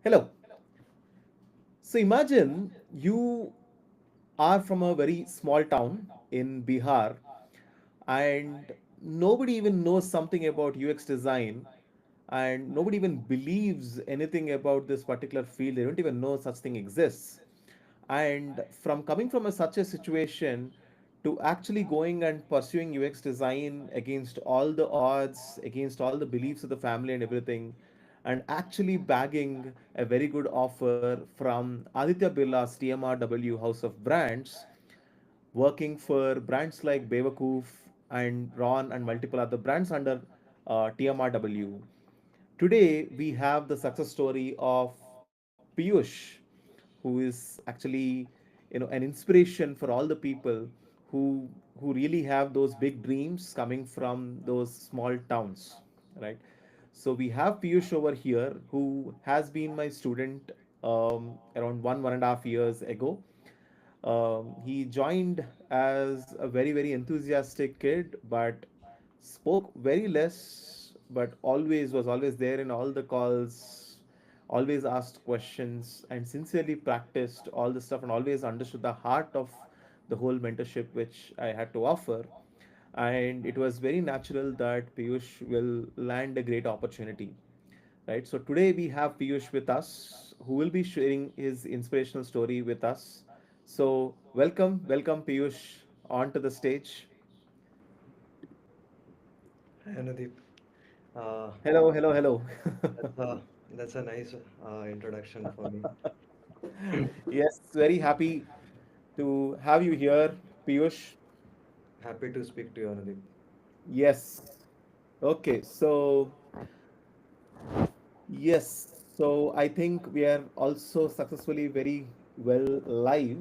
Hello. So imagine you are from a very small town in Bihar and nobody even knows something about UX design and nobody even believes anything about this particular field. They don't even know such thing exists. And from coming from such a situation to actually going and pursuing UX design against all the odds, against all the beliefs of the family and everything, and actually bagging a very good offer from Aditya Birla's TMRW House of Brands, working for brands like Bewakoof and Ron and multiple other brands under TMRW. Today, we have the success story of Piyush, who is actually an inspiration for all the people who really have those big dreams coming from those small towns, right? So we have Piyush over here, who has been my student around 1.5 years ago. He joined as a very enthusiastic kid, but spoke very less, but always was always there in all the calls, always asked questions, and sincerely practiced all the stuff, and always understood the heart of the whole mentorship which I had to offer. And it was very natural that Piyush will land a great opportunity, right? So today we have Piyush with us, who will be sharing his inspirational story with us. So welcome Piyush onto the stage. Hi Anudeep. Uh, Hello. that's a that's a nice introduction for me. Yes, very happy to have you here, Piyush. Happy to speak to you, Anudeep. Yes. Okay, so yes, so I think we are also successfully very well live.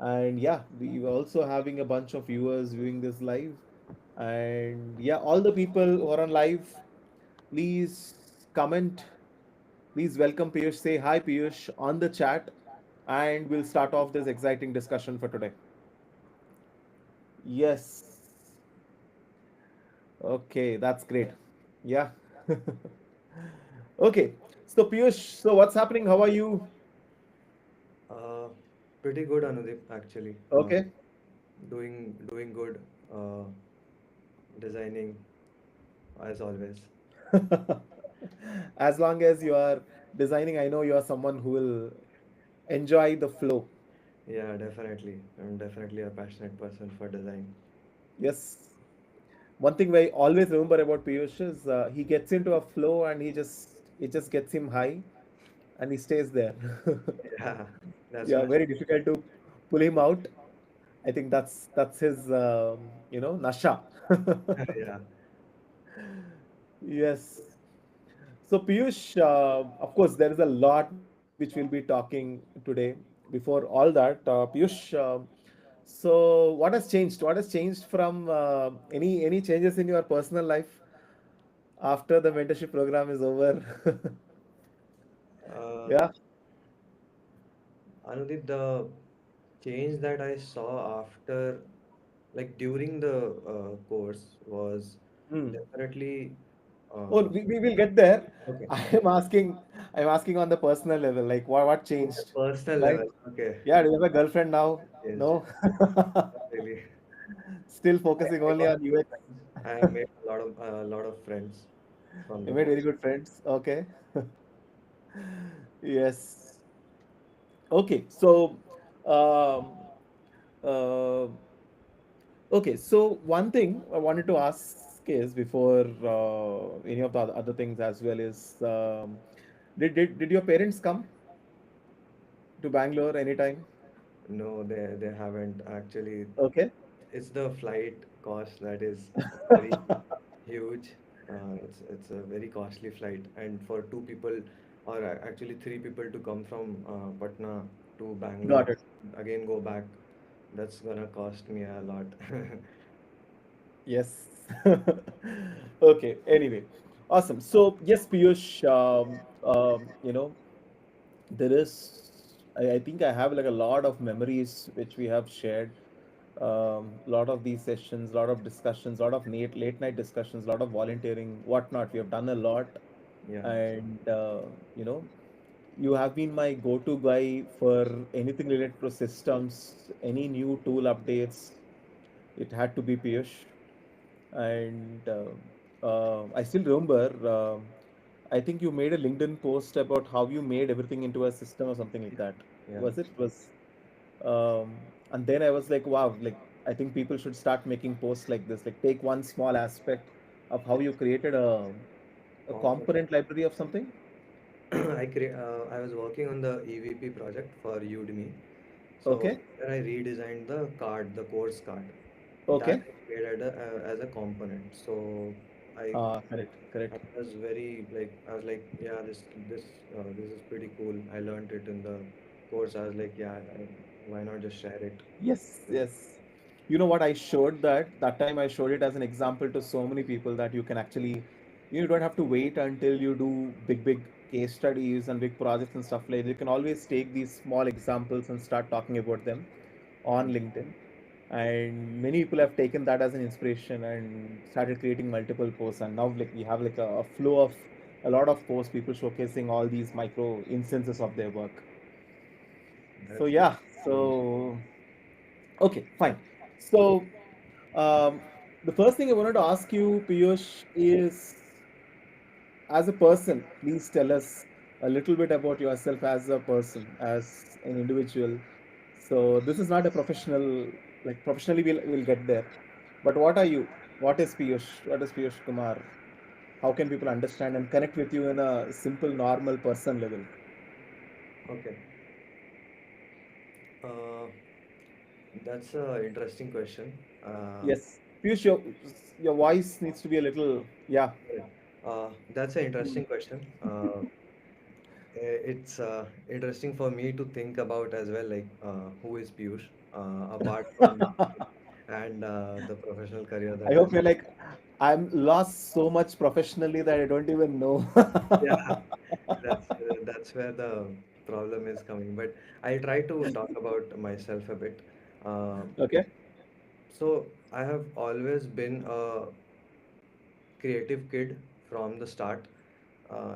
And yeah, we are also having a bunch of viewers viewing this live. And yeah, all the people who are on live, please comment. Please welcome Piyush. Say hi, Piyush, on the chat. And we'll start off this exciting discussion for today. Yes. Okay, that's great. Yeah. Okay. So Piyush, so what's happening? How are you? Uh, Pretty good, Anudeep. Actually, Okay. doing good. Uh, Designing as always. As long as you are designing, I know you are someone who will enjoy the flow. Yeah, definitely. I'm definitely a passionate person for design. Yes. One thing I always remember about Piyush is he gets into a flow and it just gets him high and he stays there. Yeah, that's Yeah, my very difficult to pull him out. I think that's his nasha. yeah. Yes. So Piyush, of course, there is a lot which we'll be talking today. Before all that, Piyush, so what has changed? What has changed from any changes in your personal life after the mentorship program is over? Uh, Yeah. Anudeep, the change that I saw after, like during the course, was Hmm. definitely Oh, uh, we will get there. okay. I'm asking on the personal level, like what On the changed, personal right? level, okay. Yeah, do you have a girlfriend now? Changed. No. Not really. Still I, focusing I only got on UX. friends. I made a lot of friends from You the made very course. good friends. Okay. Yes. Okay. So, um, uh, okay. So one thing I wanted to ask is before any of the other things as well is, did your parents come to Bangalore anytime? No, they haven't actually. Okay. It's the flight cost that is very huge. It's a very costly flight, and for two people, or actually three people to come from Patna to Bangalore, Got it. again go back, that's gonna cost me a lot. Yes. Okay. Anyway, awesome. So yes, Piyush, there is, I think I have like a lot of memories which we have shared. Lot of these sessions, lot of discussions, lot of late night discussions, lot of volunteering, whatnot. We have done a lot, Yeah, and you know. you have been my go-to guy for anything related to systems, any new tool updates. It had to be Piyush. And I still remember, I think you made a LinkedIn post about how you made everything into a system or something like that. Yeah. Was it? Was and then I was like, wow, like I think people should start making posts like this. Like take one small aspect of how you created a Component. component library of something. I was working on the EVP project for Udemy. So Okay. there I redesigned the card, the course card. That Okay. I created as a component. So I Correct. I Correct. was very like I was like, yeah, this is pretty cool. I learned it in the course. I was like, yeah, why not just share it? Yes, yes. You know what? I showed that time I showed it as an example to so many people that you can actually, you don't have to wait until you do big case studies and big projects and stuff like that. You can always take these small examples and start talking about them on LinkedIn. And many people have taken that as an inspiration and started creating multiple posts. And now like we have like a flow of a lot of posts, people showcasing all these micro instances of their work. So That's yeah, huge. so okay, fine. So, um, the first thing I wanted to ask you, Piyush, is as a person, please tell us a little bit about yourself as a person, as an individual. So, this is not a professional, like professionally, we'll get there. But what are you? What is Piyush? What is Piyush Kumar? How can people understand and connect with you in a simple, normal person level? Okay. Uh, that's a interesting question. Yes, Piyush, your voice needs to be a little, yeah. That's an Hmm. interesting question. It's interesting for me to think about as well, like who is Piyush, apart from LinkedIn and the professional career I that I. hope you're like, I'm lost so much professionally that I don't even know. Yeah, that's where the problem is coming. But I try to talk about myself a bit. Uh, Okay. so I have always been a creative kid from the start, uh,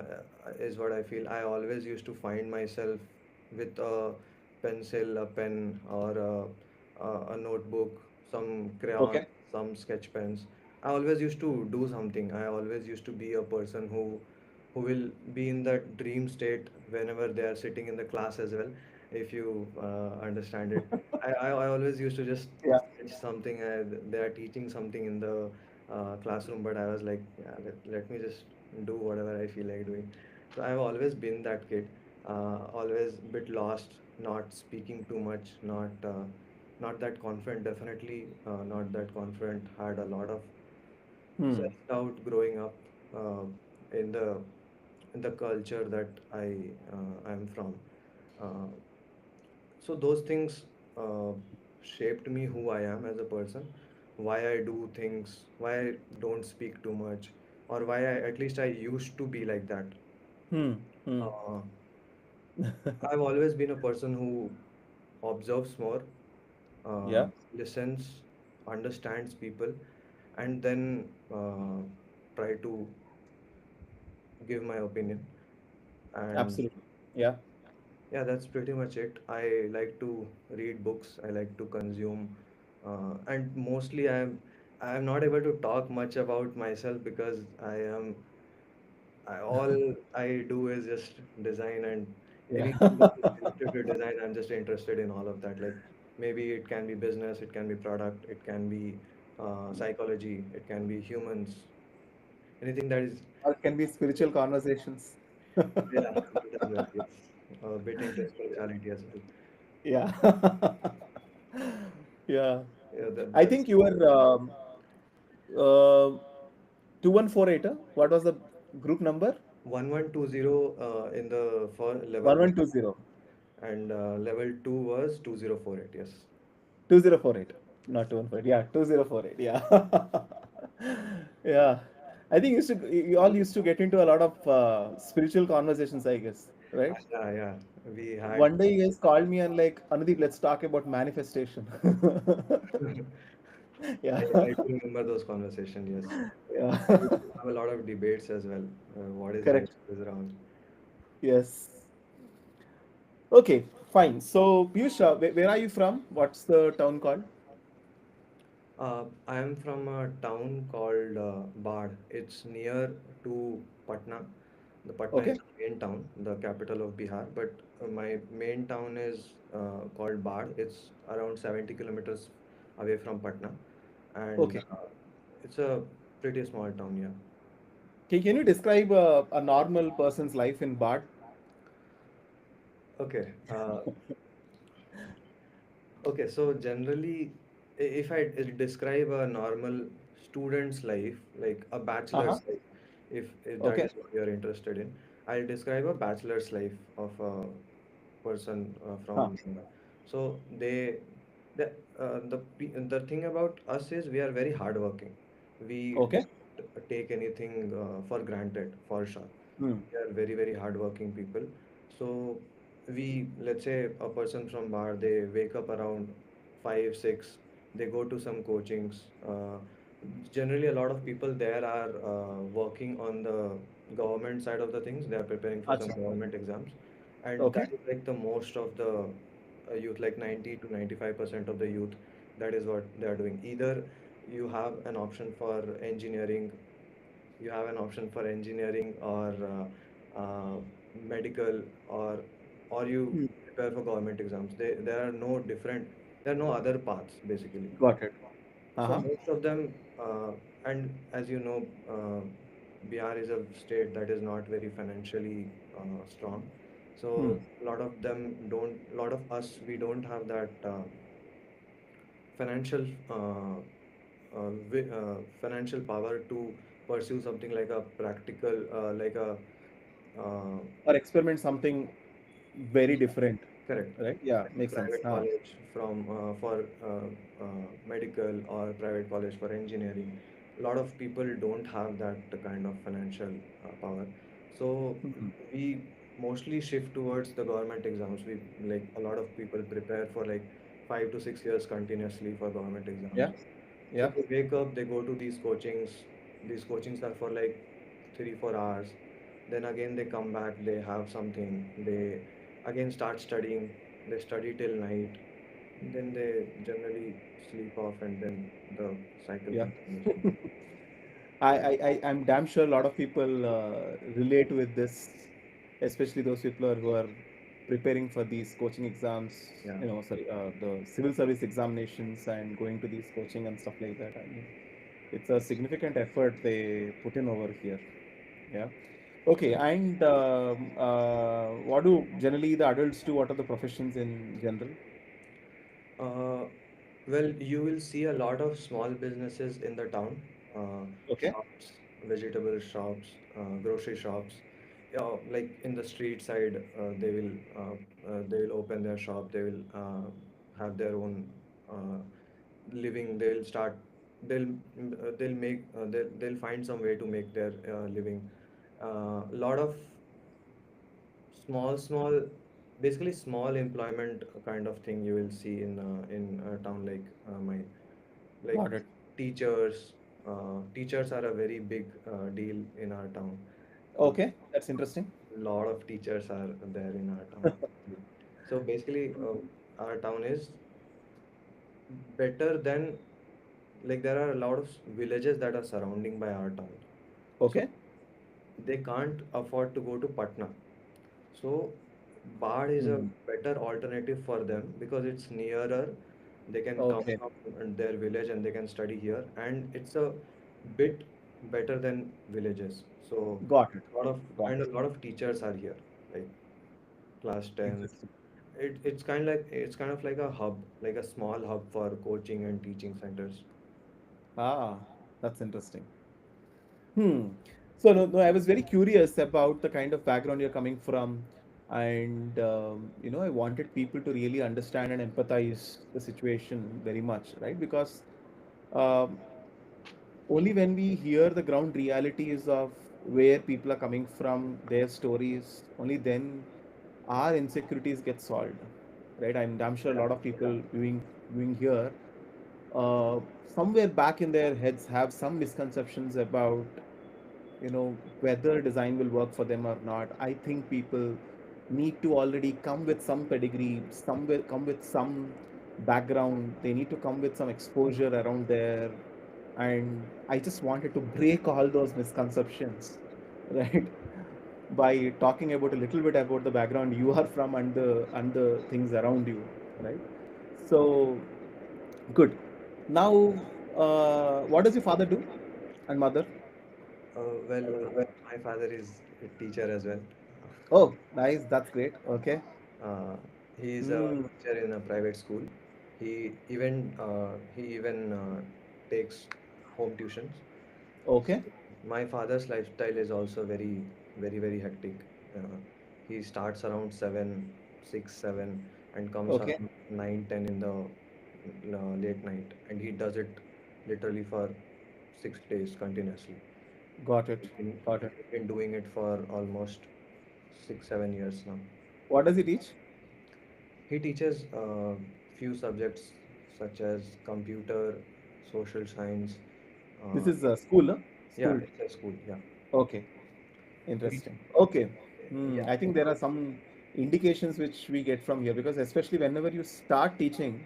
is what I feel. I always used to find myself with a pencil, a pen, or a notebook, some crayons, Okay. some sketch pens. I always used to do something. I always used to be a person who will be in that dream state whenever they are sitting in the class as well, if you understand it. I always used to just Yeah. sketch something. They are teaching something in the classroom, but I was like, yeah, let me just do whatever I feel like doing. So I've always been that kid, always bit lost, not speaking too much, not that confident, definitely not that confident. Had a lot of Hmm. self-doubt growing up uh, in the culture that I'm from. Uh, so those things uh, shaped me who I am as a person, why I do things, why I don't speak too much, or why at least I used to be like that. Hmm. Hmm. Uh, I've always been a person who observes more, uh, Yeah. listens, understands people, and then try to give my opinion. And Absolutely. Yeah. yeah, that's pretty much it. I like to read books. I like to consume, and mostly I'm not able to talk much about myself because all I do is just design, and Yeah. anything that is related to design, I'm just interested in all of that. Like maybe it can be business, it can be product, it can be psychology, it can be humans, anything that is, Or it can be spiritual conversations. yeah, that as well. Yes, a bit into spirituality as well. Yeah. Yeah. Yeah, I that's think you were uh, 2148. What was the group number? 1120 in the for level one, 1120. and level 2 was 2048. Yes. 2048, not 214. Yeah, 2048. Yeah. Yeah. I think you all used to get into a lot of spiritual conversations, I guess, right? Yeah, yeah. We had. One day you guys called me and like, Anudeep, let's talk about manifestation. Yeah. I do remember those conversations. Yes. We Yeah. used to have a lot of debates as well. What is right? Correct. What is wrong? Yes. Okay, fine. So, Piyush, where are you from? What's the town called? I am from a town called Bad. It's near to Patna. The Patna is Okay, the main town, the capital of Bihar. But my main town is called Bad. It's around 70 kilometers away from Patna, and okay. it's a pretty small town. Yeah. Can you describe a normal person's life in Bard? Okay. Okay, so generally, if I describe a normal student's life, like a Uh-huh. bachelor's life, if that Okay. is what you're interested in, I'll describe a bachelor's life of a person Huh. from. So the thing about us is we are very hardworking. We Okay. don't take anything for granted, for sure. Hmm. We are very, very hardworking people. So let's say a person from Bar, they wake up around 5, 6, they go to some coachings. Generally, a lot of people there are working on the government side of the things. They are preparing for some Acha. government exams. And Okay. that is like the most of the youth, like 90 to 95% of the youth, that is what they are doing. Either you have an option for engineering you have an option for engineering or medical or you Hmm. prepare for government exams. There are no other paths basically. Got it. So Uh-huh. most of them, and as you know, Bihar is a state that is not very financially strong. Hmm. So a lot of us, we don't have that financial financial power to pursue something like a practical like a uh, Or experiment something very different, correct, right? Yeah, like a makes sense. private Huh. college from for medical or private college for engineering. A lot of people don't have that kind of financial power, so Hmm. we mostly shift towards the government exams. We like a lot of people prepare for like 5 to 6 years continuously for government exams. Yeah. So Yeah. they wake up, they go to these coachings. These coachings are for like 3, 4 hours. Then again they come back, they have something, they again start studying, they study till night, then they generally sleep off and then the cycle Yeah. continues. I'm damn sure a lot of people relate with this, especially those people who are preparing for these coaching exams, Yeah. sorry, the civil service examinations and going to these coaching and stuff like that. I mean, it's a significant effort they put in over here. Yeah. Okay. And what do generally the adults do? What are the professions in general? Uh, well, you will see a lot of small businesses in the town, Okay. shops, vegetable shops, grocery shops. Like in the street side, they will open their shop. They will have their own uh, living. They'll find some way to make their living. A lot of small, basically small employment kind of thing you will see in a town like mine. Like Got it. teachers, teachers are a very big deal in our town. A Okay. That's interesting. lot of teachers are there in our town. So basically, our town is better than like there are a lot of villages that are surrounding by our town. So Okay. they can't afford to go to Patna. So Bard is a Hmm. better alternative for them because it's nearer. They can come Okay. from their village and they can study here, and it's a bit better than villages. So Got it. Got a it. lot of teachers are here, like class 10th. Interesting. It's kind of like a hub, like a small hub for coaching and teaching centers. Ah, that's interesting. Hmm. So no, I was very curious about the kind of background you're coming from, and I wanted people to really understand and empathize the situation very much, right? Because um, only when we hear the ground realities of where people are coming from, their stories, only then our insecurities get solved, right? I'm sure a lot of people viewing here somewhere back in their heads have some misconceptions about whether design will work for them or not. I think people need to already come with some pedigree, somewhere come with some background. They need to come with some exposure around there. And I just wanted to break all those misconceptions, right? By talking about a little bit about the background you are from and the things around you, right? So good. Now, what does your father do and mother? Well, my father is a teacher as well. Oh, nice. That's great. Okay. Uh, he is a Hmm. teacher in a private school. He even takes home tuitions. So Okay. my father's lifestyle is also very hectic. Uh, he starts around 7, 6, 7 and comes Okay. around 9, 10 in the late night, and he does it literally for 6 days continuously. Got it. Got it. He's been doing it for almost 6, 7 years now. What does he teach? He teaches few subjects such as computer, social science. This Uh, is a school, huh? yeah, School. it's a school. Yeah. Okay. He, Interesting. Okay. yeah, I think there are some indications which we get from here because especially whenever you start teaching,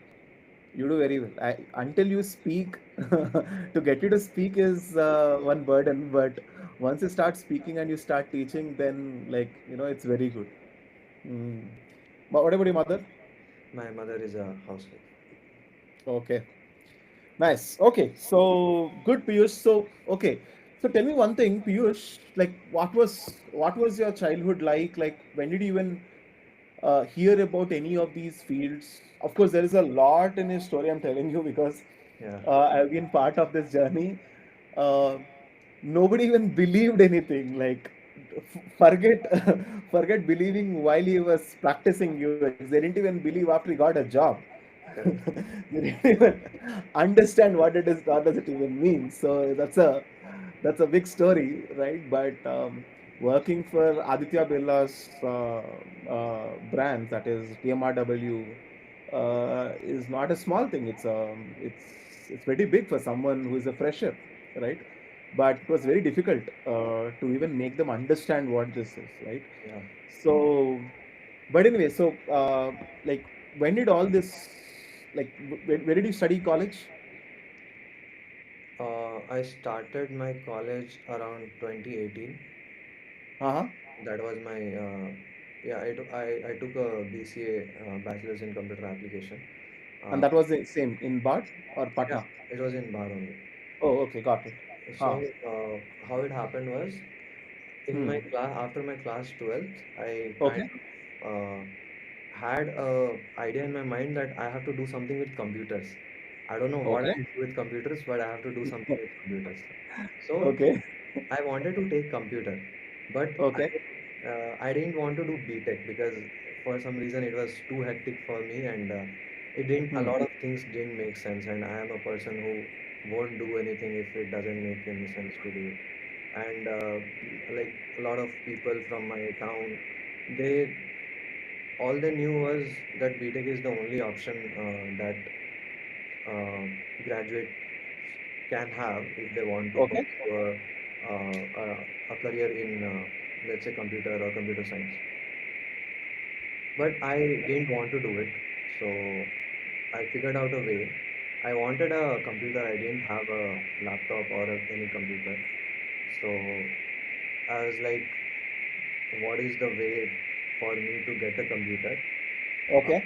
you do very well. Until you speak, to get you to speak is one burden. But once you start speaking and you start teaching, then it's very good. Mm. But what about your mother? my mother is a housewife. Okay. Nice. Okay. So good, Piyush. So okay. So tell me one thing, Piyush. Like, what was your childhood like? Like, when did you even hear about any of these fields? Of course, there is a lot in his story. I'm telling you because Yeah, I've been part of this journey. Uh, Nobody even believed anything. Like, forget forget believing while he was practicing UX. They didn't even believe after he got a job. correct. They didn't even understand what it is. What does it even mean? So that's a big story, right? But working for Aditya Birla's brands, that is TMRW, is not a small thing. It's pretty big for someone who is a fresher, right? But it was very difficult to even make them understand what this is, right? Yeah. So, but anyway, so like, when did all this, like, where did you study college? I started my college around 2018. Uh-huh. That was my yeah. I took a BCA, Bachelor's in Computer Application. And Uh, that was the same in Bad or yeah, Patna? it was in Bihar only. Oh, okay, got it. So Huh. how it happened was, in my Hmm. class after my class 12th, I kind Okay. of had a idea in my mind that I have to do something with computers. I don't know what I Okay. do with computers, but I have to do something with computers. So Okay. I wanted to take computer, but Okay. I didn't want to do BTech because for some reason it was too hectic for me, and it didn't a Hmm. lot of things didn't make sense, and I am a person who won't do anything if it doesn't make any sense to do it. And like a lot of people from my town, they all they knew was that BTech is the only option that uh, graduates can have if they want to Okay. pursue a career in, let's say, computer or computer science. But I didn't want to do it, so I figured out a way. I wanted a computer. I didn't have a laptop or any computer, so I was like, what is the way for me to get a computer? Uh, Okay.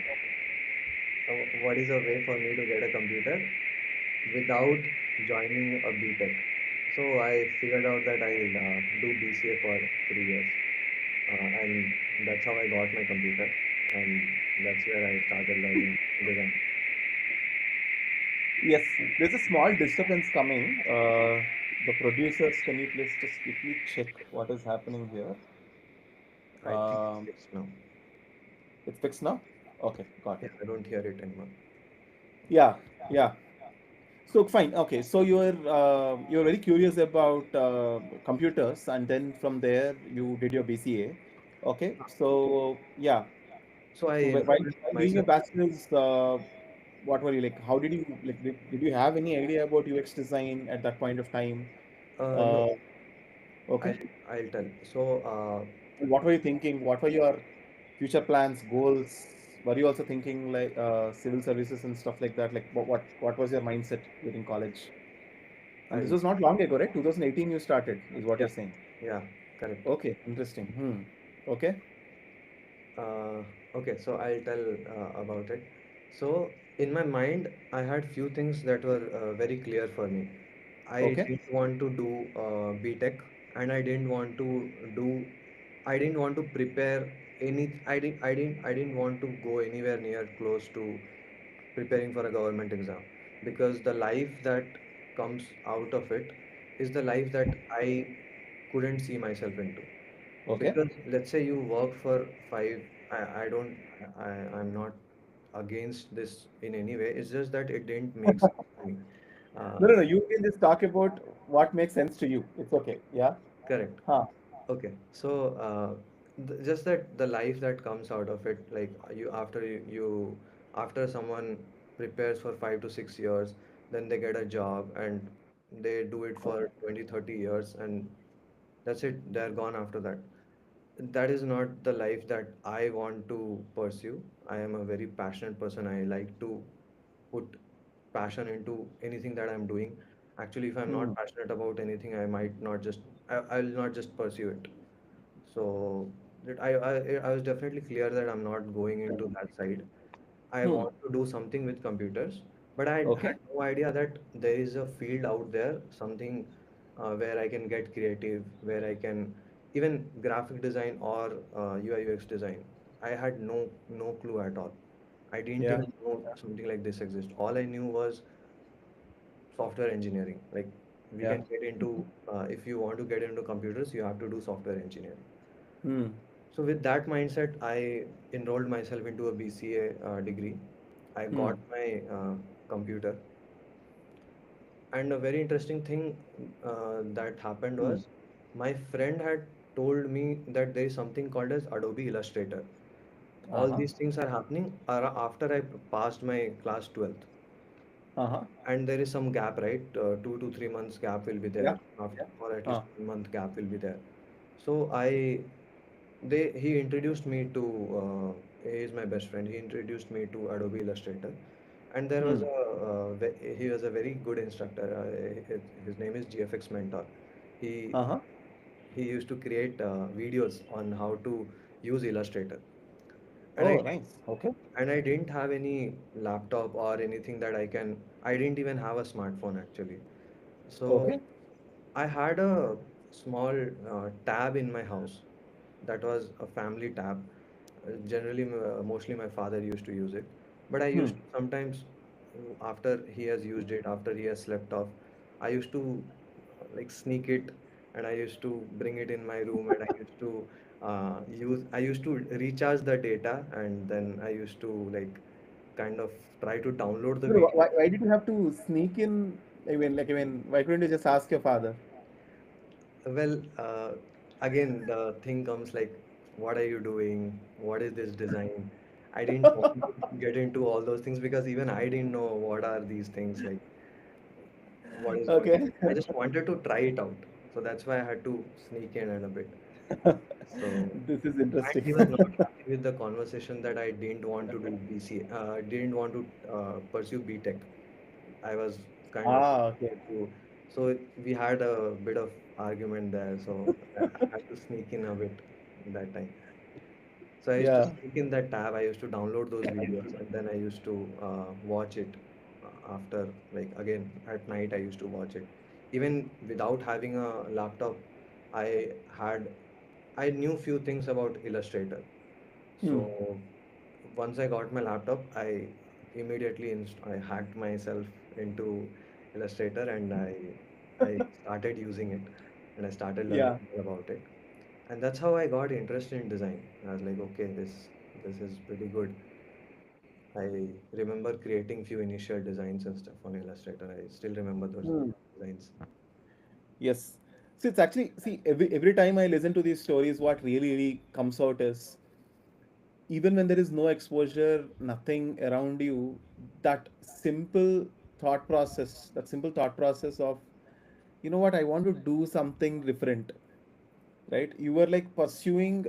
what is a way for me to get a computer without joining a BTech? So I figured out that I'll do BCA for 3 years, and that's how I got my computer, and that's where I started learning design. Yes, there's a small disturbance coming. The producers, can you please just quickly check what is happening here? I think it's Um, fixed now. it's fixed now? Okay, got Yeah, it. I don't hear it anymore. Yeah, yeah. So fine. Okay, so you're very curious about computers, and then from there you did your BCA. Okay, so yeah. So I So enrolled while doing your myself. bachelor's, what were you like? How did you like? Did you have any idea about UX design at that point of time? No, Uh, okay. I'll I'll tell. So What were you thinking? What were your? future plans, goals? Were you also thinking like civil services and stuff like that? Like what was your mindset during college? And this I was not long ago, right? 2018 you started, is what Yeah, you're saying. yeah, correct. Okay, interesting. Okay. Uh, okay, so I'll tell about it. So in my mind, I had few things that were very clear for me. I Okay. didn't want to do B.Tech, and I didn't want to prepare I didn't want to go anywhere near close to preparing for a government exam, because the life that comes out of it is the life that I couldn't see myself into. Okay. Because let's say you work for five, I don't, I'm not against this in any way. It's just that it didn't make sense to me. No, Uh, no, no. You can just talk about what makes sense to you. It's okay. Yeah. Correct. Huh. Okay. So just that the life that comes out of it, like after someone prepares for 5 to 6 years, then they get a job and they do it for 20, 30 years, and that's it, they're gone after that. That is not the life that I want to pursue. I am a very passionate person. I like to put passion into anything that I'm doing. Actually, if I'm not Hmm. passionate about anything, I might not just, I'll not just pursue it. So I was definitely clear that I'm not going into that side. I Hmm. want to do something with computers, but I Okay. had no idea that there is a field out there, something where I can get creative, where I can even graphic design or UI UX design. I had no clue at all. I didn't Yeah. even know something like this exists. All I knew was software engineering. Like we Yeah. can get into if you want to get into computers, you have to do software engineering. Hmm. So with that mindset, I enrolled myself into a BCA degree. I Hmm. got my computer, and a very interesting thing that happened Hmm. was my friend had told me that there is something called as Adobe Illustrator. All Uh-huh. these things are happening after I passed my class 12th, Uh-huh. and there is some gap, right? 2 to 3 months gap will be there, Yeah. after, or at least Uh. 1 month gap will be there. So he introduced me to, he is my best friend. He introduced me to Adobe Illustrator, and there was Hmm. he was a very good instructor. His name is GFX Mentor. He Uh-huh. he used to create videos on how to use Illustrator, and Oh, nice. Okay. I didn't have any laptop or anything that I can. I didn't even have a smartphone actually. So Okay. I had a small tab in my house that was a family tab. Generally, mostly my father used to use it, but I Hmm. used to sometimes, after he has used it, after he has slept off, I used to like sneak it, and I used to bring it in my room, and I used to recharge the data, and then I used to like kind of try to download the No, no, video. why did you have to sneak in? I mean, why couldn't you just ask your father? Well, again, the thing comes like, what are you doing? What is this design? I didn't want to get into all those things because even I didn't know what are these things, like what is going Okay. on. I just wanted to try it out. So that's why I had to sneak in and a bit. So, This is and interesting. he was not happy with the conversation that I didn't want to do BCA, didn't want to pursue B.Tech. I was kind of Ah, okay. to, so we had a bit of argument there. So I had to sneak in a bit that time. So I used to Yeah. sneak in that tab. I used to download those videos, and then I used to watch it after, like again at night. I used to watch it. Even without having a laptop, I had I knew few things about Illustrator. Hmm. So once I got my laptop, I hacked myself into Illustrator, and I started using it, and I started learning Yeah. more about it. And that's how I got interested in design. I was like, okay, this is pretty good. I remember creating few initial designs and stuff on Illustrator. I still remember those Hmm. designs. Yes. See, it's actually, see, every time I listen to these stories, what really comes out is even when there is no exposure, nothing around you, that simple thought process of, you know what, I want to do something different, right? You were like pursuing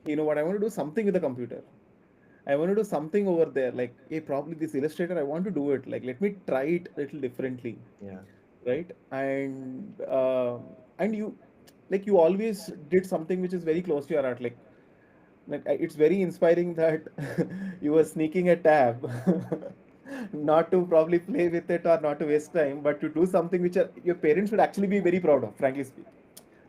you know what, I want to do something with the computer. I want to do something over there. Like, hey, probably this Illustrator, I want to do it. Like, let me try it a little differently, Yeah. right? And you, like, you always did something which is very close to your heart. Like it's very inspiring that you were sneaking a tab, not to probably play with it or not to waste time, but to do something which your parents would actually be very proud of, frankly speaking.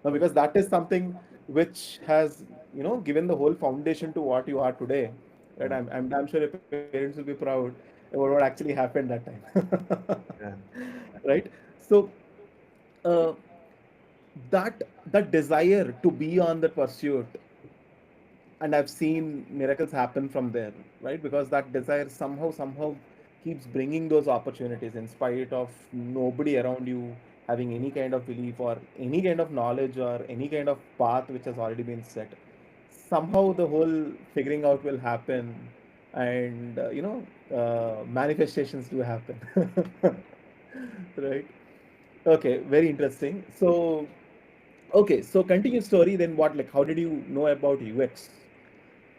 No, Okay. because that is something which has, you know, given the whole foundation to what you are today. Right? Yeah. I'm damn sure your parents will be proud about what actually happened that time. Yeah. Right? So uh, that desire to be on the pursuit, and I've seen miracles happen from there, right? Because that desire somehow keeps bringing those opportunities in spite of nobody around you having any kind of belief or any kind of knowledge or any kind of path which has already been set. Somehow the whole figuring out will happen, and manifestations do happen. Right? Okay, very interesting. So, okay, so continue story. Then what? Like, how did you know about UX?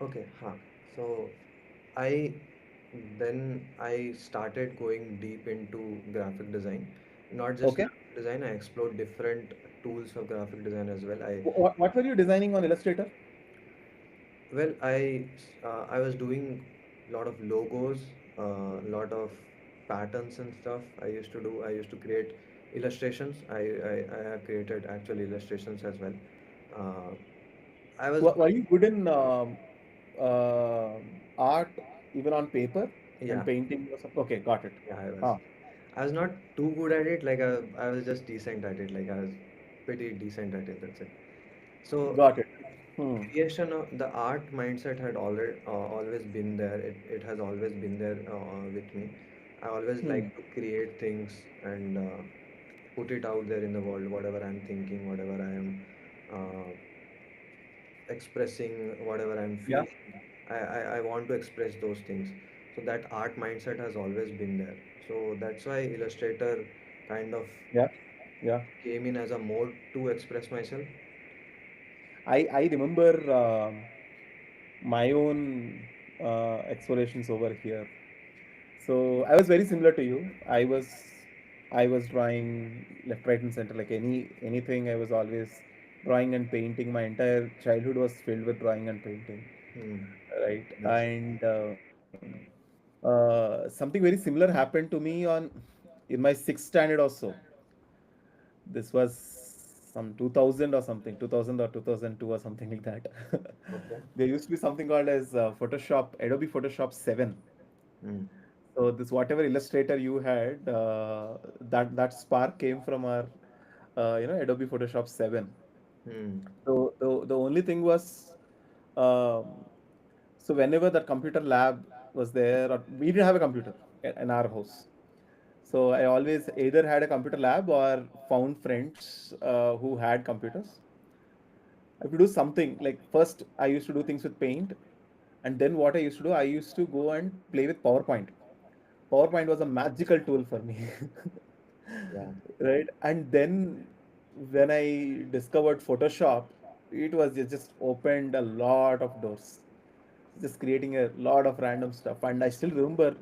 Okay. Huh. So I I started going deep into graphic design. Not just Okay. graphic design, I explored different tools of graphic design as well. What were you designing on Illustrator? I was doing a lot of logos, a lot of patterns and stuff. I used to create illustrations. I have created actual illustrations as well. Uh, I was Were you good in uh, art, even on paper and Yeah, painting or something? Okay, got it. yeah, I was. Ah, I was not too good at it. I was just decent at it. Like I was pretty decent at it. That's it. So got it. Hmm. creation of the art mindset had always been there. It has always been there with me. I always Hmm. like to create things and put it out there in the world. Whatever I'm thinking, whatever I am uh, expressing, whatever I'm Yeah. feeling, I want to express those things. So that art mindset has always been there. So that's why Illustrator kind of Yeah. Yeah. came in as a mode to express myself. I remember my own explorations over here. So I was very similar to you. I was drawing left, right, and center. Like anything, I was always drawing and painting. My entire childhood was filled with drawing and painting. Hmm. Right? That's And something very similar happened to me on in my sixth standard also. This was some 2000 or something, 2000 or 2002 or something like that. okay. There used to be something called as Photoshop, Adobe Photoshop 7. Hmm. So this whatever Illustrator you had, that spark came from our Adobe Photoshop 7. Hmm. So the only thing was, um, so whenever that computer lab was there, or we didn't have a computer in our house. So I always either had a computer lab or found friends who had computers. I could do something like first I used to do things with Paint, and then what I used to do, I used to go and play with PowerPoint. PowerPoint was a magical tool for me. Yeah. Right? And then when I discovered Photoshop, it just opened a lot of doors, just creating a lot of random stuff. And I still remember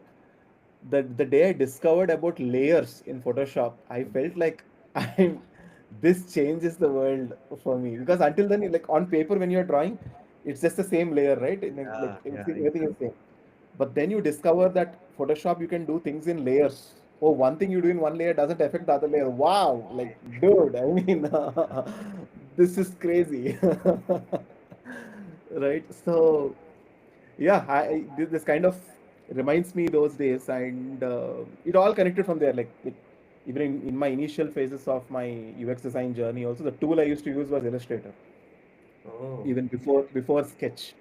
the day I discovered about layers in Photoshop, I felt like I'm this changes the world for me, because until then, like on paper when you're drawing, it's just the same layer, right? Like Yeah. Yeah. everything is Exactly. same. But then you discover that Photoshop you can do things in layers. Oh, one thing you do in one layer doesn't affect the other layer. Wow, like dude, I mean, this is crazy. Right? So yeah, this kind of reminds me those days, and it all connected from there. Like even in my initial phases of my UX design journey, also the tool I used to use was Illustrator, Oh. even before Sketch.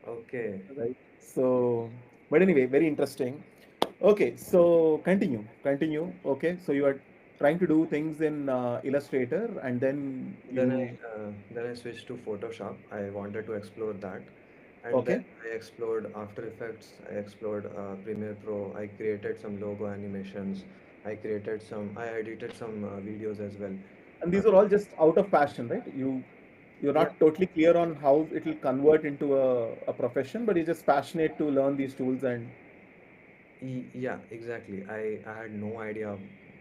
Okay. Right. So, but anyway, very interesting. Okay, so continue. Okay, so you are trying to do things in Illustrator, and then you Then I switched to Photoshop. I wanted to explore that, and then okay, I explored After Effects. I explored Premiere Pro. I created some logo animations. I edited some videos as well. and Uh, these are all just out of passion, right? You You're Yeah, not totally clear on how it will convert into a profession, but you're just passionate to learn these tools and yeah, exactly. I had no idea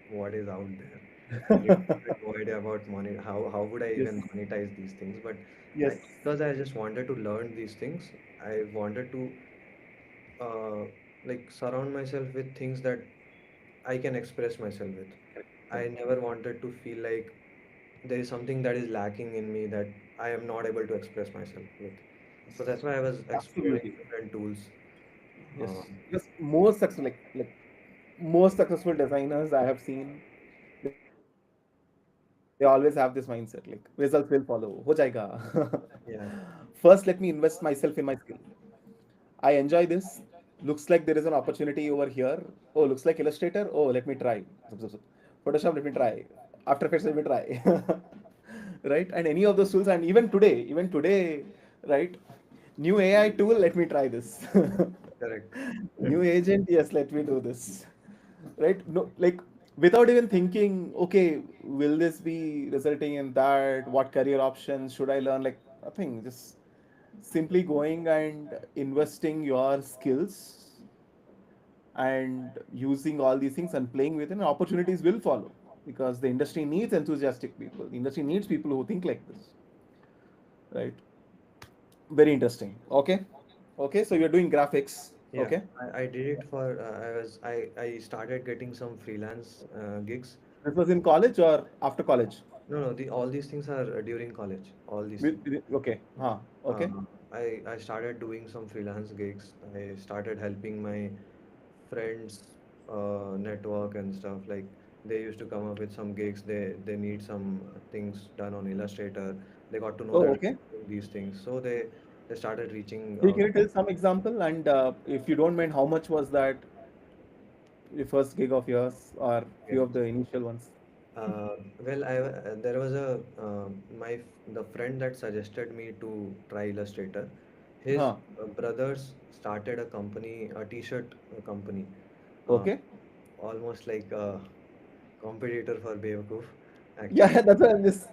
what is out there. I literally had no idea about money. How would I yes, even monetize these things? But yes, because I just wanted to learn these things, I wanted to uh, like surround myself with things that I can express myself with. correct, I correct. never wanted to feel like there is something that is lacking in me that I am not able to express myself with. So that's why I was exploring Absolutely. different tools. Yes. Um, Because most success, like most successful designers I have seen, they always have this mindset like results will follow. हो जाएगा. First, let me yeah, invest myself in my skill. I enjoy this. Looks like there is an opportunity over here. Oh, looks like Illustrator. Oh, let me try. Zup, zup, zup. Photoshop, let me try. After Effects, let me try. Right? And any of those tools, and even today, right? New AI tool, let me try this. correct. New agent, yes, let me do this. Right? No, like without even thinking, okay, will this be resulting in that? What career options should I learn? Like nothing, just simply going and investing your skills and using all these things and playing with it, and opportunities will follow because the industry needs enthusiastic people. The industry needs people who think like this, right? Very interesting. Okay, okay. So you're doing graphics. Yeah, Okay, I did it for I started getting some freelance gigs. this was in college or after college? No, no, all these things are during college. All these things. Okay, huh? Okay. I started doing some freelance gigs. I started helping my friends network and stuff. Like they used to come up with some gigs. They need some things done on Illustrator. They got to know Oh, that okay. I'm doing these things, so they started reaching Can out. you tell some example? And if you don't mind, how much was that the first gig of yours or few of the initial ones? There was a the friend that suggested me to try Illustrator. His Huh. brothers started a company, a t-shirt company, uh, Okay. almost like a competitor for Bewakoof, Yeah, actually. that's what I'm just.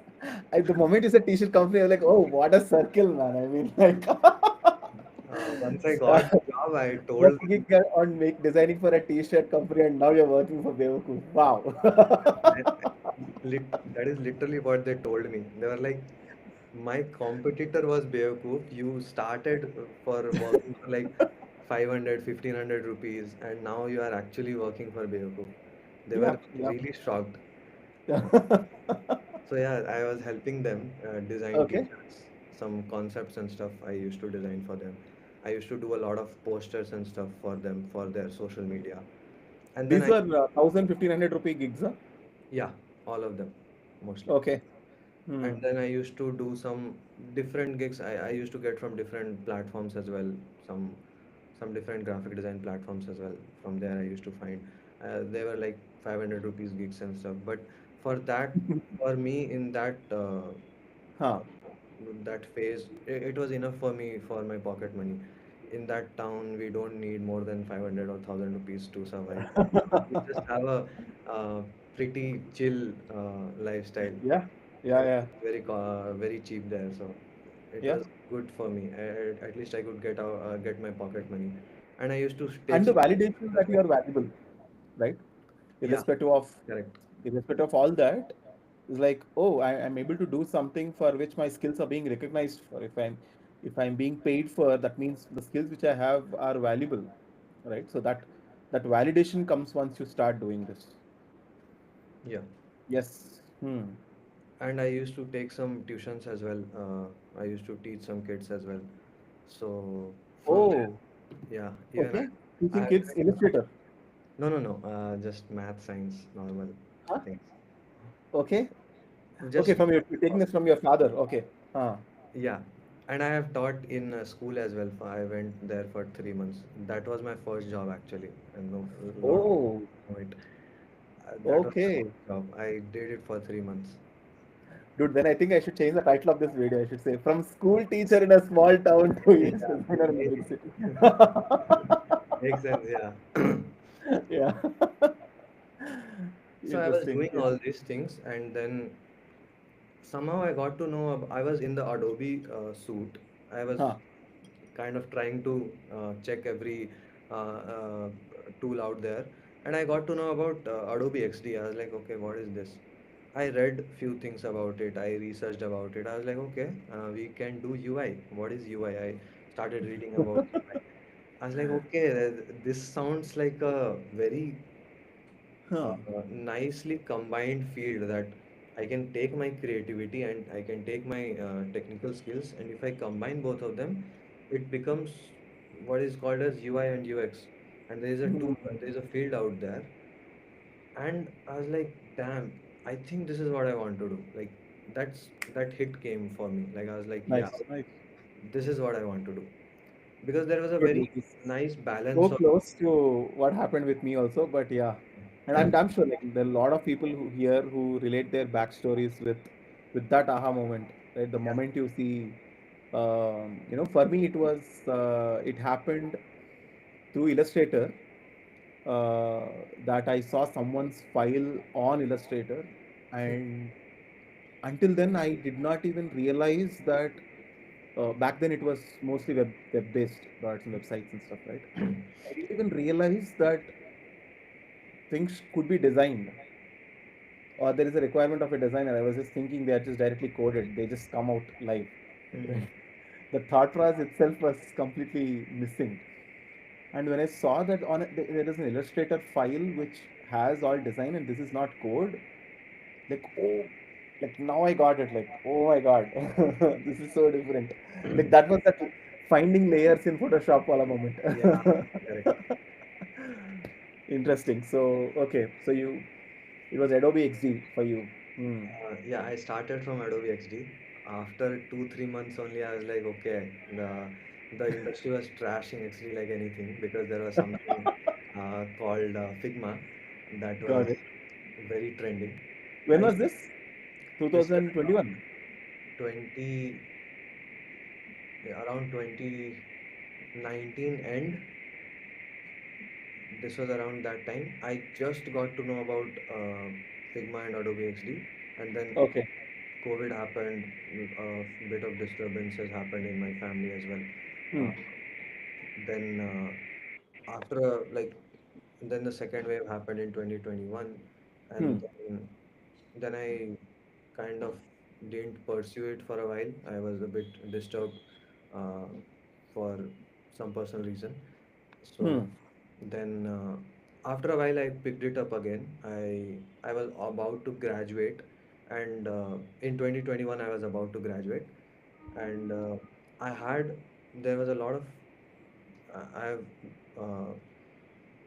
The moment you said t-shirt company, I was like, oh, what a circle, man. I mean, like, Once I got the job, I told first them. gig on make designing for a t-shirt company, and now you're working for Bewakoof. Wow. That is literally what they told me. They were like, my competitor was Bewakoof. You started for working for like 500, 1,500 rupees, and now you are actually working for Bewakoof. They were Yep. Yep. really shocked. Uh, so yeah, I was helping them design Okay. t-shirts, some concepts and stuff I used to design for them. I used to do a lot of posters and stuff for them for their social media. And then These I, were 1,000, 1,500 rupee gigs, huh? yeah, all of them, mostly. Okay. And Hmm. then I used to do some different gigs. I used to get from different platforms as well, some some different graphic design platforms as well. From there, I used to find they were like 500 rupees gigs and stuff. But for that, for me in Huh. that phase, it was enough for me for my pocket money. In that town, we don't need more than 500 or 1,000 rupees to survive. We just have a pretty chill lifestyle. Yeah. Yeah. Yeah. Everything is very cheap there, so it Yeah. was good for me. At least I could get my pocket money, and I used to take And the some validation that you are valuable, right? yeah, Irrespective of correct. irrespective of all that, is like, oh, I'm able to do something for which my skills are being recognized for. If I'm being paid for, that means the skills which I have are valuable, right? So that validation comes once you start doing this. Yeah, Yes. Hmm. and I used to take some tuitions as well. I used to teach some kids as well. So from there, Oh, yeah, even okay. I Teaching have kids Illustrator. no, no, no, just math, science, normal Huh? things. Okay. Okay, Just you're taking this from your father. Okay. Huh. yeah, and I have taught in school as well. I went there for 3 months. That was my first job actually, and no, a lot of Oh, know it. That was my okay. first job. I did it for 3 months. Dude, then I think I should change the title of this video. I should say, from school teacher in a small town to UX Yeah, designer in a big maybe. city. Makes sense, yeah. Yeah. So I was Interesting. doing Yeah. all these things, and then somehow I got to know I was in the Adobe suite. I was Huh. kind of trying to check every uh, tool out there, and I got to know about Adobe XD. I was like, okay, what is this? I read few things about it. I researched about it. I was like, okay, we can do UI. What is UI? I started reading about UI. I was like, okay, this sounds like a very Huh. nicely combined field that I can take my creativity and I can take my technical skills, and if I combine both of them, it becomes what is called as UI and UX. And there is a tool, Hmm. there is a field out there, and I was like, damn, I think this is what I want to do. Like that hit came for me. Like I was like, yeah, Nice. Nice. this is what I want to do because there was a Good. very This is nice so balance of. close to what happened with me also, but yeah. And I'm sure like there are a lot of people who here who relate their backstories with that aha moment, right? The Yeah. moment you see, for me it was it happened through Illustrator, uh, that I saw someone's file on Illustrator, and until then I did not even realize that back then it was mostly web based products and websites and stuff, right? I didn't even realize that things could be designed or there is a requirement of a designer. I was just thinking they are just directly coded, they just come out live, Hmm. right? The thought process itself was completely missing. And when I saw that there is an Illustrator file which has all design and this is not code, like, oh, like now I got it. Like, oh my God, this is so different. Like that was that finding layers in Photoshop wala moment. Yeah, correct. Interesting. So okay, so it was Adobe XD for you. Hmm. Yeah, I started from Adobe XD. After 2, 3 months only, I was like, okay, the industry was trashing XD like anything because there was something called Figma that was Got it. very trending. When I was this? this was 2021. 20 yeah, around 2019 end. This was around that time. I just got to know about Figma and Adobe XD, and then Okay. COVID happened. A bit of disturbances happened in my family as well. Hmm. Then after like then the second wave happened in 2021, Hmm. and then I kind of didn't pursue it for a while. I was a bit disturbed uh, for some personal reason. So Hmm. then after a while I picked it up again. I was about to graduate, and in 2021 I was about to graduate, and I had there was a lot of I've uh,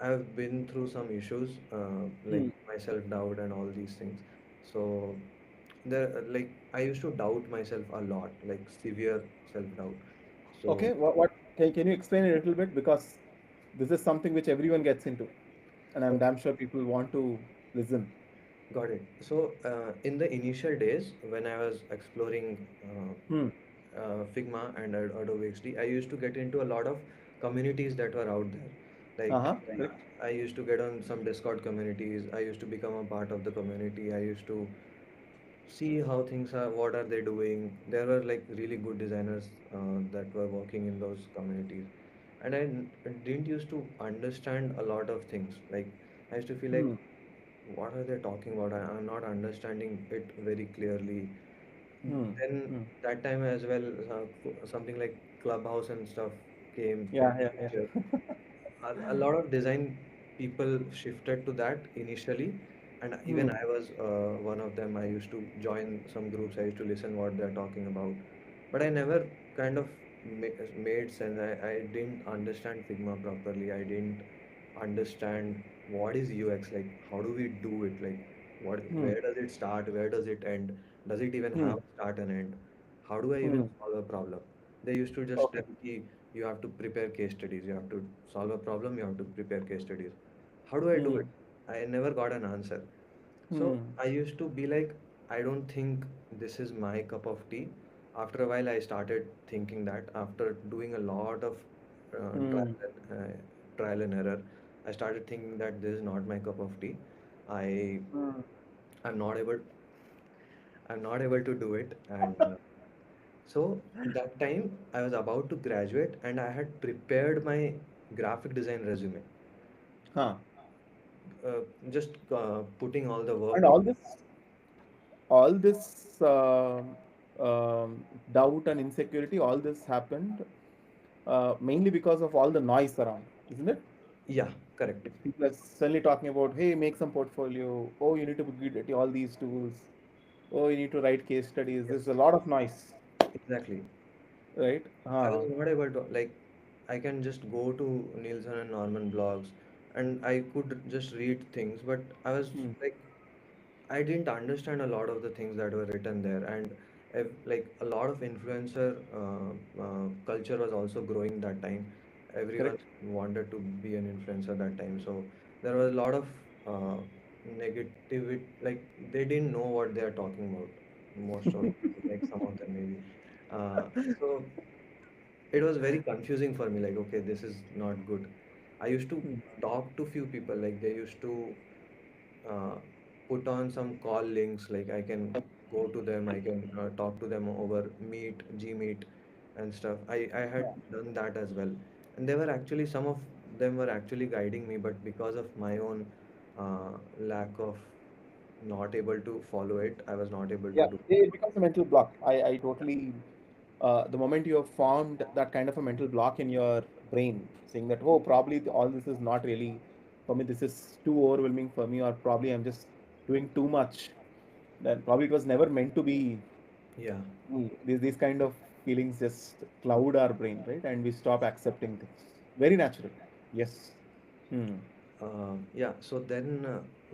I've been through some issues like Hmm. my self doubt and all these things. So there like I used to doubt myself a lot, like severe self doubt. So Okay. What can you explain a little bit because this is something which everyone gets into, and I'm damn sure people want to listen. got it. So, in the initial days, when I was exploring Hmm. Figma and Adobe XD, I used to get into a lot of communities that were out there. Like, Uh-huh. Correct. I used to get on some Discord communities. I used to become a part of the community. I used to see how things are, what are they doing. There were like really good designers that were working in those communities, and didn't used to understand a lot of things. Like, I used to feel like Hmm. what are they talking about? I'm not understanding it very clearly. Hmm. Then Hmm. that time as well, something like Clubhouse and stuff came in Yeah. Yeah. picture. Yeah. A lot of design people shifted to that initially, and even Hmm. I was one of them. I used to join some groups. I used to listen what they're talking about, but I never kind of made sense. I didn't understand Figma properly. I didn't understand what is UX, like how do we do it, like what, Hmm. where does it start, where does it end, does it even Hmm. have start and end, how do I even Hmm. solve a problem. They used to just Okay. tell me you have to prepare case studies, you have to solve a problem, you have to prepare case studies. How do I do Hmm. it? I never got an answer. So Hmm. I used to be like, I don't think this is my cup of tea. After a while, I started thinking that after doing a lot of Hmm. trial and error, I started thinking that this is not my cup of tea. I Hmm. I'm not able. I'm not able to do it. And so that time I was about to graduate and I had prepared my graphic design resume. Huh. Just putting all the And work. all this doubt and insecurity, all this happened mainly because of all the noise around, isn't it? Yeah, correct. People are suddenly talking about, hey, make some portfolio. Oh, you need to be good at all these tools. Oh, you need to write case studies. There's Yes, a lot of noise, exactly. right? I was not able to, like, I can just go to Nielsen and Norman blogs and I could just read things, but I was Hmm. like, I didn't understand a lot of the things that were written there, and like a lot of influencer culture was also growing that time. Everyone Correct. wanted to be an influencer that time, so there was a lot of uh, negativity. Like they didn't know what they are talking about. Most of, like some of them maybe. Uh, so it was very confusing for me. Like, okay, this is not good. I used to Hmm. talk to few people. Like they used to uh, put on some call links, like I can go to them, I can talk to them over Meet, Gmeet and stuff. I had done that as well, and they were actually, some of them were actually guiding me, but because of my own lack of not able to follow it, I was not able to Yeah, do. it becomes a mental block. I totally, the moment you have formed that kind of a mental block in your brain, saying that, oh, probably all this is not really for me, this is too overwhelming for me, or probably I'm just doing too much, then probably it was never meant to be Yeah. me. These kind of feelings just cloud our brain, right? And we stop accepting things. Very natural. Yes. Hmm. Yeah, so then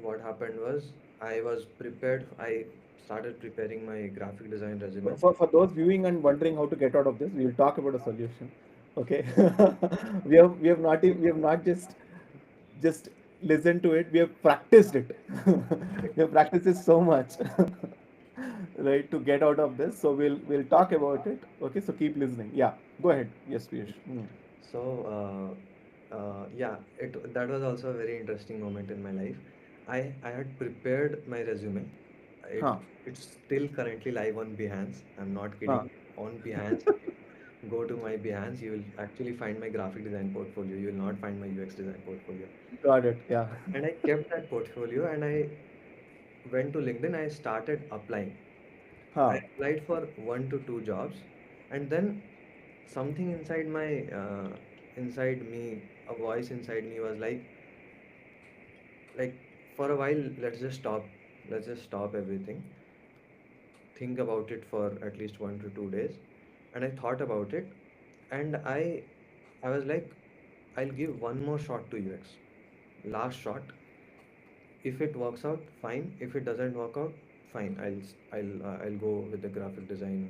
what happened was I was prepared. I started preparing my graphic design resume. For those viewing and wondering how to get out of this, we will talk about a solution. Okay. We have not just listened to it. We have practiced it. We have practiced it so much, right, to get out of this. So we'll talk about it. Okay. So keep listening. Yeah. Go ahead. Yes, Piyush. Hmm. So, yeah, that was also a very interesting moment in my life. I had prepared my resume. It Huh. it's still currently live on Behance. I'm not Huh. kidding. On Behance, if you go to my Behance, you will actually find my graphic design portfolio. You will not find my UX design portfolio. Got it. Yeah. And I kept that portfolio and I went to LinkedIn. I started applying. I Huh. applied for 1 to 2 jobs, and then something inside my inside me, a voice inside me was like for a while, let's just stop everything, think about it for at least 1 to 2 days, and I thought about it, and I was like, I'll give one more shot to UX, last shot. If it works out, fine. If it doesn't work out, fine. I'll go with the graphic design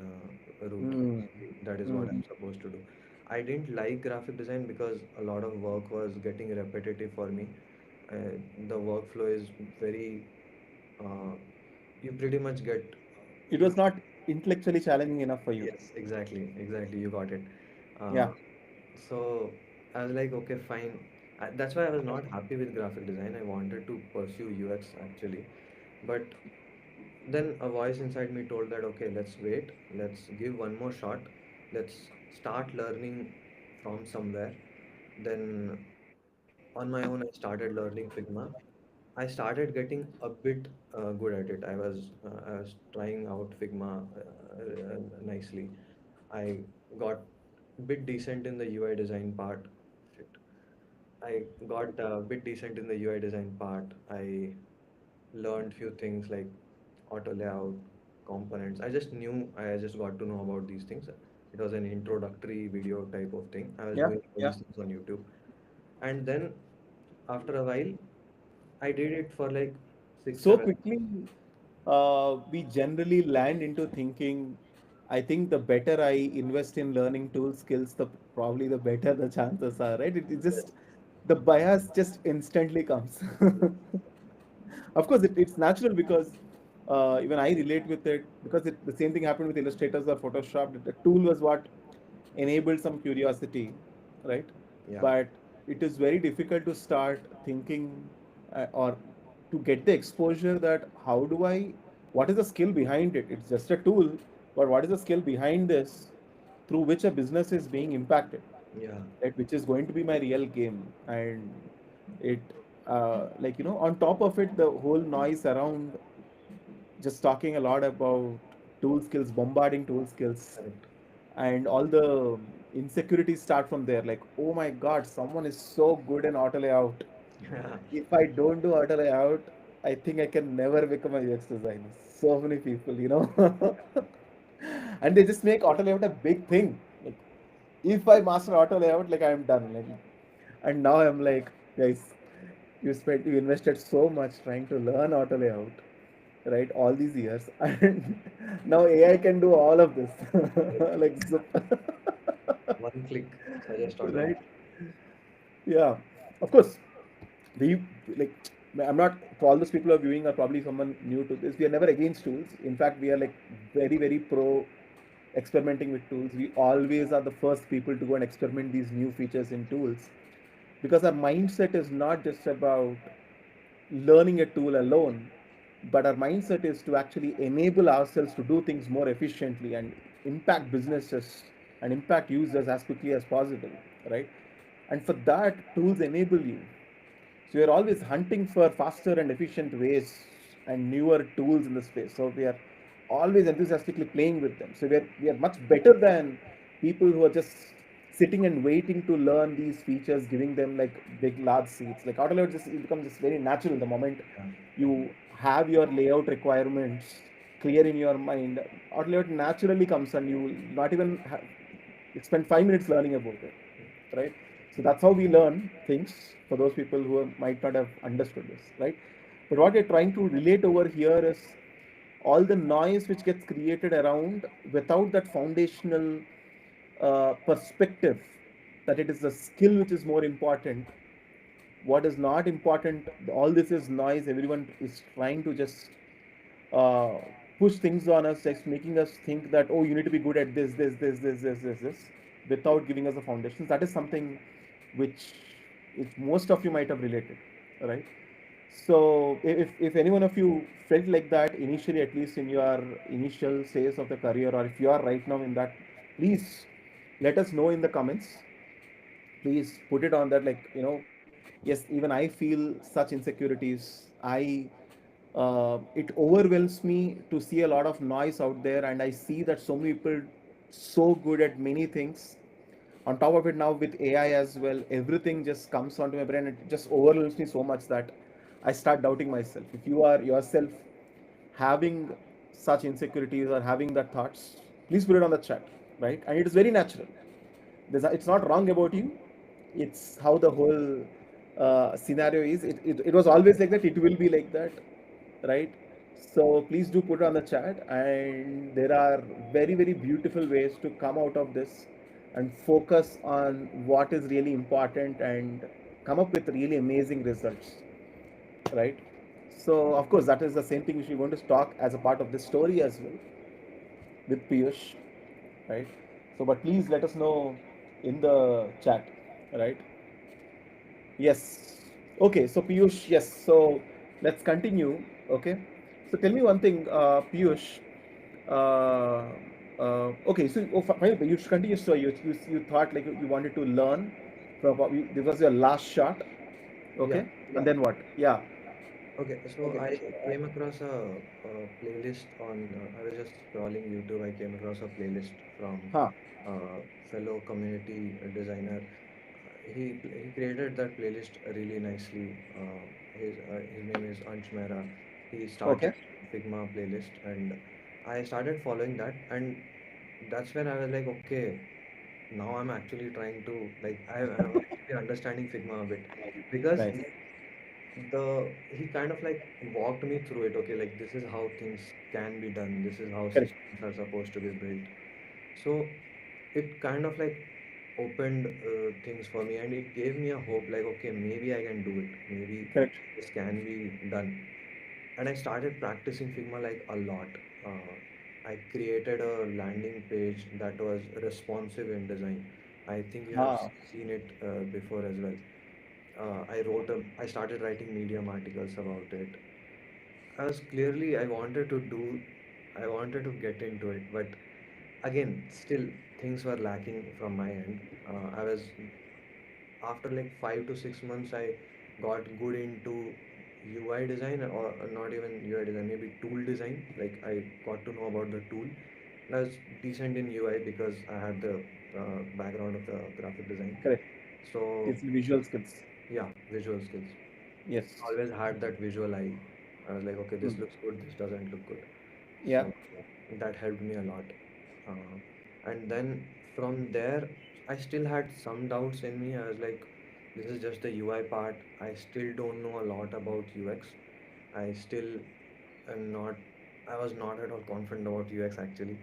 route. Hmm. That is what Hmm. I'm supposed to do. I didn't like graphic design because a lot of work was getting repetitive for me. The workflow is very. Uh, you pretty much get. It You was not intellectually challenging enough for you. Yes, exactly, exactly. You got it. Uh, Yeah. so I was like, okay, fine. That's why I was not happy with graphic design. I wanted to pursue UX actually, but then a voice inside me told that, okay, let's wait, let's give one more shot, let's start learning from somewhere. Then on my own, I started learning Figma. I started getting a bit good at it. I was trying out Figma nicely. I got a bit decent in the UI design part. Shit. I got a bit decent in the UI design part. I learned few things like auto layout, components. I just got to know about these things. It was an introductory video type of thing. I was Yeah. doing all Yeah. these things on YouTube. And then after a while, I did it for like six, So 7. quickly, we generally land into thinking, I think the better I invest in learning tool skills, the probably the better the chances are, right? It Yes. just, the bias just instantly comes. Of course, it's natural because even I relate with it because the same thing happened with illustrators or Photoshop. The tool was what enabled some curiosity, right? Yeah. But it is very difficult to start thinking or to get the exposure that how do I what is the skill behind it? It's just a tool, but what is the skill behind this through which a business is being impacted, Yeah. right? Which is going to be my real game. And it, like, on top of it, the whole noise around just talking a lot about tool skills, bombarding tool skills, Correct. and all the insecurities start from there. Like, oh my God, someone is so good in auto layout. Yeah. If I don't do auto layout, I think I can never become a UX designer. So many people. And they just make auto layout a big thing. Like, if I master auto layout, like I'm done. Like, and now I'm like, guys, you invested so much trying to learn auto layout, right? All these years, and now AI can do all of this, Correct. like zip, One click, suggest right? automation. Yeah, of course. We like. I'm not, for all those people who are viewing are probably someone new to this. We are never against tools. In fact, we are like very, very pro experimenting with tools. We always are the first people to go and experiment these new features in tools, because our mindset is not just about learning a tool alone, but our mindset is to actually enable ourselves to do things more efficiently and impact businesses and impact users as quickly as possible, right? And for that, tools enable you. So we are always hunting for faster and efficient ways and newer tools in the space. So we are always enthusiastically playing with them. So we are much better than people who are just sitting and waiting to learn these features, giving them like big large seats. Like auto layout just it becomes just very natural the moment Yeah. you have your layout requirements clear in your mind. Auto layout naturally comes and you will not even spend 5 minutes learning about it, right? So that's how we learn things for those people who might not have understood this, right? But what we're trying to relate over here is all the noise which gets created around without that foundational perspective that it is the skill which is more important. What is not important, all this is noise. Everyone is trying to just uh, push things on us, just making us think that, oh, you need to be good at this, without giving us the foundations. That is something which most of you might have related, right? So if any one of you felt like that initially, at least in your initial phase of the career, or if you are right now in that, please let us know in the comments. Please put it on that, like, yes, even I feel such insecurities. It overwhelms me to see a lot of noise out there, and I see that so many people so good at many things. On top of it, now with AI as well, everything just comes onto my brain. It just overwhelms me so much that I start doubting myself. If you are yourself having such insecurities or having that thoughts, please put it on the chat, right? And it is very natural. It's not wrong about you. It's how the whole scenario is. It was always like that. It will be like that, right? So please do put it on the chat. And there are very, very beautiful ways to come out of this and focus on what is really important and come up with really amazing results, right? So of course that is the same thing which we're going to talk as a part of this story as well with Piyush, right? So but please let us know in the chat, right? Yes. Okay, so Piyush, yes. So let's continue. Okay. So tell me one thing, Piyush. Uh, okay, so fine, but you should continue. So you thought like you wanted to learn from this was your last shot. Yeah. Okay. And then what? Yeah. Okay, so I came across a playlist on, I was just scrolling YouTube. I came across a playlist from Huh. fellow community designer. He created that playlist really nicely. His name is Ansh Mehra. He Okay. started Figma playlist, and I started following that, and that's when I was like, okay, now I'm actually trying to like I'm actually understanding Figma a bit, because Nice. the he kind of like walked me through it. Okay, like this is how things can be done, this is how Correct. systems are supposed to be built. So it kind of like opened things for me, and it gave me a hope, like okay, maybe I can do it, maybe Correct. this can be done. And I started practicing Figma like a lot. I created a landing page that was responsive in design. I think you have Ah. seen it before as well. I started writing Medium articles about it. I was clearly I wanted to get into it, but again, still things were lacking from my end. I was after like 5 to 6 months, I got good into UI design, or not even UI design, maybe tool design. Like I got to know about the tool. And I was decent in UI because I had the background of the graphic design. Correct. So It's visual skills. yeah, visual skills. Yes. Always had that visual eye. I was like, okay, Hmm. this looks good, this doesn't look good. Yeah. So that helped me a lot. Uh, and then from there, I still had some doubts in me. I was like, this is just the UI part. I still don't know a lot about UX. I still am not, I was not at all confident about UX actually.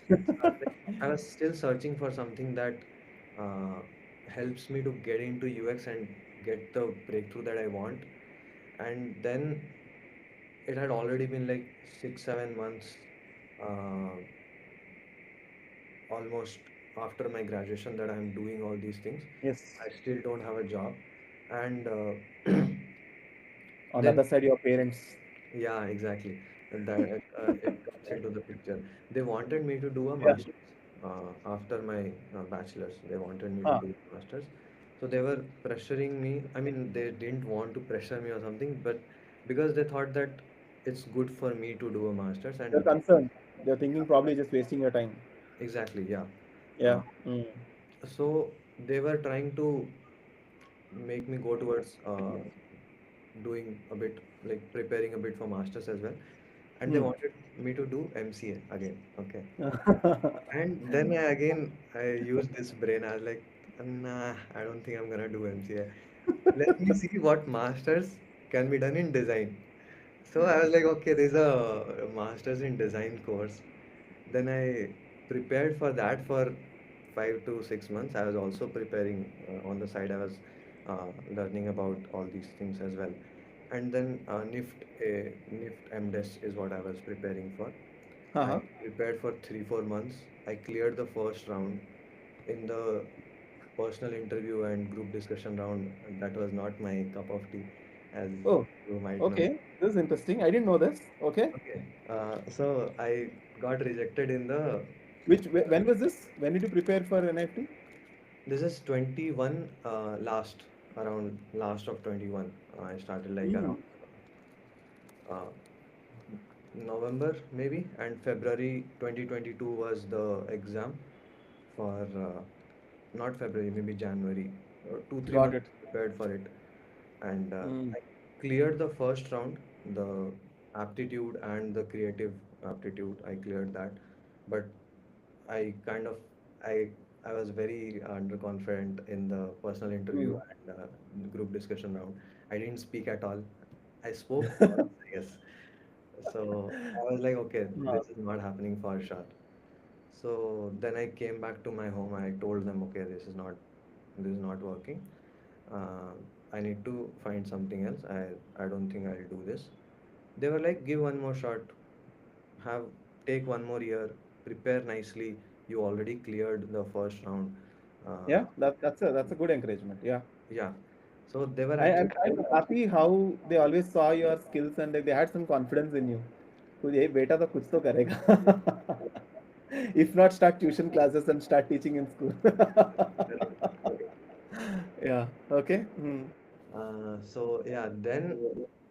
So I was still searching for something that uh, helps me to get into UX and get the breakthrough that I want. And then it had already been like 6, 7 months, uh, almost after my graduation, that I'm doing all these things. Yes. I still don't have a job, and On the then other side, your parents. yeah, exactly. And that it comes into the picture. They wanted me to do a Yeah. master's after my bachelor's. They wanted me to Ah, do a master's, so they were pressuring me. I mean, they didn't want to pressure me or something, but because they thought that it's good for me to do a master's, they're and concerned. They're thinking probably just wasting your time. exactly, yeah. Uh, Yeah. Mm. so they were trying to make me go towards doing a bit, like preparing a bit for masters as well, and they Mm. wanted me to do MCA again. Okay, and then I used this brain. I was like, nah, I don't think I'm gonna do MCA. Let me see what masters can be done in design. So I was like, okay, there's a master's in design course. Then I prepared for that for 5 to 6 months. I was also preparing on the side. I was learning about all these things as well. And then NIFT MDes is what I was preparing for. I Uh-huh. prepared for 3, 4 months. I cleared the first round. In the personal interview and group discussion round, that was not my cup of tea, as Oh, you might know. okay. This is interesting. I didn't know this. Okay. Okay, so I got rejected in the. When was this? When did you prepare for NIFT? This is 21, around last of 21. I started like Mm. around uh, November maybe, and February 2022 was the exam for, not February, maybe January, 2, 3 months Got it. prepared for it. And Mm. I cleared the first round, the aptitude and the creative aptitude. I cleared that, but I kind of I I was very underconfident in the personal interview Mm. and the group discussion round. I didn't speak at all. I spoke once, I guess. So I was like, okay, Ah. this is not happening for sure. So then I came back to my home. I told them, okay, this is not working. Uh, I need to find something else. I don't think I'll do this. They were like, give one more shot, have take one more year, prepare nicely. You already cleared the first round. Uh, Yeah, that's a good encouragement. Yeah. yeah. So they were I'm actually kind of happy how they always saw your skills and they had some confidence in you. कि ये बेटा तो कुछ तो करेगा. If not, start tuition classes and start teaching in school. Yeah. Okay. Hmm. so yeah,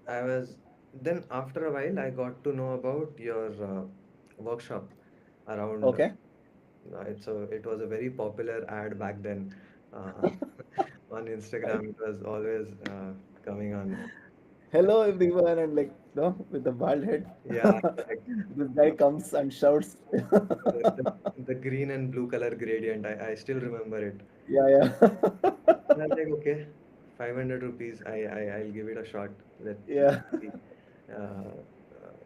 I was then after a while I got to know about your workshop around. Okay. It was a very popular ad back then. Uh, on Right. Instagram, it was always coming on. Hello everyone, and like no, with the bald head, Yeah, correct. this guy comes and shouts. The green and blue color gradient. I still remember it. Yeah, yeah, And I was like, okay, 500 rupees. I'll give it a shot. Let's yeah. see.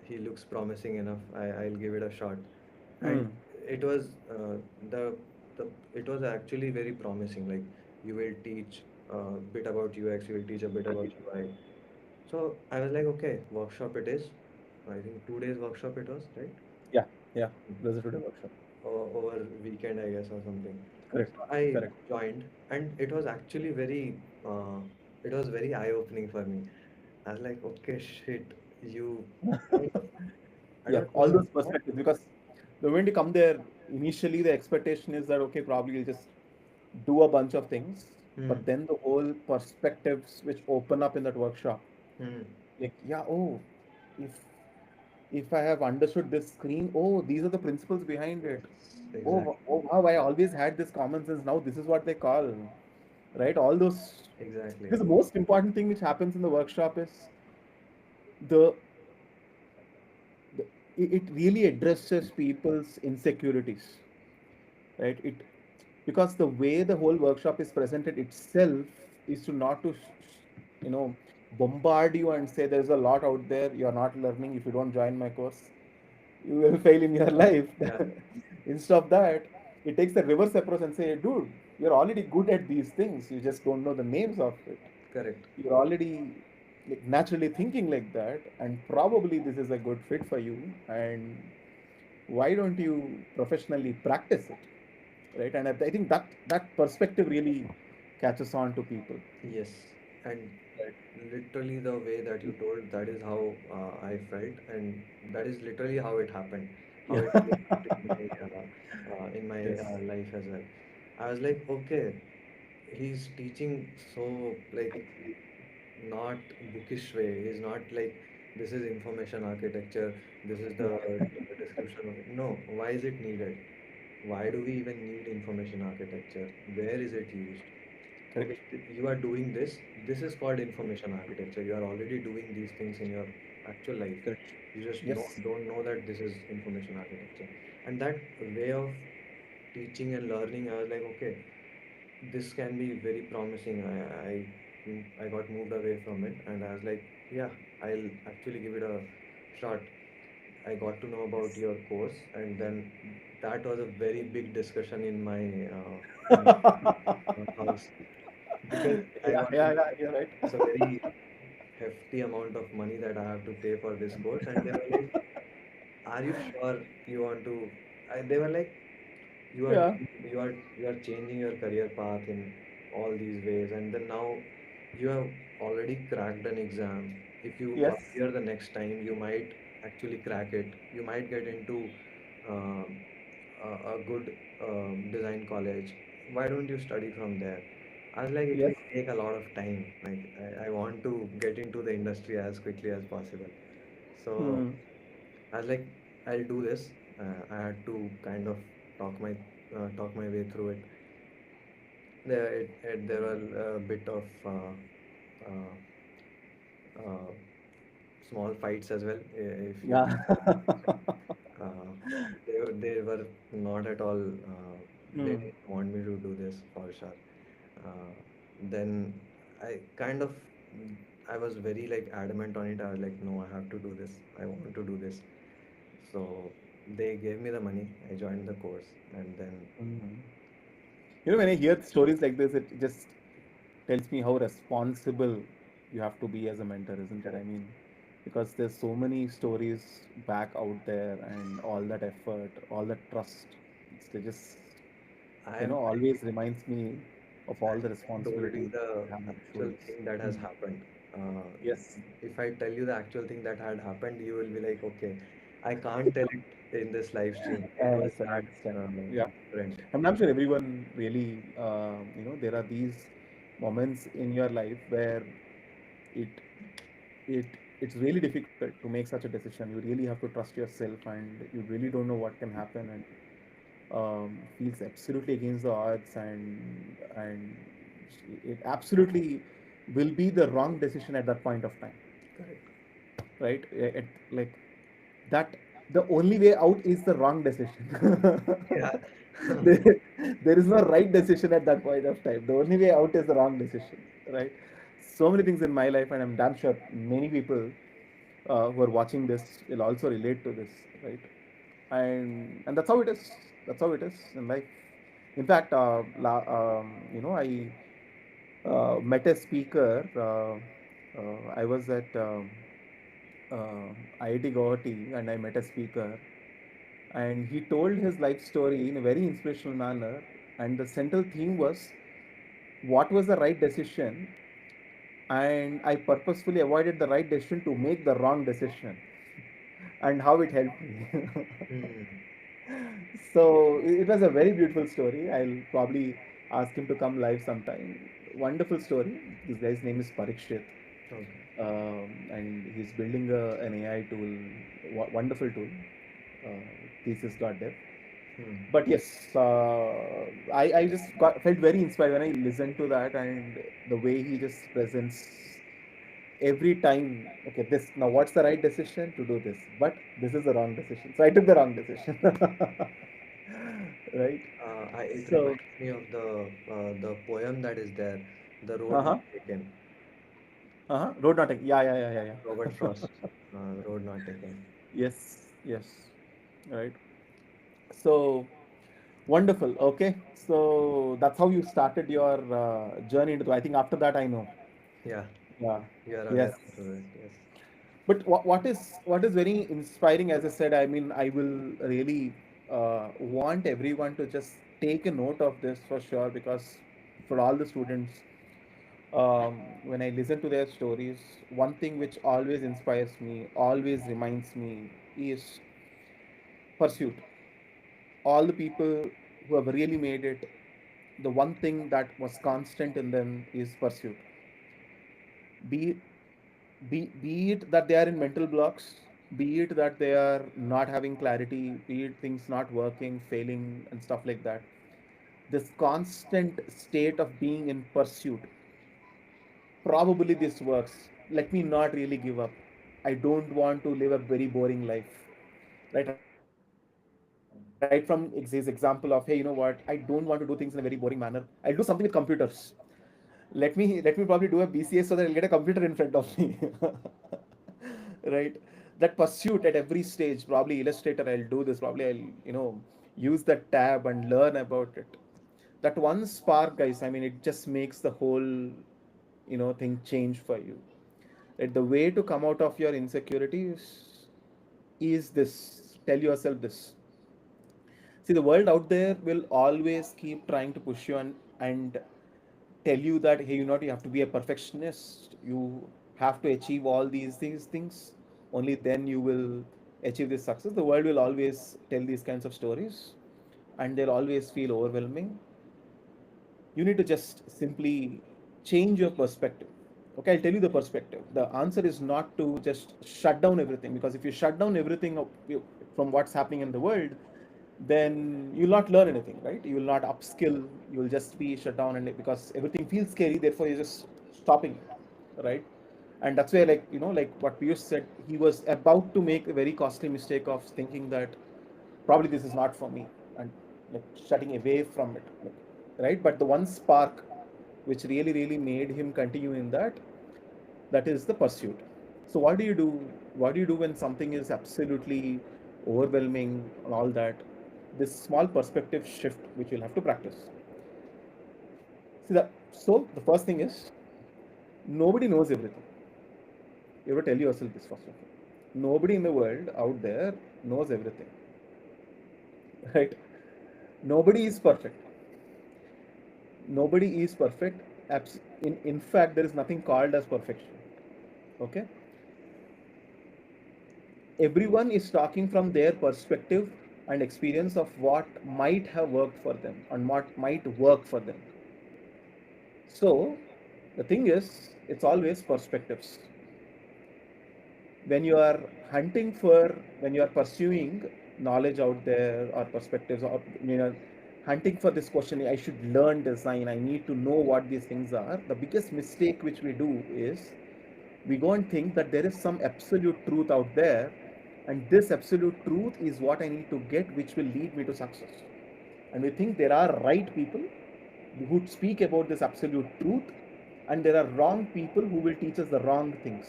He looks promising enough. I'll give it a shot. And Hmm. it was the the it was actually very promising. Like you will teach a bit about UX, you will teach a bit about UI. So I was like, okay, workshop it is. I think 2 days workshop it was, right? Yeah, yeah. There's a today workshop. Over weekend, I guess, or something. Correct, So I correct. joined, and it was very eye-opening for me. I was like, okay, shit, you, I mean, I Yeah, don't all know. those perspectives, because the moment you come there, initially the expectation is that okay, probably you'll just do a bunch of things, Hmm. but then the whole perspectives which open up in that workshop, Hmm. like yeah, oh, if I have understood this screen, oh, these are the principles behind Yes, it. Oh, exactly. oh wow, I always had this common sense. Now this is what they call, right? All those. Exactly. Because the most important thing which happens in the workshop is the, the it really addresses people's insecurities, right? It, because the way the whole workshop is presented itself is to not to you know bombard you and say there's a lot out there, you're not learning, if you don't join my course you will fail in your life. Yeah, Instead of that, it takes the reverse approach and say, dude, you're already good at these things, you just don't know the names of it. correct. You're already like naturally thinking like that, and probably this is a good fit for you, and why don't you professionally practice it, right? And I think that that perspective really catches on to people. Yes, and Right. literally the way that you told, that is how I felt, and that is literally how it happened, how Yeah. it played out in my Yes. life as well. I was like, okay, he's teaching so like not bookish way. He's not like this is information architecture, this is the description of it. No, why is it needed? Why do we even need information architecture? Where is it used? Okay, Correct. you are doing this. This is called information architecture. You are already doing these things in your actual life. Correct. You just Yes. don't know that this is information architecture. And that way of teaching and learning, I was like, okay, this can be very promising. I got moved away from it, and I was like, yeah, I'll actually give it a shot. I got to know about your course, and then that was a very big discussion in my house, because I Yeah, got to yeah, know yeah, you're right. it's a very hefty amount of money that I have to pay for this course, and they were like, "Are you sure you want to?" They were like, "You are Yeah. doing, you are changing your career path in all these ways, and then now you have already cracked an exam. If you Yes. appear the next time, you might actually crack it. You might get into um, a good design college. Why don't you study from there?" I was like, it Yes. will take a lot of time. Like, I want to get into the industry as quickly as possible. So Hmm. I was like, I'll do this. I had to kind of talk my way through it. There were a bit of uh, uh, small fights as well, if you Yeah. can call it fights. Uh, they were not at all. They Hmm. didn't want me to do this for sure. Uh, then I kind of I was very like adamant on it. I was like, no, I have to do this. I want to do this. So they gave me the money. I joined the course, and then Hmm. When I hear stories like this, it just tells me how responsible you have to be as a mentor, isn't it? I correct. mean, because there's so many stories back out there, and all that effort, all that trust. They just, I always reminds me of all the told you responsibility the you have on your actual shoulders. thing that has Hmm. happened. Uh, Yes. if I tell you the actual thing that had happened, you will be like, okay, I can't tell it in this live stream. I It was understand. I that understand. Yeah. different. I'm sure everyone really, there are these moments in your life where it it it's really difficult to make such a decision. You really have to trust yourself, and you really don't know what can happen, and feels absolutely against the odds, and it absolutely will be the wrong decision at that point of time, Correct. right? Like that, the only way out is the wrong decision. Yeah. there, there is no right decision at that point of time. The only way out is the wrong decision, right? So many things in my life, and I'm damn sure many people who are watching this will also relate to this, right? And that's how it is. That's how it is in life. In fact, I met a speaker. I was at IIT Guwahati, and I met a speaker, and he told his life story in a very inspirational manner. And the central theme was what was the right decision and I purposefully avoided the right decision to make the wrong decision, and how it helped me. Hmm. So it was a very beautiful story. I'll probably ask him to come live sometime. Wonderful story. This guy's name is Parikshit, Okay. and he's building an AI tool, wonderful tool, thesis.dev. Hmm. But yes, I just felt very inspired when I listened to that, and the way he just presents every time. Okay, this now what's the right decision to do this, but this is the wrong decision. So I took the wrong decision, right? It So, reminds me of the poem that is there, "The Road uh Not huh, Taken," road not taken. Yeah, yeah, yeah, yeah, Robert yeah. Frost. "Road Not Taken." Yes, yes, right. So wonderful. Okay, so that's how you started your journey into. I think after that, I know. Yeah, Yeah. you are aware Yes. of it. Yes. But what is very inspiring, as I said, I mean, I will really want everyone to just take a note of this for sure, because for all the students, when I listen to their stories, one thing which always inspires me, always reminds me, is pursuit. All the people who have really made it, the one thing that was constant in them is pursuit. Be be it that they are in mental blocks, be it that they are not having clarity, be it things not working, failing, and stuff like that. This constant state of being in pursuit, probably this works. Let me not really give up. I don't want to live a very boring life. Right from his example of, hey, you know what, I don't want to do things in a very boring manner. I'll do something with computers. Let me probably do a BCS so that I'll get a computer in front of me. Right? That pursuit at every stage, probably Illustrator, I'll do this, probably I'll, use that tab and learn about it. That one spark, guys, I mean, it just makes the whole, thing change for you. Right? The way to come out of your insecurities is this: tell yourself this. See, the world out there will always keep trying to push you and tell you that, hey, you have to be a perfectionist. You have to achieve all these things. Only then you will achieve this success. The world will always tell these kinds of stories, and they'll always feel overwhelming. You need to just simply change your perspective. Okay, I'll tell you the perspective. The answer is not to just shut down everything, because if you shut down everything from what's happening in the world, then you'll not learn anything, right? You will not upskill. You will just be shut down, and because everything feels scary, therefore you're just stopping it, right? And that's where, like, like what Piyush said, he was about to make a very costly mistake of thinking that probably this is not for me, and like shutting away from it, like, right? But the one spark which really made him continue in that is the pursuit. So what do you do when something is absolutely overwhelming and all that? This small perspective shift which you'll have to practice. So the first thing is, nobody knows everything. You have to tell yourself this first of all. Nobody in the world out there knows everything. Right? Nobody is perfect. Nobody is perfect. In fact, there is nothing called as perfection. Okay? Everyone is talking from their perspective and experience of what might have worked for them and what might work for them. So the thing is, it's always perspectives. When you are hunting for, when you are pursuing knowledge out there, or perspectives, or hunting for this question, I should learn design, I need to know what these things are. The biggest mistake which we do is, we go and think that there is some absolute truth out there, and this absolute truth is what I need to get, which will lead me to success. And we think there are right people who speak about this absolute truth, and there are wrong people who will teach us the wrong things.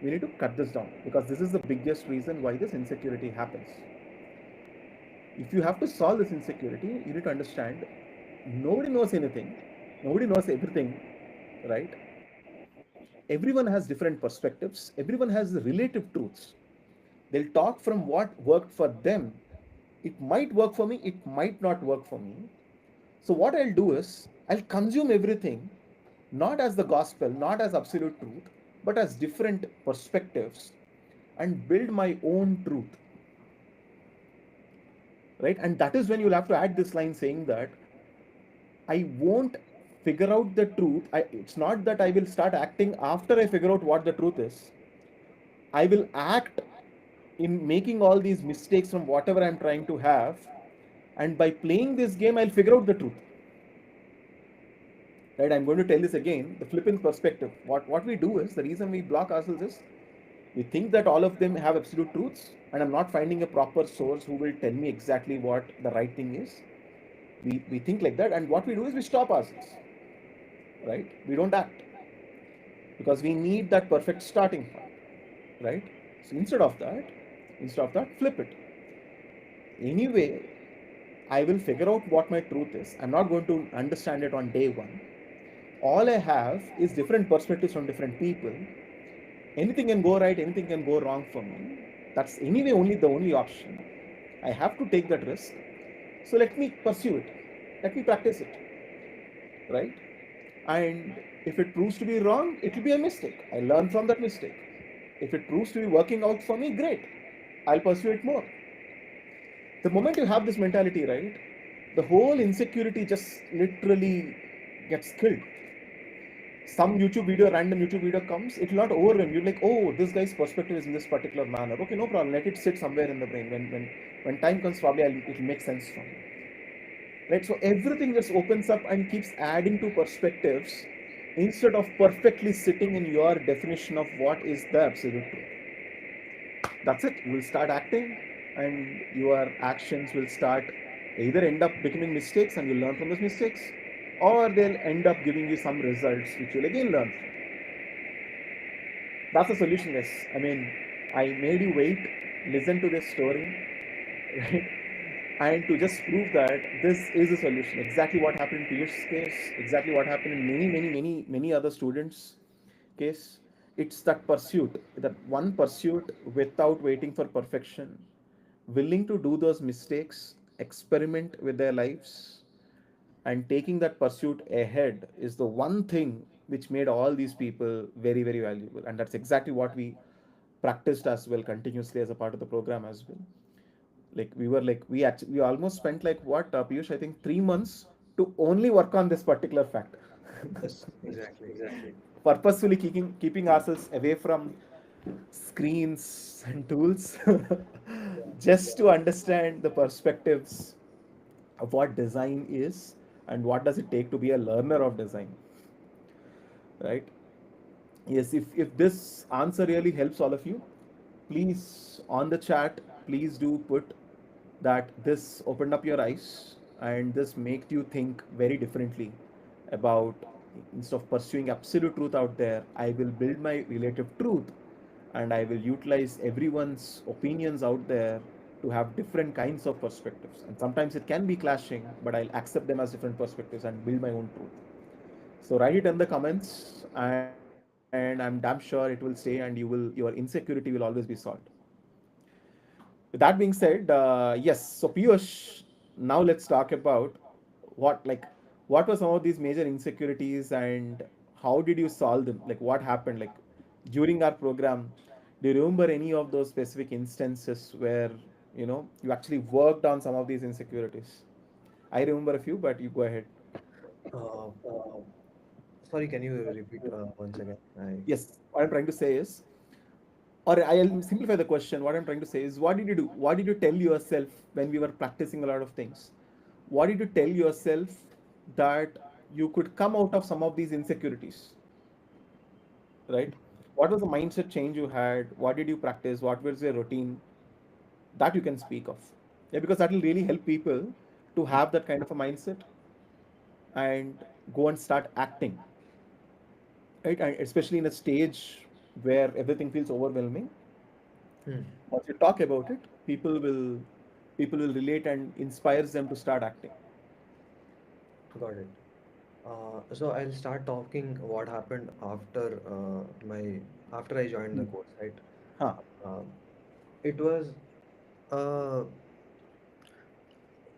We need to cut this down, because this is the biggest reason why this insecurity happens. If you have to solve this insecurity, you need to understand, nobody knows anything, nobody knows everything, right? Everyone has different perspectives, everyone has relative truths. They'll talk from what worked for them. It might work for me, it might not work for me. So what I'll do is, I'll consume everything, not as the gospel, not as absolute truth, but as different perspectives, and build my own truth, right? And that is when you'll have to add this line saying that I won't figure out the truth. It's not that I will start acting after I figure out what the truth is. I will act in making all these mistakes from whatever I'm trying to have. And by playing this game, I'll figure out the truth. Right? I'm going to tell this again, the flippant perspective. What we do is, the reason we block ourselves is we think that all of them have absolute truths, and I'm not finding a proper source who will tell me exactly what the right thing is. We think like that, and what we do is we stop ourselves, right? We don't act because we need that perfect starting point, right? So instead of that, flip it. Anyway, I will figure out what my truth is. I'm not going to understand it on day one. All I have is different perspectives from different people. Anything can go right, anything can go wrong for me. That's anyway only the only option. I have to take that risk. So let me pursue it. Let me practice it, right? And if it proves to be wrong, it will be a mistake. I learn from that mistake. If it proves to be working out for me, great. I'll pursue it more. The moment you have this mentality, right, the whole insecurity just literally gets killed. Some YouTube video, random YouTube video comes, it will not overwhelm you. Like, oh, this guy's perspective is in this particular manner. Okay, no problem. Let it sit somewhere in the brain. When time comes, probably it will make sense for me. Right? So everything just opens up and keeps adding to perspectives instead of perfectly sitting in your definition of what is the absolute truth. That's it. You will start acting, and your actions will start either end up becoming mistakes and you'll learn from those mistakes, or they'll end up giving you some results which you'll again learn from. That's the solution, guys. I mean, I made you wait, listen to this story, right? And to just prove that this is a solution. Exactly what happened in Piyush's case, exactly what happened in many other students' case. It's that pursuit, that one pursuit without waiting for perfection, willing to do those mistakes, experiment with their lives, and taking that pursuit ahead is the one thing which made all these people very, very valuable. And that's exactly what we practiced as well continuously as a part of the program as well. Like we were like we almost spent like what, Piyush, I think 3 months to only work on this particular fact. Yes, exactly. Purposefully keeping ourselves away from screens and tools just to understand the perspectives of what design is and what does it take to be a learner of design, right? Yes, if this answer really helps all of you, please on the chat, please do put that this opened up your eyes and this made you think very differently about, instead of pursuing absolute truth out there, I will build my relative truth and I will utilize everyone's opinions out there to have different kinds of perspectives. And sometimes it can be clashing, but I'll accept them as different perspectives and build my own truth. So write it in the comments, and I'm damn sure it will stay, and your insecurity will always be solved. With that being said, yes. So Piyush, now let's talk about what like what were some of these major insecurities and how did you solve them? Like what happened? Like during our program, do you remember any of those specific instances where you actually worked on some of these insecurities? I remember a few, but you go ahead. Uh, Sorry, can you repeat once again? Yes, what I'm trying to say is, or I'll simplify the question. What I'm trying to say is, what did you do? What did you tell yourself when we were practicing a lot of things? What did you tell yourself that you could come out of some of these insecurities, right? What was the mindset change you had? What did you practice? What was your routine that you can speak of? Yeah, because that will really help people to have that kind of a mindset and go and start acting, right? And especially in a stage where everything feels overwhelming, Hmm, once you talk about it, people will relate and inspires them to start acting. got it. So I'll start talking what happened after I joined the Hmm. course, right? Huh. Um, it was uh,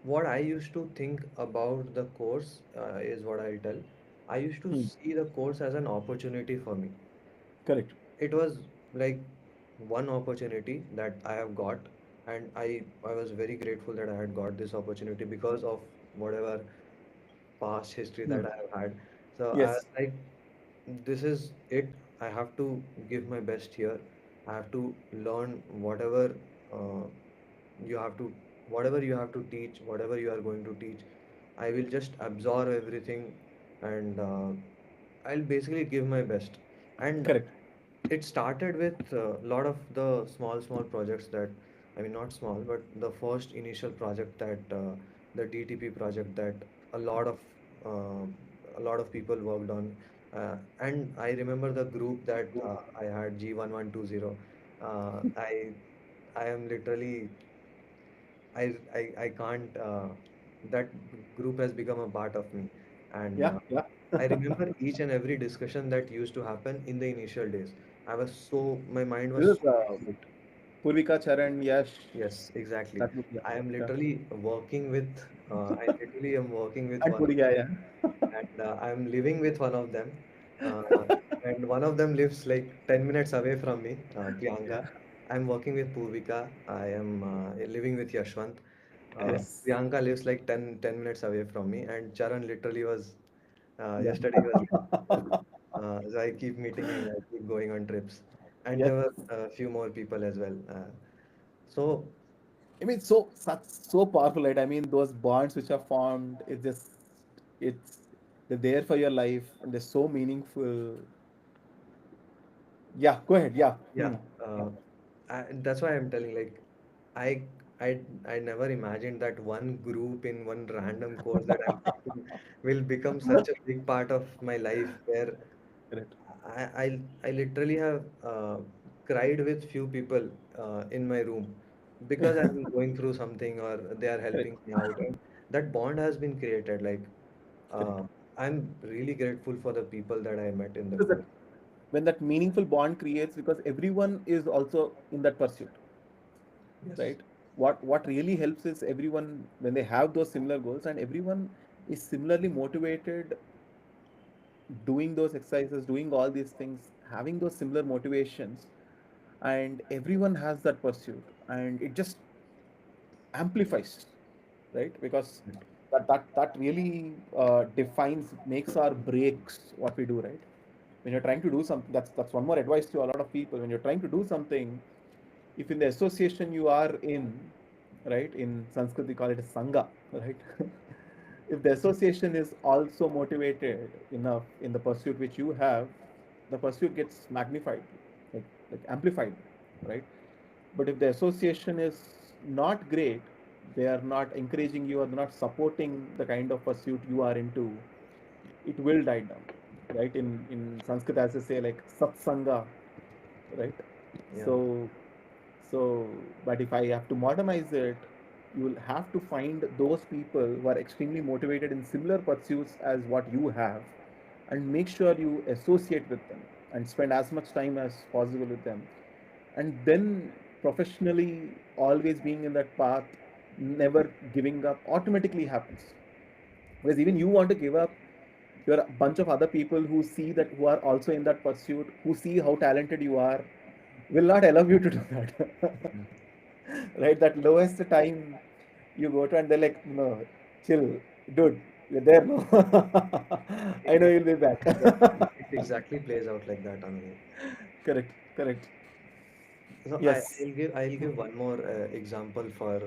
what I used to think about the course is what I'll tell. I used to Hmm. see the course as an opportunity for me. Correct. It was like one opportunity that I have got, and I was very grateful that I had got this opportunity because of whatever past history Hmm. that I have had. So I was Yes. like, this is it. I have to give my best here. I have to learn uh, you have to, whatever you have to teach, whatever you are going to teach. I will just absorb everything, and I'll basically give my best. And Correct. it started with a lot of the small projects that, I mean, not small, but the first initial project that the DTP project that a lot of uh, a lot of people worked on. And I remember the group that I had, G1120. I am literally, I can't, that group has become a part of me. And Yeah. Yeah. I remember each and every discussion that used to happen in the initial days. My mind was This is so busy. Purvika, Charan, Yash. Yes, exactly. That would, yeah. I am Yeah. literally working with, I literally am working with And one of Puri, yeah, them, yeah. and I'm living with one of them. Uh, and one of them lives like 10 minutes away from me, Priyanka. I'm working with Purvika. I am living with Yashwant. Yes. Priyanka lives like 10 minutes away from me, and Charan literally was, Yeah. yesterday he was living with me. So I keep meeting him, I keep going on trips. And Yes. there were a few more people as well. So I mean, so such so powerful, right? I mean, those bonds which are formed, it's they're there for your life and they're so meaningful. Yeah, go ahead. Yeah. yeah, Hmm. that's why I'm telling, like, I I never imagined that one group in one random course that I'm taking will become such a big part of my life, where Correct. I literally have cried with few people in my room because I'm going through something or they are Correct. helping me out, and that bond has been created. Like, Correct. I'm really grateful for the people that I met in the Because that course. when that meaningful bond creates, because everyone is also in that pursuit, Yes. right? What really helps is everyone when they have those similar goals and everyone is similarly motivated doing those exercises, doing all these things, having those similar motivations, and everyone has that pursuit, and it just amplifies, right? Because that really defines, makes or breaks what we do, right? When you're trying to do something, that's one more advice to a lot of people. When you're trying to do something, if in the association you are in, right? In Sanskrit we call it a sangha, right? If the association is also motivated enough in the pursuit which you have, the pursuit gets magnified, like amplified, right? But if the association is not great, they are not encouraging you or not supporting the kind of pursuit you are into, it will die down, right? In Sanskrit, as they say, like satsanga, right? Yeah. So, so, but if I have to modernize it, you will have to find those people who are extremely motivated in similar pursuits as what you have, and make sure you associate with them and spend as much time as possible with them. And then professionally, always being in that path, never giving up, automatically happens. Because even you want to give up, there are a bunch of other people who see that, who are also in that pursuit, who see how talented you are, will not allow you to do that. Mm. Right? That lowest time you go to, and they're like, no, chill, dude, you're there, no? I know you'll be back. It exactly plays out like that, Anil. Correct, correct. So Yes. I'll give one more example for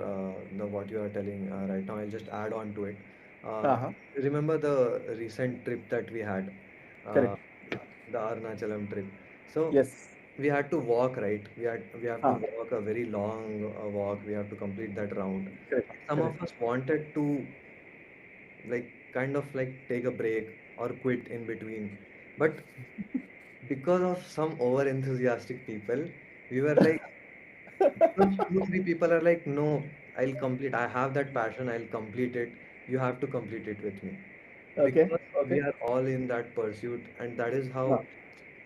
the what you are telling right now. I'll just add on to it. Uh, Uh-huh. Remember the recent trip that we had, uh, Correct. the Arnachalam trip. So Yes. we had to walk, right? We have to Ah, walk a very long walk. We have to complete that round. correct, Some of correct. us wanted to, like, kind of like take a break or quit in between, but because of some over enthusiastic people, we were like, because two, three people are like, no, I'll complete. I have that passion. I'll complete it. You have to complete it with me. Okay, Because we okay. are all in that pursuit, and that is how Ah,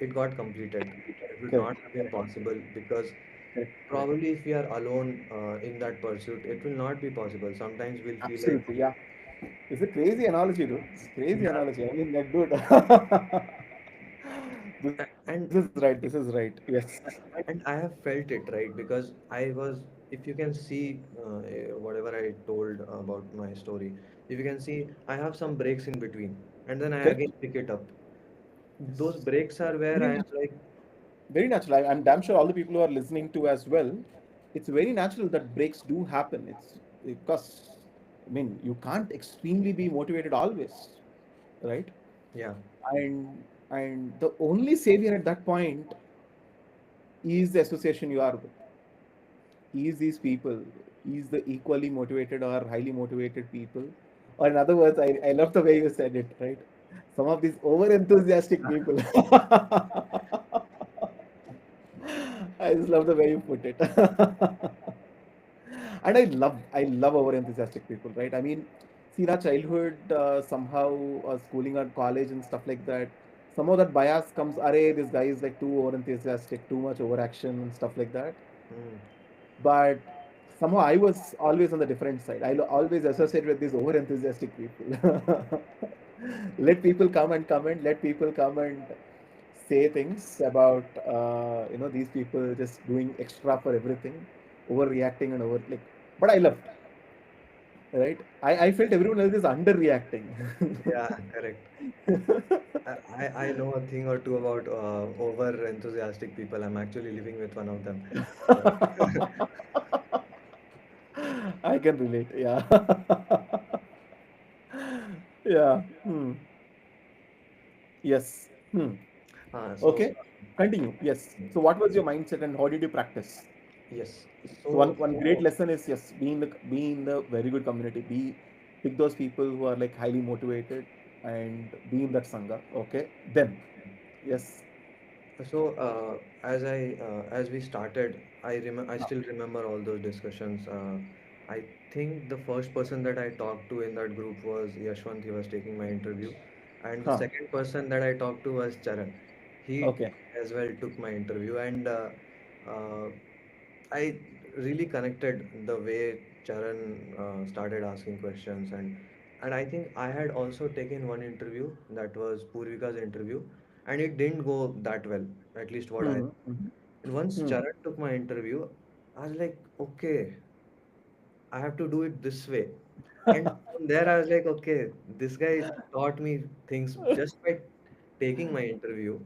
it got completed. It would correct, not have been correct, possible because correct, correct. probably if we are alone in that pursuit, it will not be possible. Sometimes we'll feel like Absolutely, yeah. It's a crazy analogy, dude. It's a crazy Yeah, analogy. I mean, like, dude. This is right. and This is right. Yes. and I have felt it, right? Because I was, if you can see whatever I told about my story, if you can see, I have some breaks in between, and then I again Correct. pick it up. Those Yes. breaks are where Very I am natural. like, Very natural. I'm damn sure all the people who are listening to as well, it's very natural that breaks do happen. It's because, I mean, you can't extremely be motivated always, right? yeah, And the only savior at that point is the association you are with. Is these people, is the equally motivated or highly motivated people, or in other words, I love the way you said it, right? Some of these over enthusiastic people. I just love the way you put it. And I love over enthusiastic people, right? I mean, see, in our childhood, somehow, schooling or college and stuff like that, somehow that bias comes, array, this guy is like too over enthusiastic, too much over action and stuff like that. mm, But somehow I was always on the different side. Always associate with these over enthusiastic people. Let people come and comment. Let people come and say things about these people just doing extra for everything, overreacting and over like. But I loved, right? I felt everyone else is underreacting. yeah, correct. I know a thing or two about over enthusiastic people. I'm actually living with one of them. So, I can relate. Yeah. Yeah. Yes. so Okay. Continue. Yes. So, what was your mindset and how did you practice? yes. So, So one great lesson is yes, be in the very good community. Pick those people who are like highly motivated and be in that sangha. Okay. Then yes. as we started, I still remember all those discussions. I think the first person that I talked to in that group was Yashwant. He was taking my interview, and the Huh. second person that I talked to was Charan. He Okay. as well took my interview, and uh, I really connected the way Charan started asking questions, and I think I had also taken one interview that was Purvika's interview, and it didn't go that well, at least what I. Hmm. Hmm. And once Hmm. Charan took my interview, I was like, okay, I have to do it this way. And from there, I was like, okay, this guy taught me things just by taking my interview.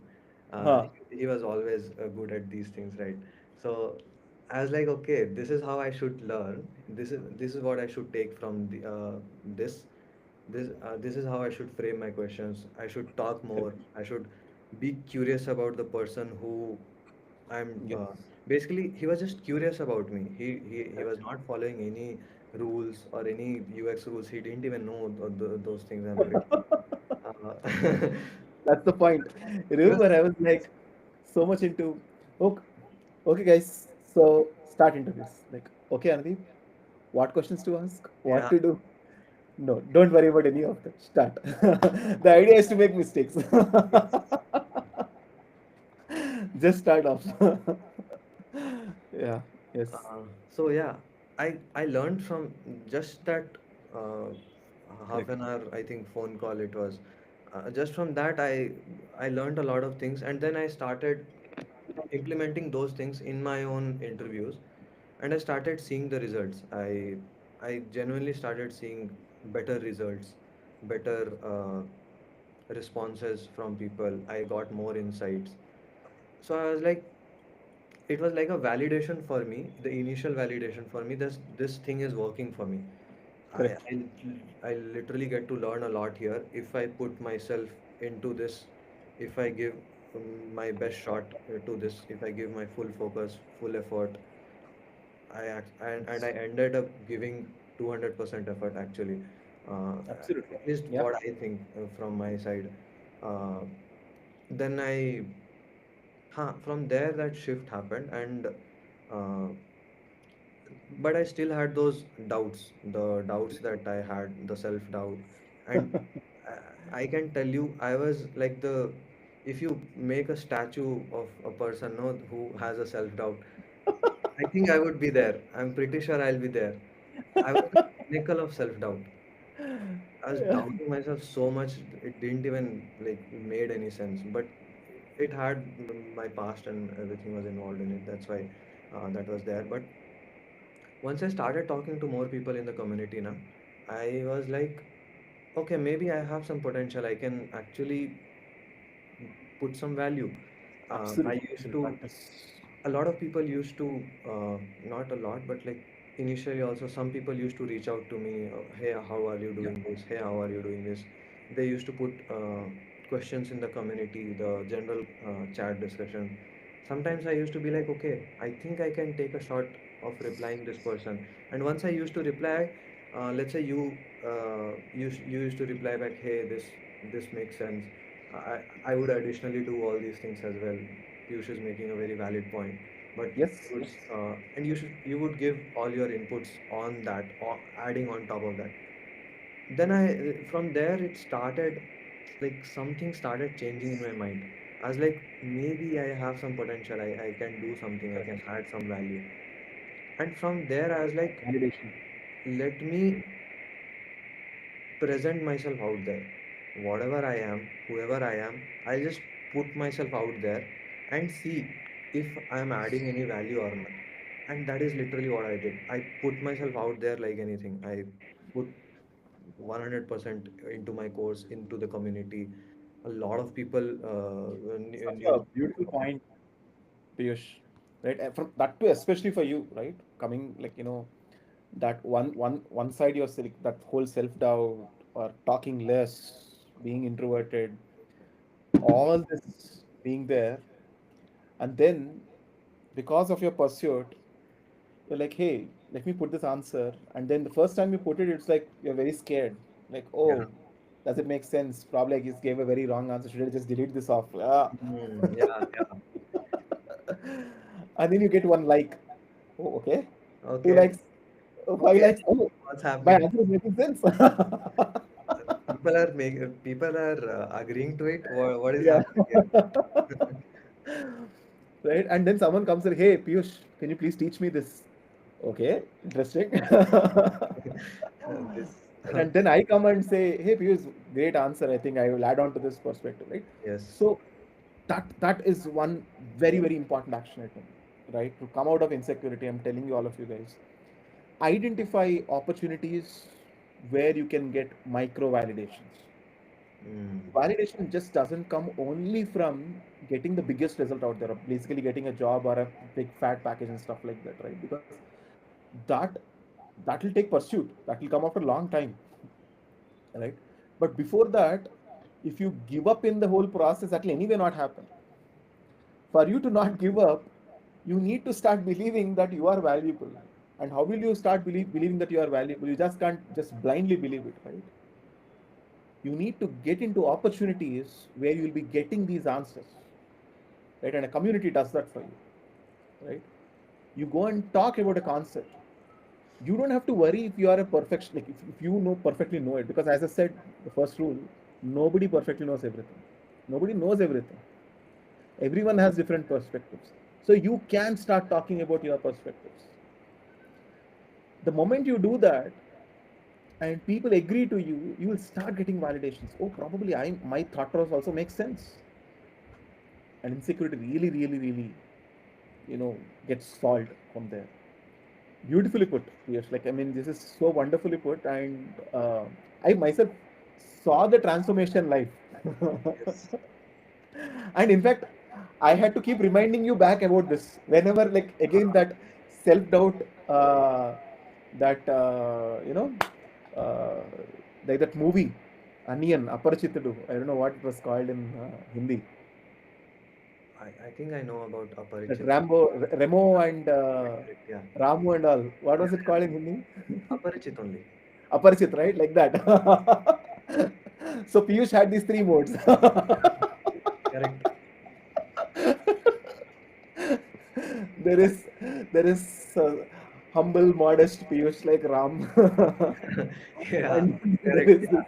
Huh. He was always good at these things, right? So I was like, okay, this is how I should learn. This is what I should take from this. This is how I should frame my questions. I should talk more. Correct. I should be curious about the person who I'm Yes. basically he was just curious about me. He was not following any rules or any UX rules. He didn't even know those things. I'm pretty. Uh, That's the point. he was Remember, I was like so much into, okay, okay, guys, so start interviews. Like, okay, Andeep, what questions to ask? What yeah, to do? No, don't worry about any of that. Start. The idea is to make mistakes. yes. Just start off. Yeah, yes, So yeah, I learned from just that uh, half correct. an hour I think phone call it was. Just from that I learned a lot of things, and then I started implementing those things in my own interviews, and I started seeing the results. I genuinely started seeing better results, better responses from people. I got more insights. So I was like, it was like a validation for me, the initial validation for me, this thing is working for me. I, Correct. I, I literally get to learn a lot here if I put myself into this, if I give my best shot to this, if I give my full focus, full effort. And I ended up giving 200% effort actually. Absolutely. At least Yeah. what I think from my side. Uh, then from there that shift happened, and uh, but I still had those doubts, the doubts that I had, the self doubt, and I can tell you, I was like the if you make a statue of a person no, who has a self doubt, I think I would be there. I'm pretty sure I'll be there. I was the pinnacle of self doubt. I was doubting myself so much, it didn't even like made any sense. But it had my past and everything was involved in it. That's why that was there. But once I started talking to more people in the community now, I was like, okay, maybe I have some potential. I can actually put some value. I Absolutely. used In to, practice. a lot of people used to, not a lot, but like initially also some people used to reach out to me, hey, how are you Yeah. doing this? Hey, how are you doing this? They used to put questions in the community, the general chat discussion. Sometimes I used to be like, okay, I think I can take a shot of replying this person. And once I used to reply, let's say you used to reply back, hey, this makes sense. I would additionally do all these things as well. Piyush is making a very valid point, but Yes. Yes. and you would give all your inputs on that, or adding on top of that. Then from there it started, like something started changing in my mind. I was like, maybe I have some potential. I can do something. I can add some value. And from there, I was like, Validation. let me present myself out there. Whatever I am, whoever I am, I'll just put myself out there and see if I'm adding any value or not. And that is literally what I did. I put myself out there like anything. I put 100% into my course, into the community. A lot of people Such knew. a beautiful point, Piyush. Right? And from that too, especially for you, right? Coming like, that one side you're saying that whole self-doubt or talking less, being introverted, all this being there, and then because of your pursuit, you're like, hey, let me put this answer. And then the first time you put it, it's like you're very scared. Like, Yeah. oh, does it make sense? Probably I just gave a very wrong answer. Should I just delete this off? Ah. Yeah, yeah. And then you get one like. Oh, okay. Two Okay. likes. Oh, five Okay. likes. Oh, What's my happening? answer is making sense. People are agreeing to it. What is Yeah. happening here? Right. And then someone comes and, hey, Piyush, can you please teach me this? Okay, interesting. This. And then I come and say, hey, Piyush, great answer. I think I will add on to this perspective, right? Yes. So that is one very, very important action item, right? To come out of insecurity, I'm telling you, all of you guys, identify opportunities where you can get micro validations. Mm. Validation just doesn't come only from getting the biggest result out there, or basically getting a job or a big fat package and stuff like that, right? Because that that will take pursuit. That will come after a long time, right? But before that, if you give up in the whole process, that will anyway not happen. For you to not give up, you need to start believing that you are valuable. And how will you start believing that you are valuable? You just can't just blindly believe it, right? You need to get into opportunities where you will be getting these answers, right? And a community does that for you, right? You go and talk about a concept. You don't have to worry if you are a perfect, like if you know perfectly know it, because as I said, the first rule, nobody perfectly knows everything. Nobody knows everything. Everyone has different perspectives. So you can start talking about your perspectives. The moment you do that and people agree to you, you will start getting validations. Oh, probably I my thought process also makes sense. And insecurity really, really, really, gets solved from there. Beautifully put, yes. Like, I mean, this is so wonderfully put, and I myself saw the transformation live. Yes. And in fact, I had to keep reminding you back about this whenever, like, again, that self doubt, that, uh, like that movie, Onion, Aparachitudu. I don't know what it was called in Hindi. I think I know about That Aparichit. Remo and Correct, correct. Yeah. Ramu and all. What Yeah, was it yeah. called in Hindi? Aparichit only. Aparachit, right? Like that. So Piyush had these three modes. Correct. There is humble, modest Piyush like Ram, Yeah. and there Correct. is this Yeah.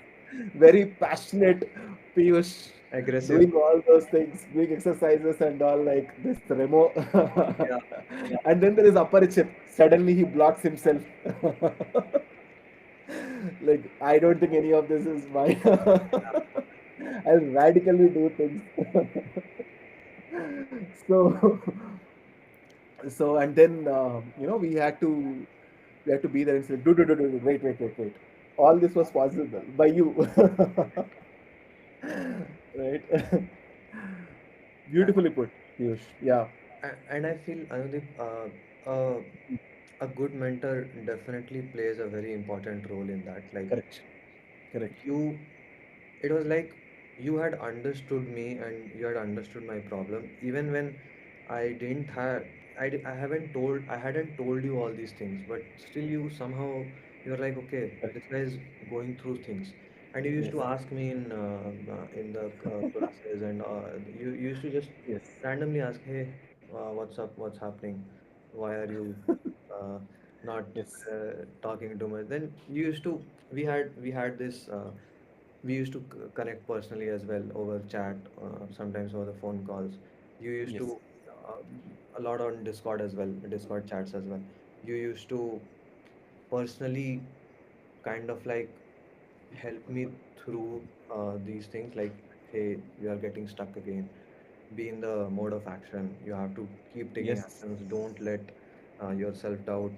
very passionate Piyush Aggressive. doing all those things, doing exercises and all like this Remo. Yeah. And then there is Aparachit. Suddenly he blocks himself. Like, I don't think any of this is my. I'll radically do things. So, so and then we had to be there and say, do, wait. All this was possible by you, right? A- Beautifully put, Piyush. Yeah, and I feel, Anudeep, a good mentor definitely plays a very important role in that. Like, correct, correct. you it was like you had understood me and you had understood my problem even when I didn't have I haven't told I hadn't told you all these things, but still you somehow you're like, okay, Correct. this guy is going through things. And you used Yes, to ask me in the classes, and you used to just yes, randomly ask, hey, what's up, what's happening, why are you uh, not yes, talking too much. Then you used to we had this we used to connect personally as well over chat, sometimes over the phone calls. You used yes, to a lot on Discord as well, Discord chats as well. You used to personally kind of like help me through these things, like, hey, you are getting stuck again. Be in the mode of action. You have to keep taking yes, actions. Don't let your self-doubt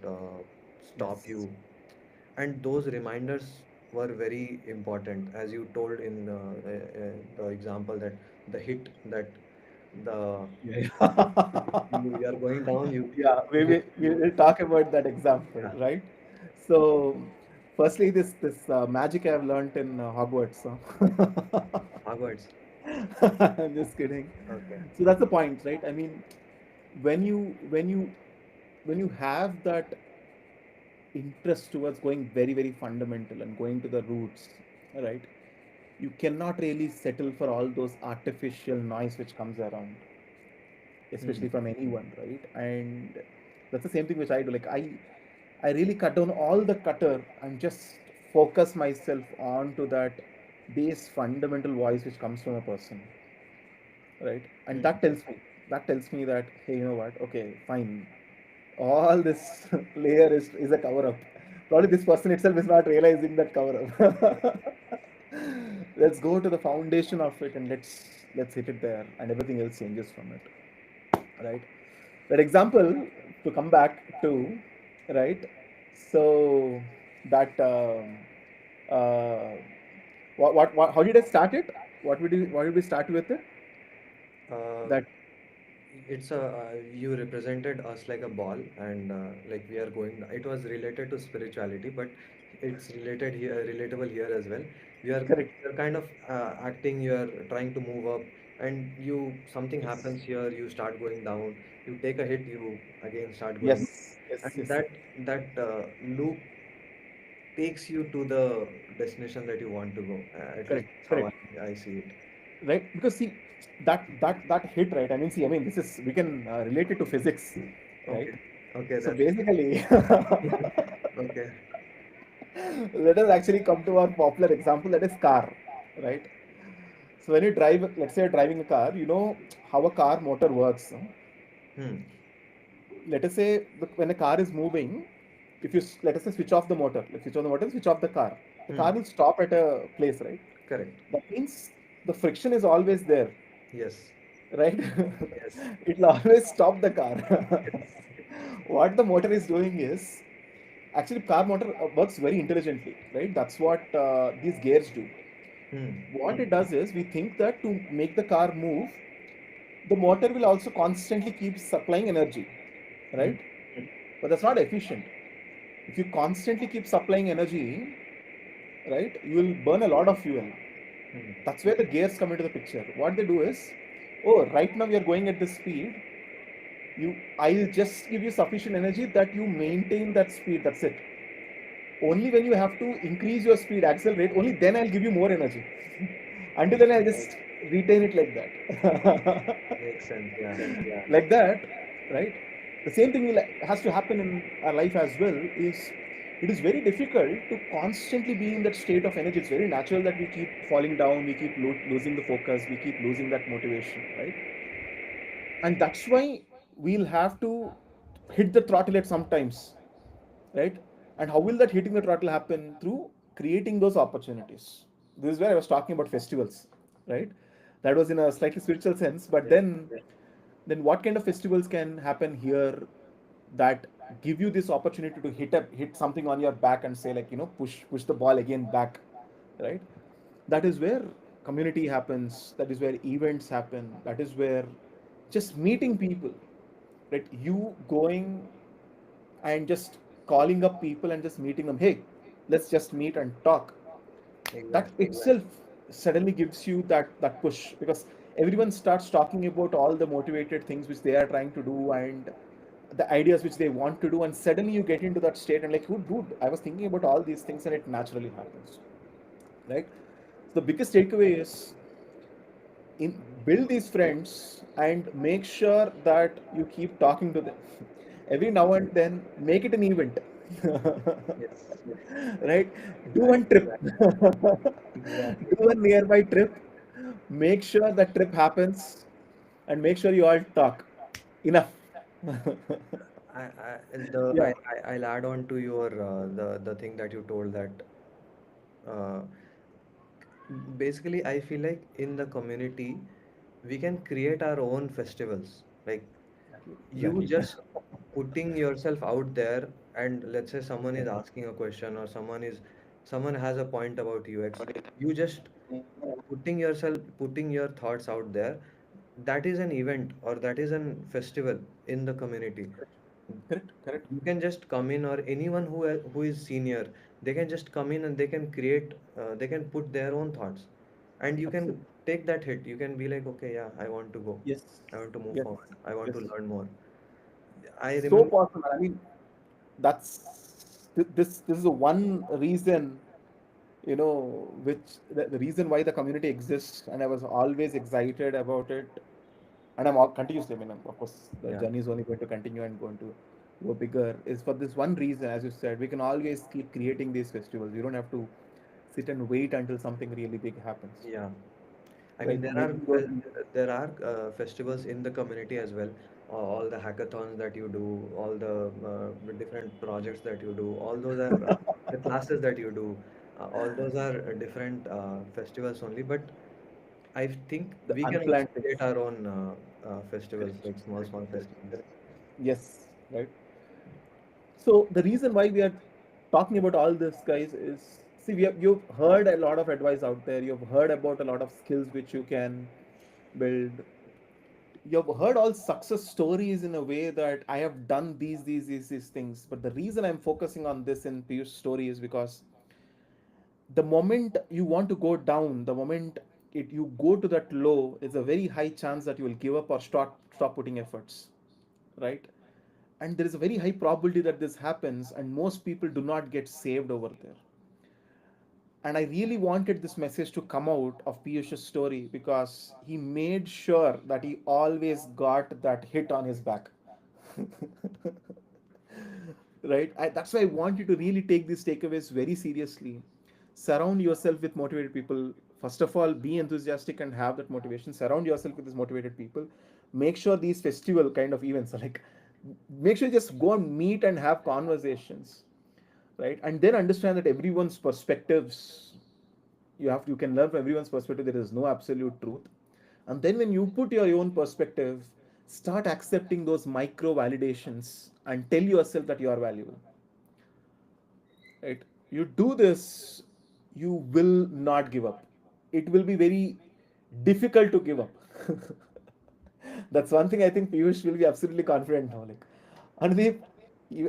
stop yes, you. And those reminders were very important, as you told in the example, that the hit that the yeah. you are going down, you Yeah, we will talk about that example, yeah, right? So, firstly, this magic I've learned in Hogwarts. Hogwarts. I'm just kidding. Okay. So that's the point, right? I mean, when you when you when you have that interest towards going very fundamental and going to the roots, right? You cannot really settle for all those artificial noise which comes around, Hmm. especially from anyone, right? And that's the same thing which I do. Like, I really cut down all the clutter and just focus myself on to that base fundamental voice which comes from a person, right? And Hmm. that tells me that, hey, you know what? Okay, fine. All this layer is a cover up. Probably this person itself is not realizing that cover up. Let's go to the foundation of it and let's hit it there, and everything else changes from it, right? That example, to come back to, right? So that uh, what how did I start it? What did we start with it? Uh, That it's a you represented us like a ball, and like we are going. It was related to spirituality, but it's related here, relatable here as well. correct. You're kind of acting. You're trying to move up, and something Yes. happens here. You start going down. You take a hit. You again start going up, Yes. Yes. and Yes. that loop takes you to the destination that you want to go. At least Correct. that's how Correct. I see it. Right? Because see, that hit, right? I mean, this is we can relate it to physics, right? Okay. Okay. So That's basically, okay. let us actually come to our popular example, that is car, right? So when you drive, let's say you're driving a car, you know how a car motor works. Huh? Hmm. Let us say when a car is moving, if you let us say switch off the motor, let's switch on the motor, switch off the Hmm. car will stop at a place, right? Correct. That means the friction is always there, Yes. right? Yes. It'll always stop the car. Yes. What the motor is doing is actually car motor works very intelligently, right? That's what these gears do. Hmm. What it does is we think that to make the car move, the motor will also constantly keep supplying energy, Hmm. right? But that's not efficient. If you constantly keep supplying energy, right, you will burn a lot of fuel. Hmm. That's where the gears come into the picture. What they do is, oh, right now we are going at this speed. I'll just give you sufficient energy that you maintain that speed. That's it. Only when you have to increase your speed, accelerate, only then I'll give you more energy. Until then, I'll just retain it like that. Makes sense. Yeah. Like that, right? The same thing has to happen in our life as well. Is it is very difficult to constantly be in that state of energy. It's very natural that we keep falling down, we keep losing the focus, we keep losing that motivation, right? And that's why we'll have to hit the throttle at sometimes, right? And how will that hitting the throttle happen? Through creating those opportunities. This is where I was talking about festivals, right? That was in a slightly spiritual sense, but Yeah. then what kind of festivals can happen here that give you this opportunity to hit something on your back and say, like, push the ball again back, right? That is where community happens, that is where events happen, that is where just meeting people, right? You going and just calling up people and just meeting them, hey, let's just meet and talk. That Exactly. itself suddenly gives you that push, because everyone starts talking about all the motivated things which they are trying to do and the ideas which they want to do, and suddenly you get into that state and, like, oh, dude, I was thinking about all these things, and it naturally happens, right? So the biggest takeaway is, in build these friends and make sure that you keep talking to them every now and then. Make it an event. Yes. Right? Do one Exactly. trip. Exactly. Do a nearby trip. Make sure that trip happens, and make sure you all talk enough. Yeah. I'll add on to your the thing that you told that uh, basically I feel like in the community we can create our own festivals. Like you Exactly. just putting yourself out there, and let's say someone is asking a question, or someone has a point about UX. You just putting your thoughts out there. That is an event, or that is an festival in the community. Correct. Correct. You can just come in, or anyone who is senior, they can just come in and they can create, they can put their own thoughts, and you can Absolutely. take that hit. You can be like, okay, yeah, I want to go, Yes. I want to move Yes. forward, I want to Yes. learn more. I So remember. possible. I mean, this is a one reason, which the reason why the community exists, and I was always excited about it, and I'm all continuously. I mean, of course, the Yeah, journey is only going to continue and going to go bigger. Is for this one reason, as you said, we can always keep creating these festivals. You don't have to sit and wait until something really big happens, yeah. I mean, right? Making those. there are festivals in the community as well. All the hackathons that you do, all the different projects that you do, all those are the classes that you do. All those are different festivals only. But I think The we can also unplanned things. create our own festivals, Correct. like small, small Correct. festivals. Correct. Yes, right. So the reason why we are talking about all this, guys, is, see, you've heard a lot of advice out there. You've heard about a lot of skills which you can build. You've heard all success stories in a way that I have done these things. But the reason I'm focusing on this in Piyush's story is because the moment you want to go down, the moment you go to that low, it's a very high chance that you will give up or stop putting efforts, right? And there is a very high probability that this happens, and most people do not get saved over there. And I really wanted this message to come out of Piyush's story, because he made sure that he always got that hit on his back. Right? That's why I want you to really take these takeaways very seriously. Surround yourself with motivated people. First of all, be enthusiastic and have that motivation. Surround yourself with these motivated people. Make sure these festival kind of events are like, make sure you just go and meet and have conversations, right? And then understand that everyone's perspectives, you can learn from everyone's perspective. There is no absolute truth. And then when you put your own perspective, start accepting those micro validations and tell yourself that you are valuable, right? You do this, you will not give up. It will be very difficult to give up. That's one thing I think Piyush will be absolutely confident now. Like, Anudeep,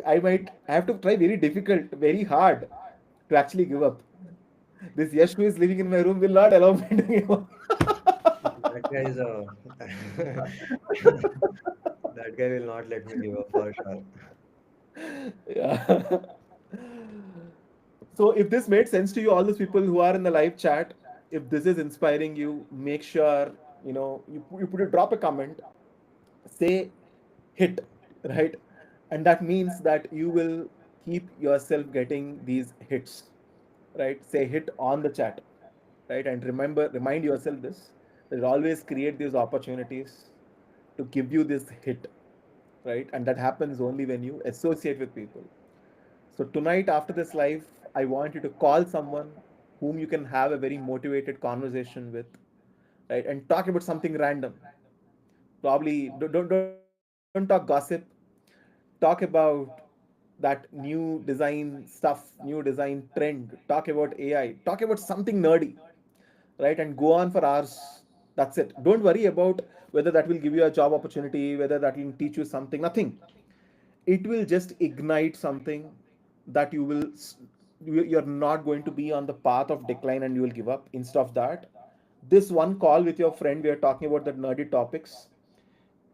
I have to try very difficult, very hard to actually give up. This Yash who is living in my room will not allow me to give up. That guy is a that guy will not let me give up for sure. Yeah. So if this made sense to you, all those people who are in the live chat, if this is inspiring you, make sure you put a drop a comment, say hit, right? And that means that you will keep yourself getting these hits, right? Say hit on the chat, right? And remind yourself this, that always create these opportunities to give you this hit, right? And that happens only when you associate with people. So tonight, after this live, I want you to call someone whom you can have a very motivated conversation with, right? And talk about something random. Probably don't talk gossip. Talk about that new design stuff, new design trend. Talk about AI. Talk about something nerdy, right? And go on for hours. That's it. Don't worry about whether that will give you a job opportunity, whether that will teach you something. Nothing. It will just ignite something that you're not going to be on the path of decline and you will give up. Instead of that, this one call with your friend, we are talking about the nerdy topics,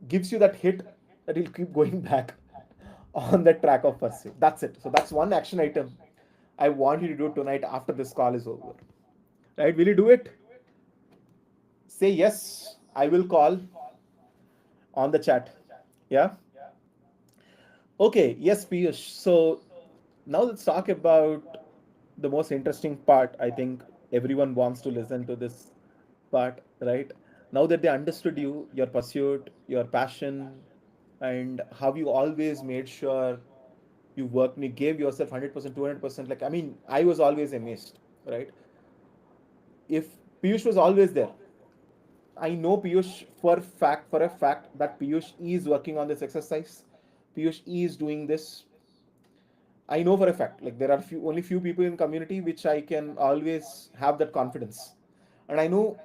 gives you that hit that you'll keep going back on that track of pursuit. That's it. So that's one action item I want you to do tonight after this call is over. Right? Will you do it? Say yes, I will call on the chat. Yeah. Okay. Yes, Piyush. So now let's talk about the most interesting part. I think everyone wants to listen to this part, right? Now that they understood you, your pursuit, your passion, and how you always made sure you worked and you gave yourself 100%, 200%. Like, I mean, I was always amazed, right? If Piyush was always there, I know Piyush for a fact that Piyush is working on this exercise. Piyush is doing this. I know for a fact. Like there are only few people in community which I can always have that confidence. And I know,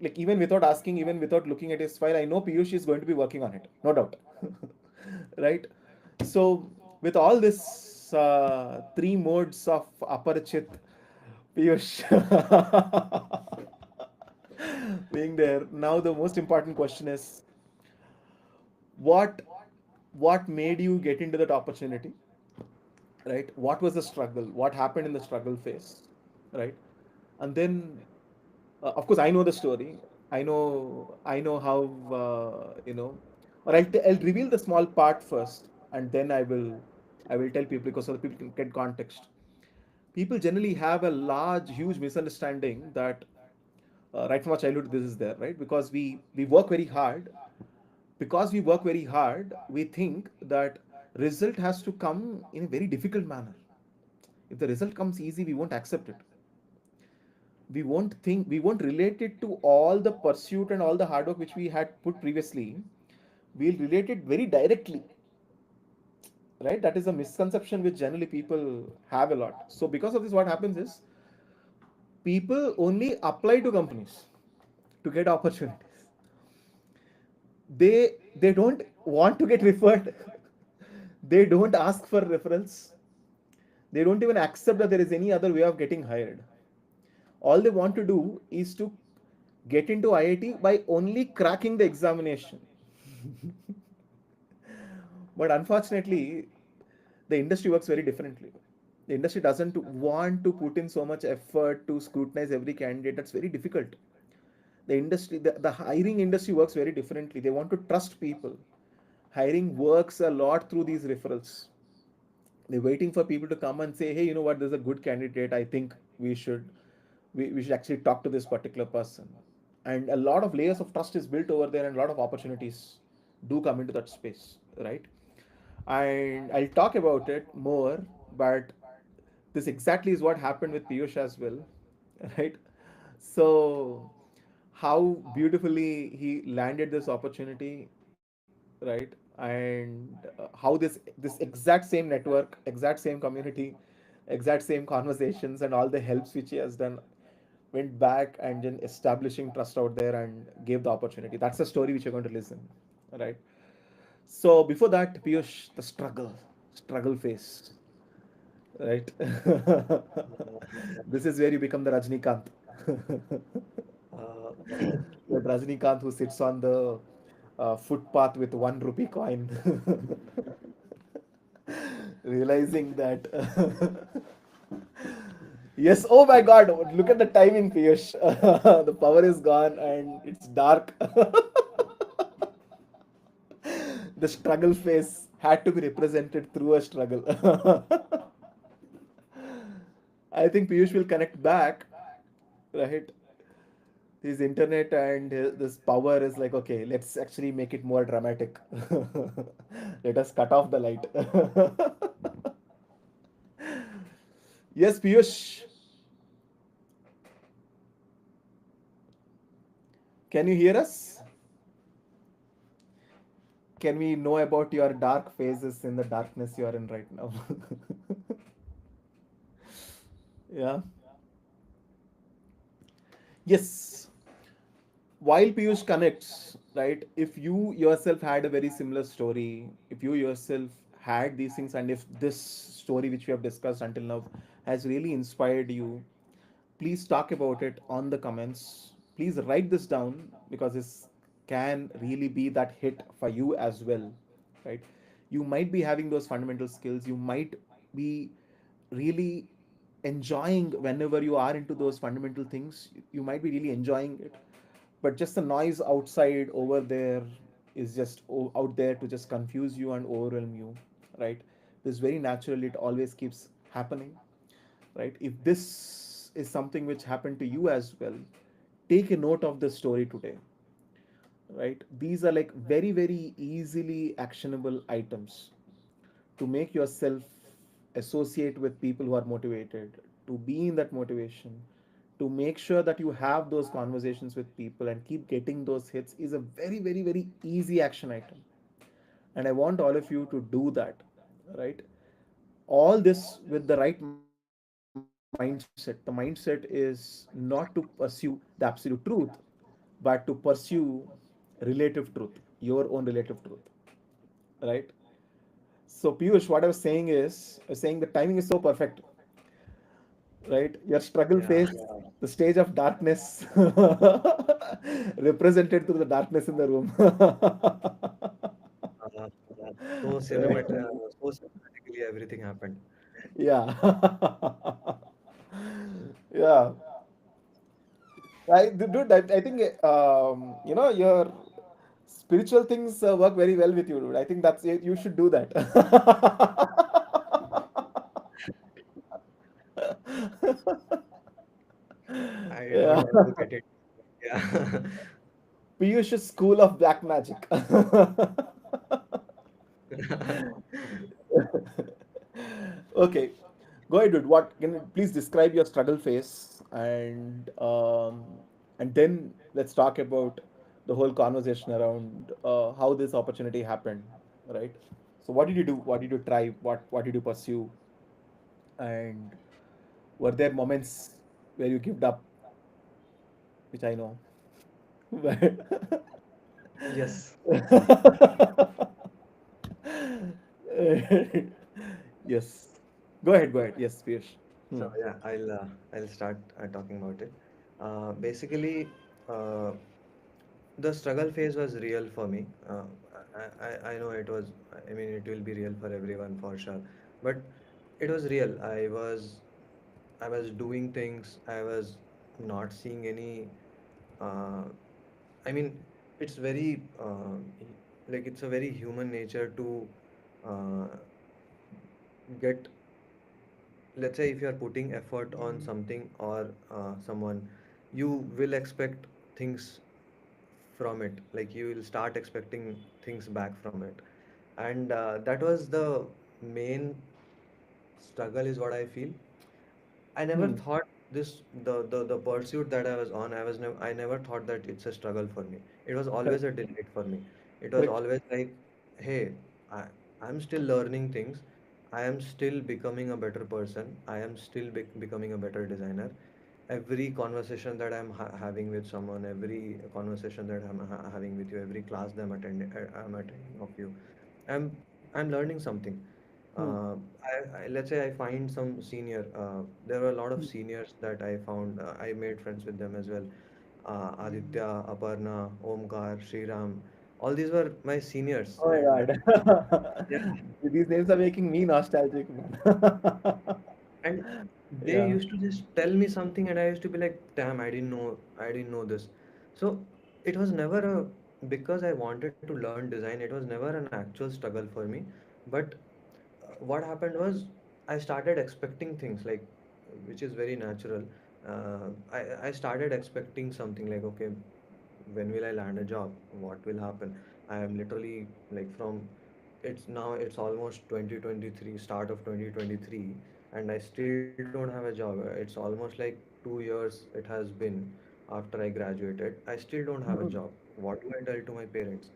like even without asking, even without looking at his file, I know Piyush is going to be working on it, no doubt. Right? So with all this three modes of Aparachit, Piyush being there, now the most important question is what what made you get into that opportunity, right? What was the struggle? What happened in the struggle phase, right? And then of course I know the story. I know how or I'll reveal the small part first, and then I will tell people, because so the people can get context. People generally have a large huge misunderstanding that right from our childhood this is there, right? Because we work very hard. Because we work very hard, we think that result has to come in a very difficult manner. If the result comes easy, we won't accept it. We won't relate it to all the pursuit and all the hard work which we had put previously. We'll relate it very directly, right? That is a misconception which generally people have a lot. So because of this, what happens is people only apply to companies to get opportunities. They don't want to get referred. They don't ask for referrals. They don't even accept that there is any other way of getting hired. All they want to do is to get into IIT by only cracking the examination. But unfortunately, the industry works very differently. The industry doesn't want to put in so much effort to scrutinize every candidate. That's very difficult. The hiring industry works very differently. They want to trust people. Hiring works a lot through these referrals. They're waiting for people to come and say, hey, you know what, there's a good candidate. I think we should actually talk to this particular person. And a lot of layers of trust is built over there, and a lot of opportunities do come into that space, right? And I'll talk about it more, but this exactly is what happened with Piyush as well, right? So how beautifully he landed this opportunity, right? And how this exact same network, exact same community, exact same conversations, and all the helps which he has done went back and then establishing trust out there and gave the opportunity. That's the story which you're going to listen, right? So before that, Piyush, the struggle phase, right? This is where you become the Rajnikant. Uh, That Rajnikant who sits on the footpath with 1 rupee coin, realizing that. Yes, oh my god, look at the timing, Piyush. The power is gone and it's dark. The struggle phase had to be represented through a struggle. I think Piyush will connect back, right? His internet and this power is like, okay, let's actually make it more dramatic. Let us cut off the light. Yes, Piyush, can you hear us? Can we know about your dark phases in the darkness you are in right now? Yeah. Yes. While Piyush connects, right? If you yourself had a very similar story, if you yourself had these things, and if this story which we have discussed until now has really inspired you, please talk about it on the comments. Please write this down because this can really be that hit for you as well, right? You might be having those fundamental skills, you might be really enjoying whenever you are into those fundamental things, you might be really enjoying it, but just the noise outside over there is just out there to just confuse you and overwhelm you, right? This very naturally it always keeps happening, right? If this is something which happened to you as well, take a note of the story today, right? These are like very very easily actionable items to make yourself associate with people who are motivated, to be in that motivation, to make sure that you have those conversations with people and keep getting those hits is a very very very easy action item, and I want all of you to do that, right? All this with the right mindset. The mindset is not to pursue the absolute truth, but to pursue relative truth, your own relative truth, right? So Piyush, what I was saying is, I was saying the timing is so perfect, right? Your struggle Yeah. phase, the stage of darkness, represented through the darkness in the room. Uh, Right. so cinematically everything happened. Yeah. Yeah. Dude, I think your spiritual things work very well with you, dude. I think that's it. You should do that. I don't Yeah. want to get it. Yeah. Piyush's school of black magic. Okay, go ahead, dude. What can you please describe your struggle phase, and then let's talk about the whole conversation around how this opportunity happened, right? So, what did you do? What did you try? What did you pursue? And were there moments where you gave up, which I know, but Yes. yes. Go ahead. Go ahead. Yes, Piyush. So Hmm. yeah, I'll start talking about it. Basically, uh, the struggle phase was real for me. I know it was. I mean, it will be real for everyone for sure. But it was real. I was doing things. I was not seeing any. Uh, I mean, it's very like it's a very human nature to uh, get, let's say if you are putting effort on something or someone, you will expect things from it, like you will start expecting things back from it. And that was the main struggle is what I feel. I never Hmm. thought this the pursuit that I was on, I never thought that it's a struggle for me. It was always Correct. a delight for me. It was Correct. always like, hey, I I'm still learning things. I am still becoming a better person. I am still becoming a better designer. Every conversation that having with someone, every conversation that I'm having with you, every class that I'm attending of you, I'm learning something. Hmm. Let's say I find some senior. There were a lot of seniors that I found. I made friends with them as well. Aditya, Aparna, Omkar, Sriram. All these were my seniors, Oh and my God. yeah, These names are making me nostalgic, man. and they Yeah. used to just tell me something, and I used to be like, "Damn, I didn't know this." So it was never a because I wanted to learn design. It was never an actual struggle for me, but what happened was I started expecting things like, which is very natural. I started expecting something like, okay, when will I land a job? What will happen? I am literally like from it's almost 2023, start of 2023, and I still don't have a job. It's almost like 2 years it has been after I graduated. I still don't have a Mhm. job. What do I tell to my parents?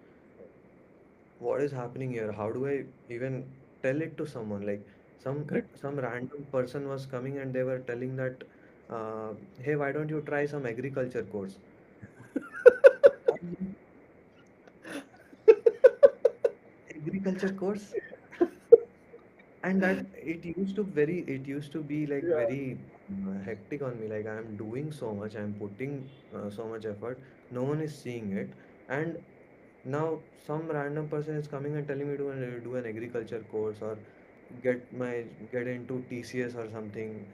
What is happening here? How do I even tell it to someone? Like some Correct. some random person was coming and they were telling that, hey, why don't you try some agriculture course? And agriculture course, and that it used to be like Yeah. very hectic on me. Like I'm doing so much, I'm putting so much effort, no one is seeing it, and now some random person is coming and telling me to do an agriculture course or get into TCS or something.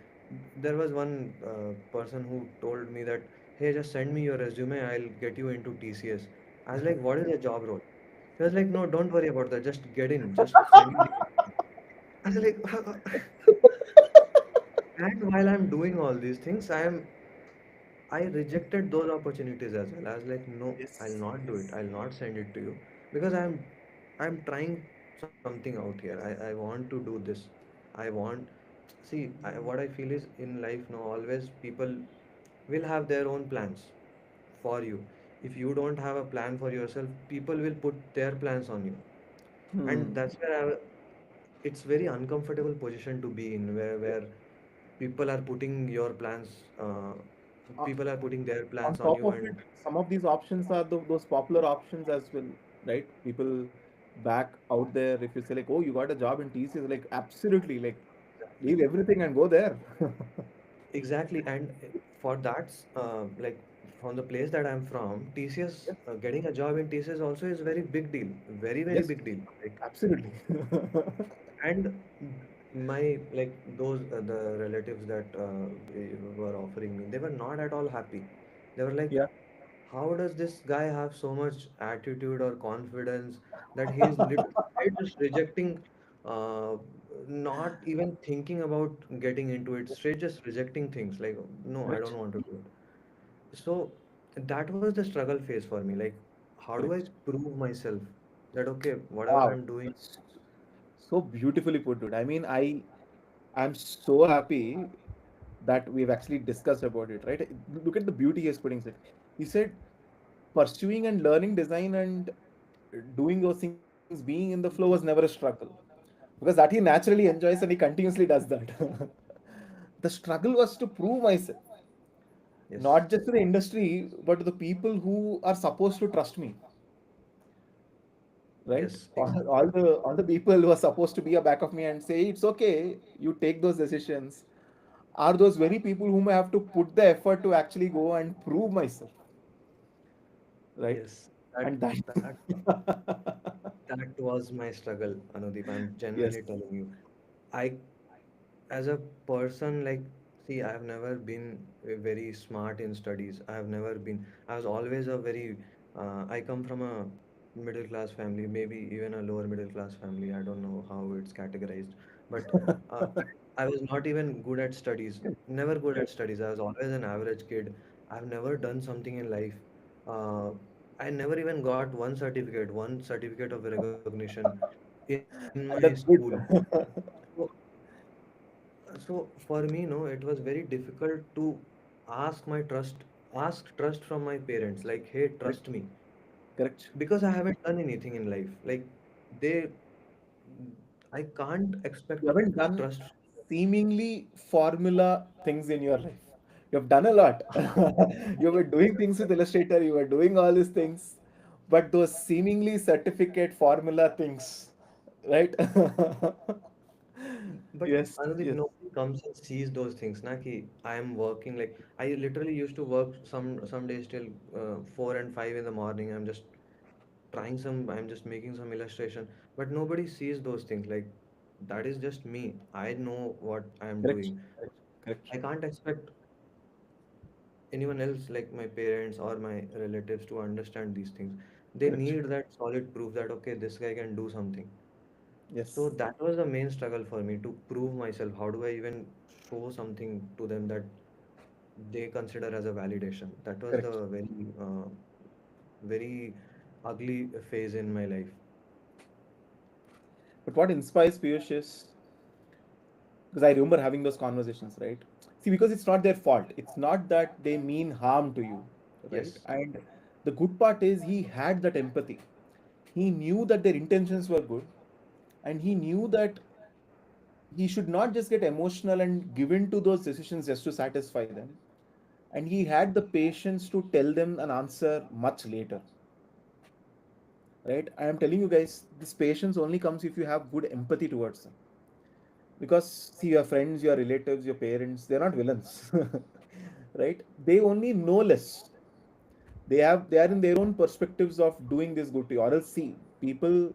There was one person who told me that, hey, just send me your resume, I'll get you into TCS. I was like, what is the job role? He was like, no, don't worry about that, just get in, just send me the. I was like, and while I'm doing all these things, I rejected those opportunities as well. I was like, no, I'll Yes. not do it. Yes. I'll not send it to you because I'm trying something out here. I want to do this. I want what I feel is in life now always people will have their own plans for you. If you don't have a plan for yourself, people will put their plans on you. And Hmm. that's where it's very uncomfortable position to be in where people are putting your plans Uh, people are putting their on plans on top you of it, and some of these options are those popular options as well, right? People back out there, if you say like, oh, you got a job in TCS, like absolutely, like exactly leave everything and go there. exactly and for that like from the place that I'm from TCS Yes. getting a job in TCS also is very big deal, very Yes, big deal, like. absolutely. And my like those the relatives that were offering me, they were not at all happy. They were like, Yeah. how does this guy have so much attitude or confidence that he is literally straight just rejecting, uh, not even thinking about getting into it, straight just rejecting things like, no, I don't Correct. want to do it. So that was the struggle phase for me. Like, how do I Correct. prove myself that okay, whatever Wow. I'm doing. That's so beautifully put, dude. I mean, I'm so happy that we've actually discussed about it, right? Look at the beauty he's putting it. He said pursuing and learning design and doing those things, being in the flow was never a struggle. Because that he naturally enjoys and he continuously does that. The struggle was to prove myself, Yes, not just to the industry, but to the people who are supposed to trust me, right? yes, All the people who are supposed to be a back of me and say it's okay, you take those decisions, are those very people whom I have to put the effort to actually go and prove myself, right? yes. That And that, that that was my struggle, Anudeep. I'm yes, genuinely telling you. I as a person, like, see, I have never been very smart in studies. I have never been, I was always a very I come from a middle class family, maybe even a lower middle class family, I don't know how it's categorized, but uh, I was not even good at studies, never good at studies. I was always an average kid. I've never done something in life. uh, I never even got one certificate of recognition in my school. that's good. So so for me, no, it was very difficult to ask trust from my parents, like, hey, trust Correct, me, correct. because I haven't done anything in life. Like, they, I can't You expect haven't done trust. seemingly formula things in your life. You have done a lot. You were doing things with Illustrator, you were doing all these things, but those seemingly certificate formula things, right? But Yes, Anudeep, yes. nobody comes and sees those things. Na ki I am working, like I literally used to work some days till 4 and 5 in the morning. I'm just making some illustration, but nobody sees those things. Like, that is just me. I know what I am Correct, doing. correct, correct, I can't expect anyone else, like my parents or my relatives, to understand these things. They correct. need that solid proof that okay, this guy can do something. So Yes, that was the main struggle for me, to prove myself. How do I even show something to them that they consider as a validation? That was correct. the very ugly phase in my life. But what inspires Piyush is because I remember having those conversations, right? See, because it's not their fault. It's not that they mean harm to you, right? Yes. And the good part is he had that empathy. He knew that their intentions were good, and he knew that he should not just get emotional and give in to those decisions just to satisfy them. And he had the patience to tell them an answer much later, right? I am telling you guys, this patience only comes if you have good empathy towards them. Because see, your friends, your relatives, your parents, they're not villains, right? They only know less. They are in their own perspectives of doing this good to you. Or else, see, people,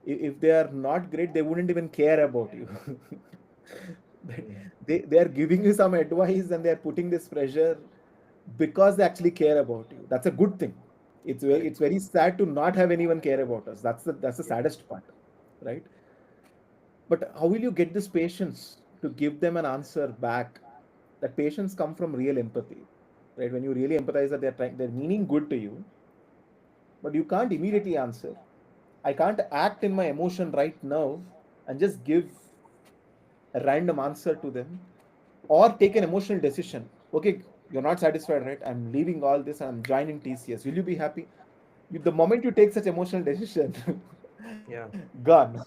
if they are not great, they wouldn't even care about you. Mm. They are giving you some advice and they are putting this pressure because they actually care about you. That's a good thing. Correct. It's very sad to not have anyone care about us. That's the Yeah. saddest part, right? But how will you get this patience to give them an answer back? That patience come from real empathy, right? When you really empathize that they're meaning good to you, but you can't immediately answer. I can't act in my emotion right now and just give a random answer to them or take an emotional decision. Okay, you're not satisfied, right? I'm leaving all this and I'm joining TCS. Will you be happy? The moment you take such emotional decision, Yeah. gone.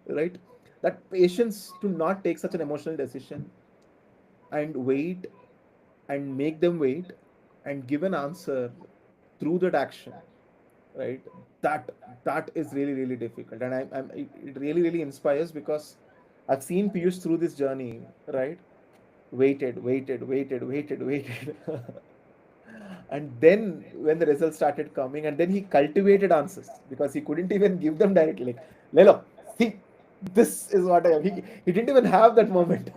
Right? That patience to not take such an emotional decision and wait and make them wait and give an answer through that action, right? That is really really difficult, and it really really inspires because I've seen Piyush through this journey, right? Waited. And then when the results started coming, and then he cultivated answers because he couldn't even give them directly. Like, Lelo, see, this is what I am. He didn't even have that moment.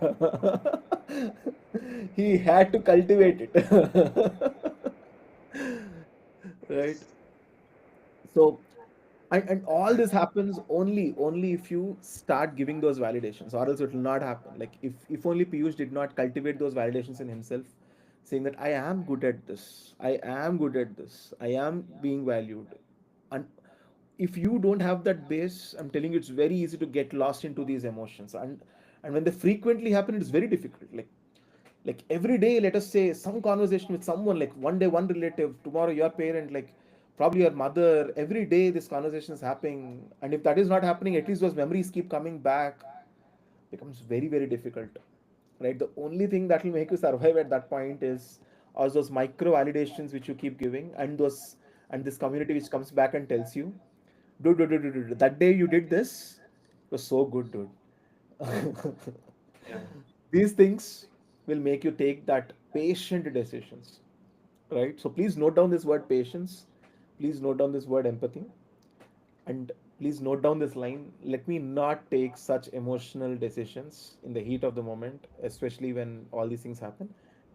He had to cultivate it. Right? So, and all this happens only if you start giving those validations, or else it will not happen. Like if only Piyush did not cultivate those validations in himself, saying that I am good at this, I am good at this, I am being valued. And if you don't have that base, I'm telling you, it's very easy to get lost into these emotions. And when they frequently happen, it's very difficult. Like every day, let us say some conversation with someone, like one day one relative, tomorrow your parent, like probably your mother. Every day this conversation is happening, and if that is not happening, at least those memories keep coming back. Becomes very very difficult, right? The only thing that will make you survive at that point is all those micro validations which you keep giving, and this community which comes back and tells you, dude, that day you did this, it was so good, dude. Yeah. These things will make you take that patient decisions, right? So please note down this word patience, please note down this word empathy, and please note down this line: let me not take such emotional decisions in the heat of the moment, especially when all these things happen.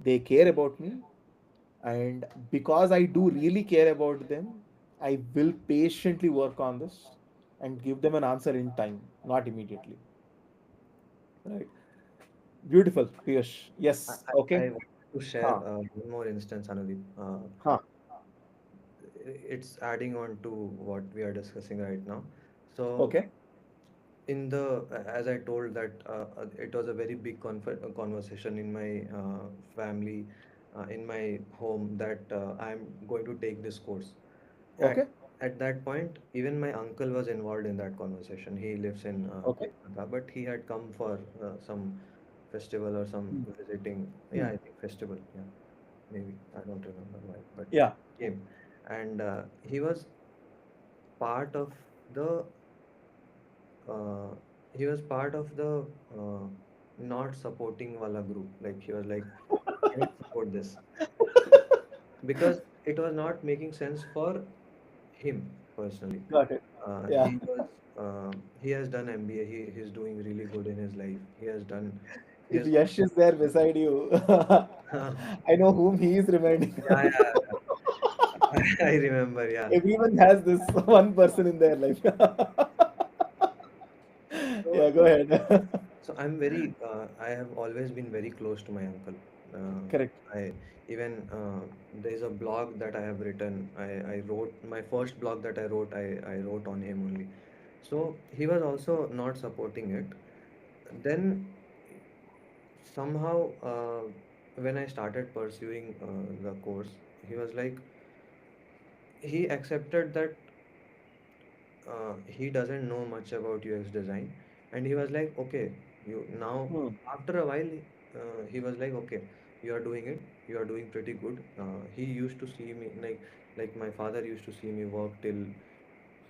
They care about me, and because I do really care about them, I will patiently work on this and give them an answer in time, not immediately, right? Beautiful, Piyush. I, Yes. I Okay. want to share Huh. one more instance, Anudeep. Huh. It's adding on to what we are discussing right now. So, Okay. in the as I told that it was a very big conversation in my family, in my home, that I'm going to take this course. At, Okay. at that point, even my uncle was involved in that conversation. He lives in Okay. Kolkata, but he had come for some festival or some Hmm. visiting. Yeah, Hmm. I think festival. Yeah, maybe I don't remember why, but Yeah. came, and he was part of the uh, uh, not supporting wala group. Like he was like, I don't support this because it was not making sense for him personally. Got it. Yeah. He has done MBA. He's doing really good in his life. He If has Yash is there beside you, I know whom he is reminding. yeah, yeah, yeah. I remember, yeah. Everyone has this one person in their life. So Yeah, go ahead. So I have always been very close to my uncle. Correct. I even there is a blog that I have written. I wrote my first blog that I wrote. I wrote on him only. So he was also not supporting it. Then somehow, when I started pursuing the course, he was like, he accepted that he doesn't know much about UX design, and he was like, okay, you now, Hmm. after a while, he was like, okay, you are doing it, you are doing pretty good. He used to see me like my father used to see me work till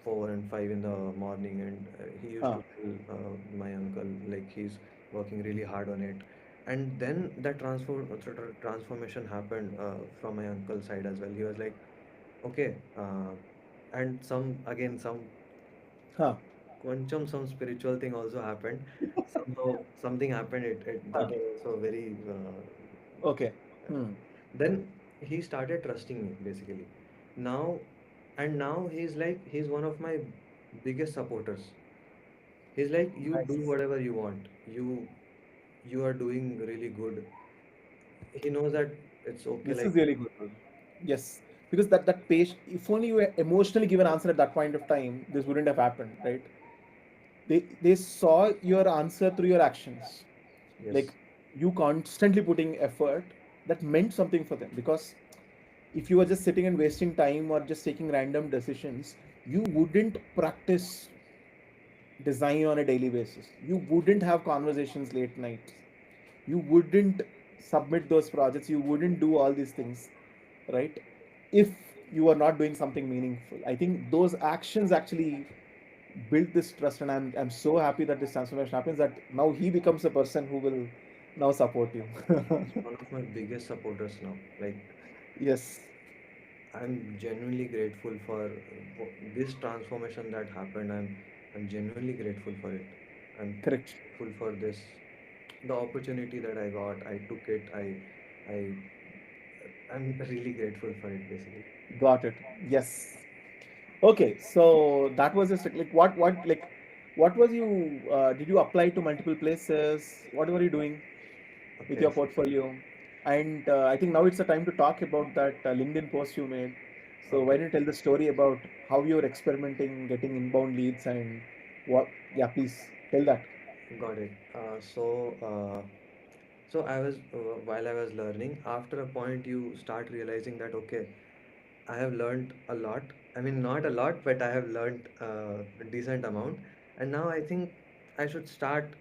4 and 5 in the morning, and he used to Huh. tell my uncle like he's working really hard on it. And then that transformation happened from my uncle's side as well. He was like, okay, and some Huh. some spiritual thing also happened. Somehow something happened. It that Huh. was also very. Okay. Hmm. Then he started trusting me basically. Now, and now he's like he's one of my biggest supporters. He's like, you do Nice. whatever you want. You are doing really good. He knows that it's okay. This Like, is really good. Yes, because that page, if only you were emotionally given answer at that point of time, this wouldn't have happened, right? They saw your answer through your actions, yes, like you constantly putting effort. That meant something for them, because if you were just sitting and wasting time or just taking random decisions, you wouldn't practice design on a daily basis. You wouldn't have conversations late nights. You wouldn't submit those projects. You wouldn't do all these things, right? If you are not doing something meaningful. I think those actions actually build this trust, and I'm so happy that this transformation happens. That now he becomes a person who will now support you. he's one of my biggest supporters now. Like, Yes, I'm genuinely grateful for this transformation that happened. I'm genuinely grateful for it. I'm correct. grateful for this, the opportunity that I got. I took it. I I'm really grateful for it basically. Got it. Yes. Okay, so that was just like what was you did you apply to multiple places? What were you doing with Okay, your portfolio? And I think now it's the time to talk about that LinkedIn post you made. So why okay, don't you tell the story about how you're experimenting, getting inbound leads, and what? Yeah, please tell that. got it. So I was while I was learning, after a point you start realizing that okay, I have learned a lot. I mean, not a lot, but I have learned a decent amount. And now I think I should start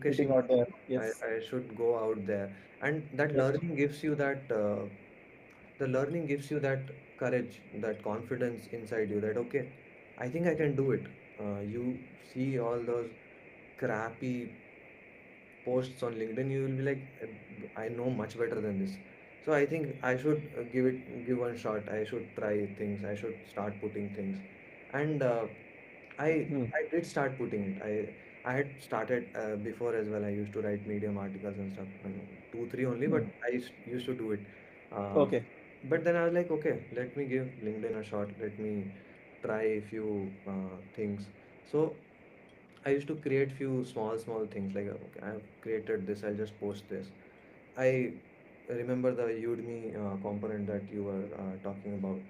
Putting showcasing out there. myself. Yes. I should go out there. And that Correct. learning gives you that, the learning gives you that courage, that confidence inside you that, okay, I think I can do it. You see all those crappy posts on LinkedIn, you will be like, I know much better than this. So I think I should give one shot. I should try things. I should start putting things, and I Hmm. I did start putting it. I had started before as well. I used to write Medium articles and stuff, two three only, but Hmm. used to do it. Uh, Okay. but then I was like, okay, let me give LinkedIn a shot. Let me try a few things. So I used to create few small things like okay, I've created this. I'll just post this. I remember the Udemy component that you were talking about.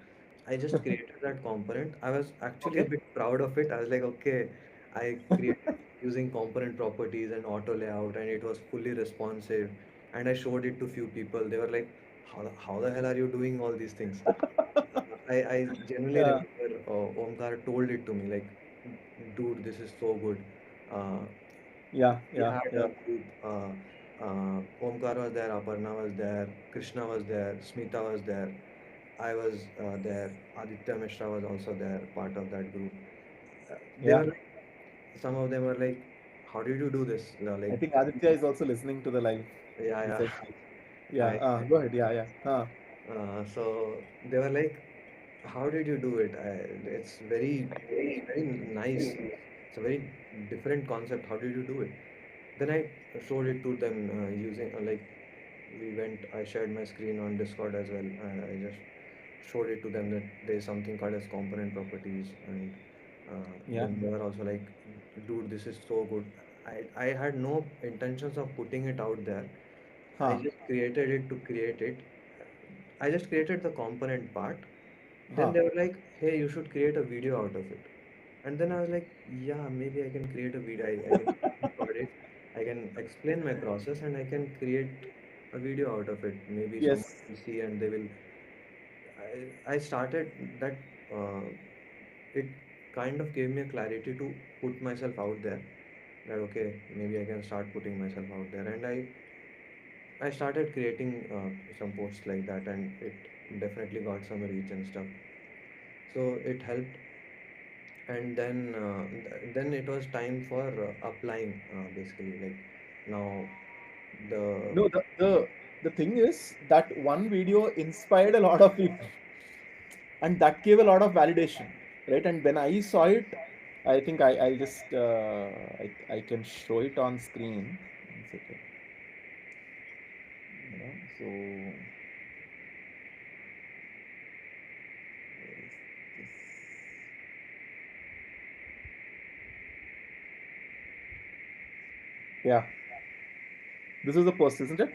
I just created that component. I was actually a Okay. bit proud of it. I was like, okay, I created using component properties and auto layout, and it was fully responsive. And I showed it to few people. They were like, how the hell are you doing all these things? I genuinely Yeah. remember Omkar told it to me like, dude, this is so good. Uh, Yeah. we Yeah. had a Yeah. group. Omkar was there, Aparna was there, Krishna was there, Smita was there, I was there, Aditya Mishra was also there, part of that group. They Yeah. were like, some of them were like, how did you do this? You know, I like, think Aditya is also listening to the live. yeah, He yeah. said. Yeah. Hi. Go ahead. Yeah. Yeah. So they were like, "How did you do it? It's very nice. It's a very different concept. How did you do it?" Then I showed it to them using like we went. I shared my screen on Discord as well. I just showed it to them that there's something called as component properties, and Yeah. then they were also like, "Dude, this is so good." I had no intentions of putting it out there. I Huh. just created it to create it. I just created the component part. Then Huh. they were like, hey, you should create a video out of it. And then I was like, yeah, maybe I can create a video. I can record it. I can explain my process and I can create a video out of it. Maybe someone Yes. will see and they will. I started that. Uh, it kind of gave me a clarity to put myself out there. That okay, maybe I can start putting myself out there, and I started creating some posts like that, and it definitely got some reach and stuff. So it helped, and then it was time for applying basically like now the No, the thing is that one video inspired a lot of people, and that gave a lot of validation, right? And when I saw it, I think I'll just I can show it on screen. One second, so where is this? Yeah, this is the post, isn't it?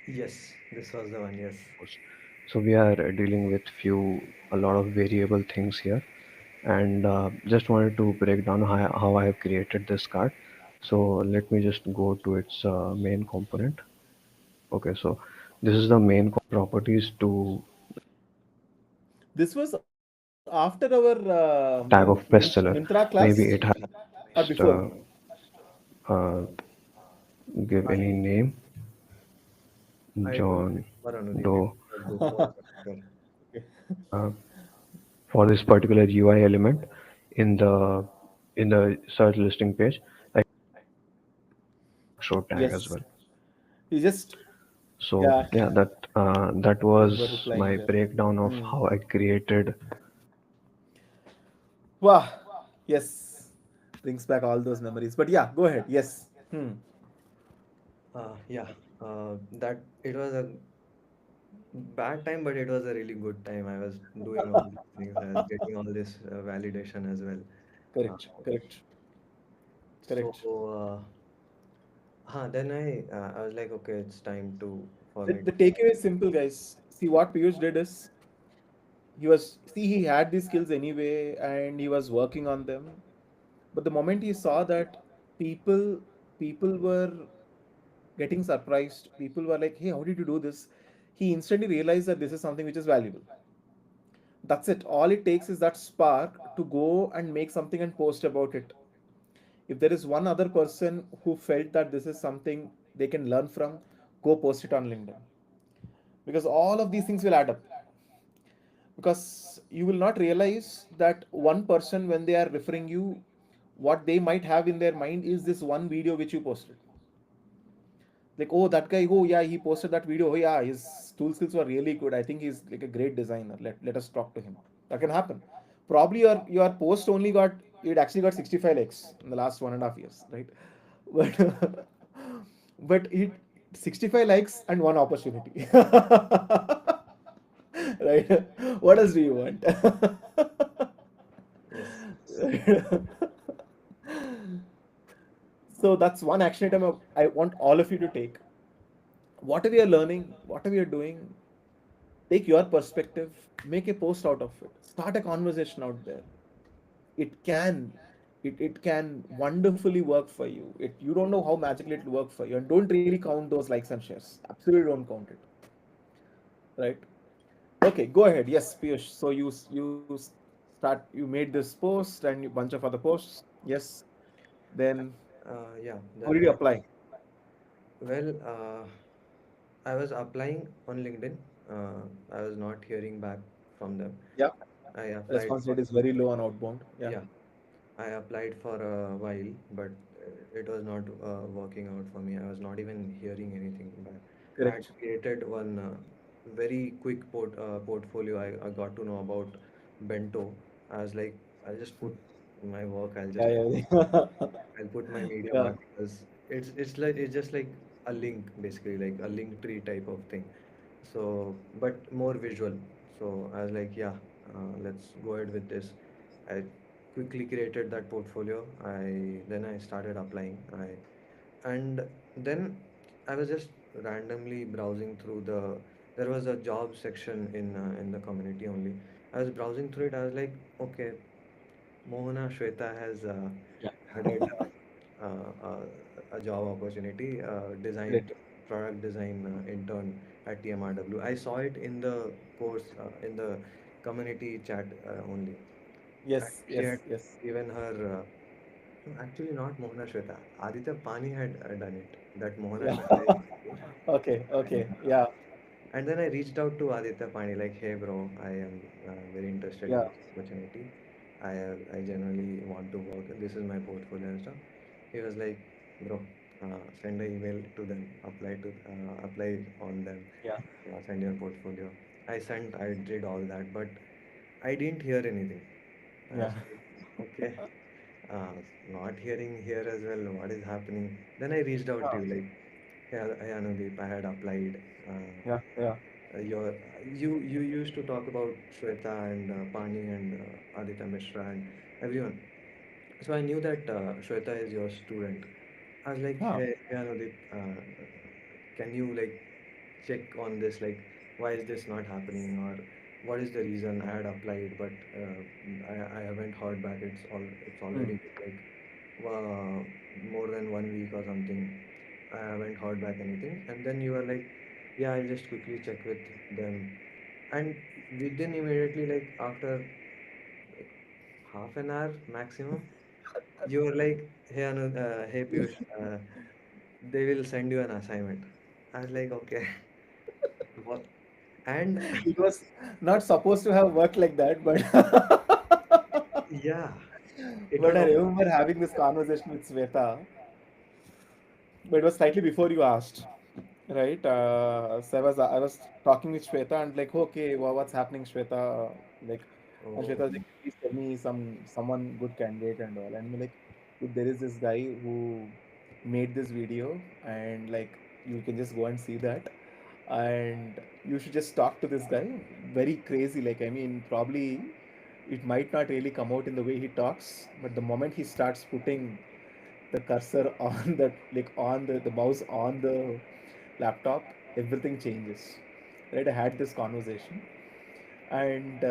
yes, this was the one. Yes. course. So we are dealing with a lot of variable things here, and just wanted to break down how I have created this card. So let me just go to its main component. Okay, so this is the main properties to This was after our tag of bestseller. Mintra class Maybe it has or just before. uh, give any I name, I don't John remember Anudeep. It Doe, was before or after. Okay. uh, for this particular UI element in the search listing page. I show tag as Yes, well. he just So yeah. yeah, that You were was replying my there. breakdown of Hmm. how I created. Wow. Yes. Brings back all those memories. But yeah, go ahead. Yes. Hmm. Yeah, that it was a bad time, but it was a really good time. I was doing all these things. I was getting all this validation as well. Uh, Correct. Correct. so, Correct. then I was like, okay, it's time to for me The to takeaway is simple, guys. See what Piyush did is he had these skills anyway and he was working on them. But the moment he saw that people people were getting surprised, people were like, hey, how did you do this? He instantly realized that this is something which is valuable. That's it. All it takes is that spark to go and make something and post about it. If there is one other person who felt that this is something they can learn from, go post it on LinkedIn. Because all of these things will add up. Because you will not realize that one person, when they are referring you, what they might have in their mind is this one video which you posted. Like, oh, that guy, oh yeah, he posted that video. Oh yeah, his tool skills were really good. I think he's like a great designer. Let us talk to him. That can happen. Probably your post only got, it actually got 65 likes in the last 1.5 years, right? But but it 65 likes and one opportunity. Right? What else do you want? yes, yes. So that's one action item I want all of you to take. Whatever you're learning, whatever you're doing, take your perspective, make a post out of it, start a conversation out there. It can it, it can wonderfully work for you. You don't know how magically it will work for you, and don't really count those likes and shares. Absolutely don't count it, right? Okay, go ahead. Yes, Piyush. So you made this post and a bunch of other posts. Yes. Then Yeah, how did you apply? well, I was applying on LinkedIn. I was not hearing back from them. Yeah, I applied response for, rate is very low on outbound. Yeah, yeah, I applied for a while, but it was not working out for me. I was not even hearing anything back. I had correct. created one very quick portfolio. I got to know about Bento. I was like, I'll just put my work. Yeah, yeah, yeah. I'll put my medium Yeah. articles. It's just like a link basically, like a link tree type of thing. So, but more visual. So I was like, yeah, let's go ahead with this. I quickly created that portfolio. I started applying. And then I was just randomly browsing through the. There was a job section in the community only. I was browsing through it. I was like, okay, Mohana Shweta has Yeah. headed a job opportunity, design, Great. product design intern at TMRW. I saw it in the course, in the community chat only. And Yes, she had yes, yes. given her, no, actually not Mohana Shweta, Aditya Pani had done it. That Mohana Yeah. Shweta is. Okay, And, okay. Yeah, and then I reached out to Aditya Pani, like, hey bro, I am very interested yeah, in this opportunity. I genuinely want to work. This is my portfolio and stuff. He was like, bro, send an email to them, apply on them, yeah, send your portfolio. I sent, I did all that, but I didn't hear anything. I was yeah, like, okay, uh, not hearing here as well. What is happening? Then I reached out to you, like, hey, Anudeep, I had applied. yeah, yeah, You used to talk about Shweta and Pani and Aditya Mishra and everyone. So I knew that Shweta is your student. I was like, yeah. hey Anudeep, can you like check on this? Like, why is this not happening? Or what is the reason I had applied, but I haven't heard back. It's Hmm. already been like more than 1 week or something. I haven't heard back anything. And then you were like, yeah, I'll just quickly check with them. And within immediately, like after like half an hour maximum, you were like, hey Piyush, they will send you an assignment. I was like, okay, what? And It was not supposed to have worked like that, but yeah, it but was I all. remember having this conversation with Sweta, but it was slightly before you asked, right? So I was talking with Shweta and like, okay, what's happening, Shweta? Like, and Shweta Oh, was like, please tell me someone good candidate and all. And we're like, look, there is this guy who made this video, and like you can just go and see that, and you should just talk to this guy. Very crazy. Like, I mean, probably it might not really come out in the way he talks, but the moment he starts putting the cursor on the like on the mouse on the laptop, everything changes, right? I had this conversation, and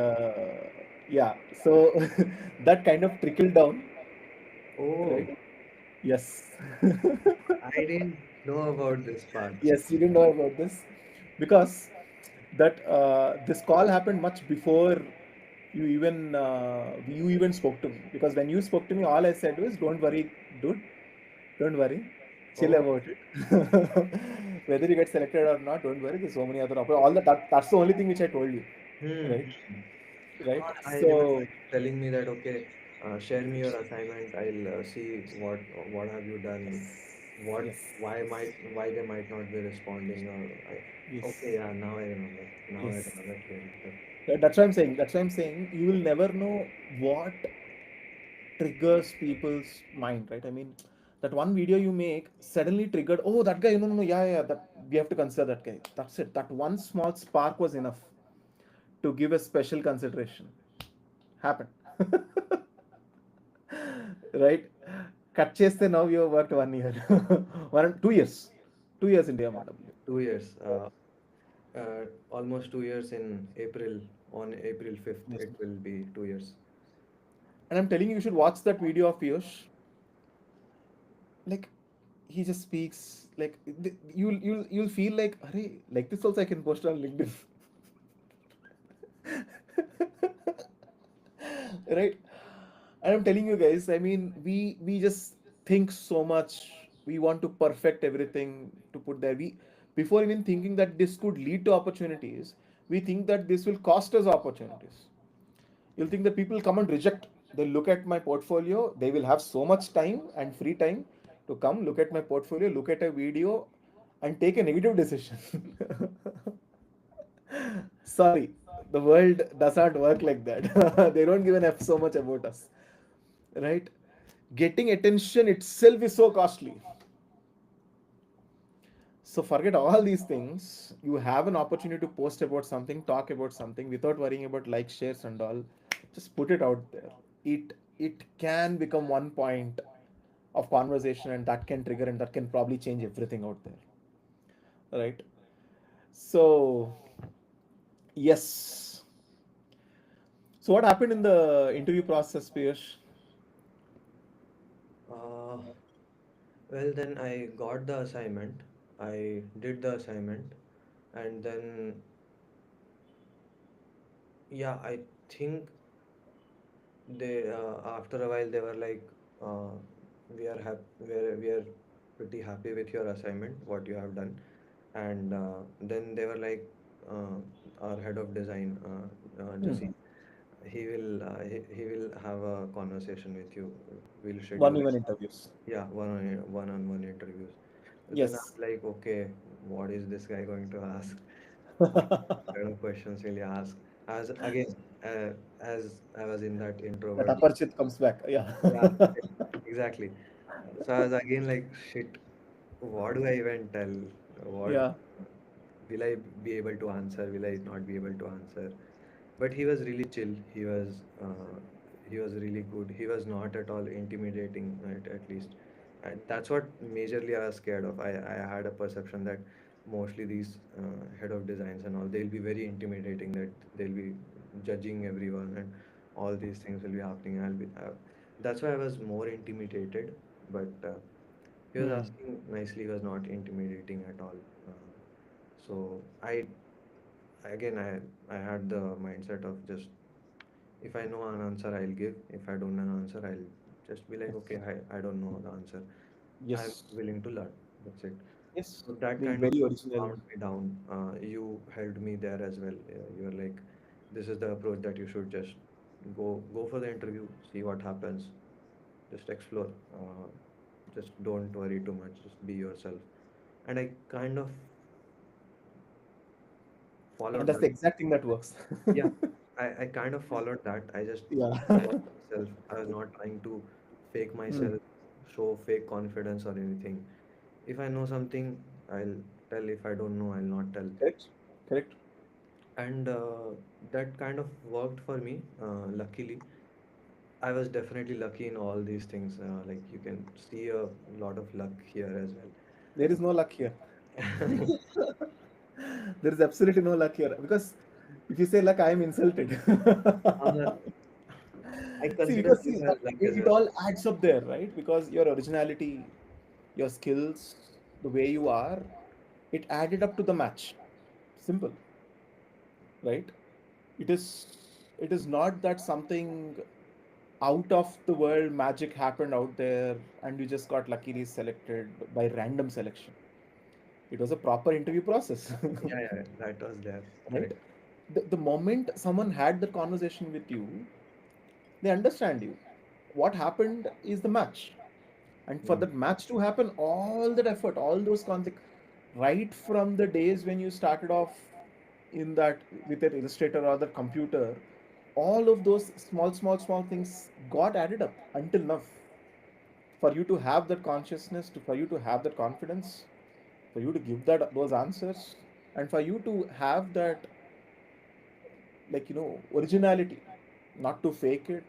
yeah, so that kind of trickled down, oh, right? Yes. I didn't know about this part. Yes, you didn't know about this because that this call happened much before you even spoke to me, because when you spoke to me, all I said was, don't worry, dude, don't worry, chill Oh, about it. Whether you get selected or not, don't worry, there's so many other all that's the only thing which I told you, hmm. right? Right. I remember So you telling me that, okay, share me your assignment. I'll see what have you done, yes, what yes, why they might not be responding. Or okay, yes, yeah, now I remember. Now I yes. remember clearly. That's what I'm saying. That's why I'm saying you will never know what triggers people's mind, right? I mean, that one video you make suddenly triggered, oh, that guy, no, no, no, yeah, yeah, that we have to consider that guy. That's it. That one small spark was enough to give a special consideration. Happened. Right? Cut cheste now you have worked 1 year. 2 years. 2 years in DMRW. 2 years, almost 2 years in April. On April 5th, Yes. it will be 2 years. And I'm telling you, you should watch that video of Piyush. Like, he just speaks like you'll feel like, Arey, like this also I can post on LinkedIn. Right? And I'm telling you guys, I mean, we just think so much. We want to perfect everything to put there. We before even thinking that this could lead to opportunities, we think that this will cost us opportunities. You'll think that people come and reject. They'll look at my portfolio. They will have so much time and free time to come look at my portfolio, look at a video, and take a negative decision. Sorry, the world does not work like that. They don't give an F so much about us, right? Getting attention itself is so costly. So forget all these things. You have an opportunity to post about something, talk about something without worrying about likes, shares, and all. Just put it out there. It can become one point of conversation, and that can trigger and that can probably change everything out there. Right? So yes. So what happened in the interview process, Piyush? Well, then I got the assignment. I did the assignment, and then yeah, I think they after a while they were like, uh, we are pretty happy with your assignment, what you have done, and then they were like, our head of design, Hmm. Jesse, he will have a conversation with you. We'll schedule. One even interviews. Yeah, one-on-one interviews. Then Yes. I'm like, okay, what is this guy going to ask? What kind of questions will he ask? As again, as I was in that That introvert. aperture comes back. Yeah. Yeah, exactly. So I was again like, shit, what do I even tell? What Yeah. will I be able to answer? Will I not be able to answer? But he was really chill. He was really good. He was not at all intimidating, at least. And that's what majorly I was scared of. I had a perception that mostly these head of designs and all, they'll be very intimidating, that they'll be judging everyone and all these things will be happening. That's why I was more intimidated. But he was Hmm. asking nicely, he was not intimidating at all. So I again I had the mindset of just, if I know an answer I'll give. If I don't know an answer, I'll just be like, Yes. okay, I don't know the answer. I'm Yes. willing to learn. That's it. Yes. So that Being kind of very original. calmed me down. You held me there as well. You were like, this is the approach that you should just go for the interview, see what happens, just explore. Just don't worry too much. Just be yourself. And I kind of And followed that's that. the exact thing that works. Yeah, I kind of followed that. I just Yeah. was myself. I was not trying to fake Hmm. myself, show fake confidence or anything. If I know something, I'll tell. If I don't know, I'll not tell. Correct. Correct. And that kind of worked for me, luckily. I was definitely lucky in all these things. Like you can see a lot of luck here as There is no luck here. well. There is absolutely no luck here because if you say luck, I am insulted. Uh, I See, consider because this see, as luck as it well. all adds up there, right? Because your originality, your skills, the way you are, it added up to the match. Simple, right? It is. It is not that something out of the world magic happened out there and you just got luckily selected by random selection. It was a proper interview process. Yeah, yeah, that was there. Right? Correct. The moment someone had the conversation with you, they understand you. What happened is the match. And for Mm. that match to happen, all that effort, all those conflict, right from the days when you started off in that with that illustrator or the computer, all of those small things got added up until now. For you to have that consciousness, for you to have that confidence, for you to give that those answers, and for you to have that originality, not to fake it,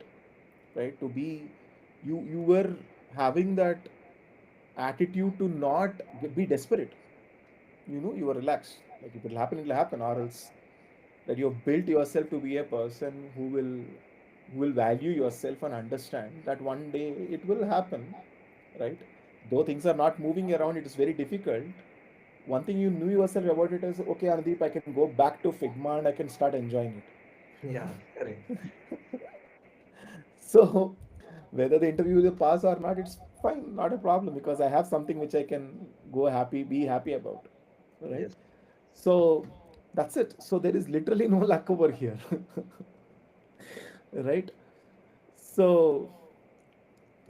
right? To be you were having that attitude to not be desperate. You were relaxed. Like if it'll happen, it'll happen, or else that you've built yourself to be a person who will value yourself and understand that one day it will happen, right? Though things are not moving around, it is very difficult. One thing you knew yourself about it is, okay, Andeep, I can go back to Figma and I can start enjoying it. Yeah, correct. So whether the interview will pass or not, it's fine, not a problem because I have something which I can go happy, be happy about, right? Yes. So that's it. So there is literally no luck over here, right? So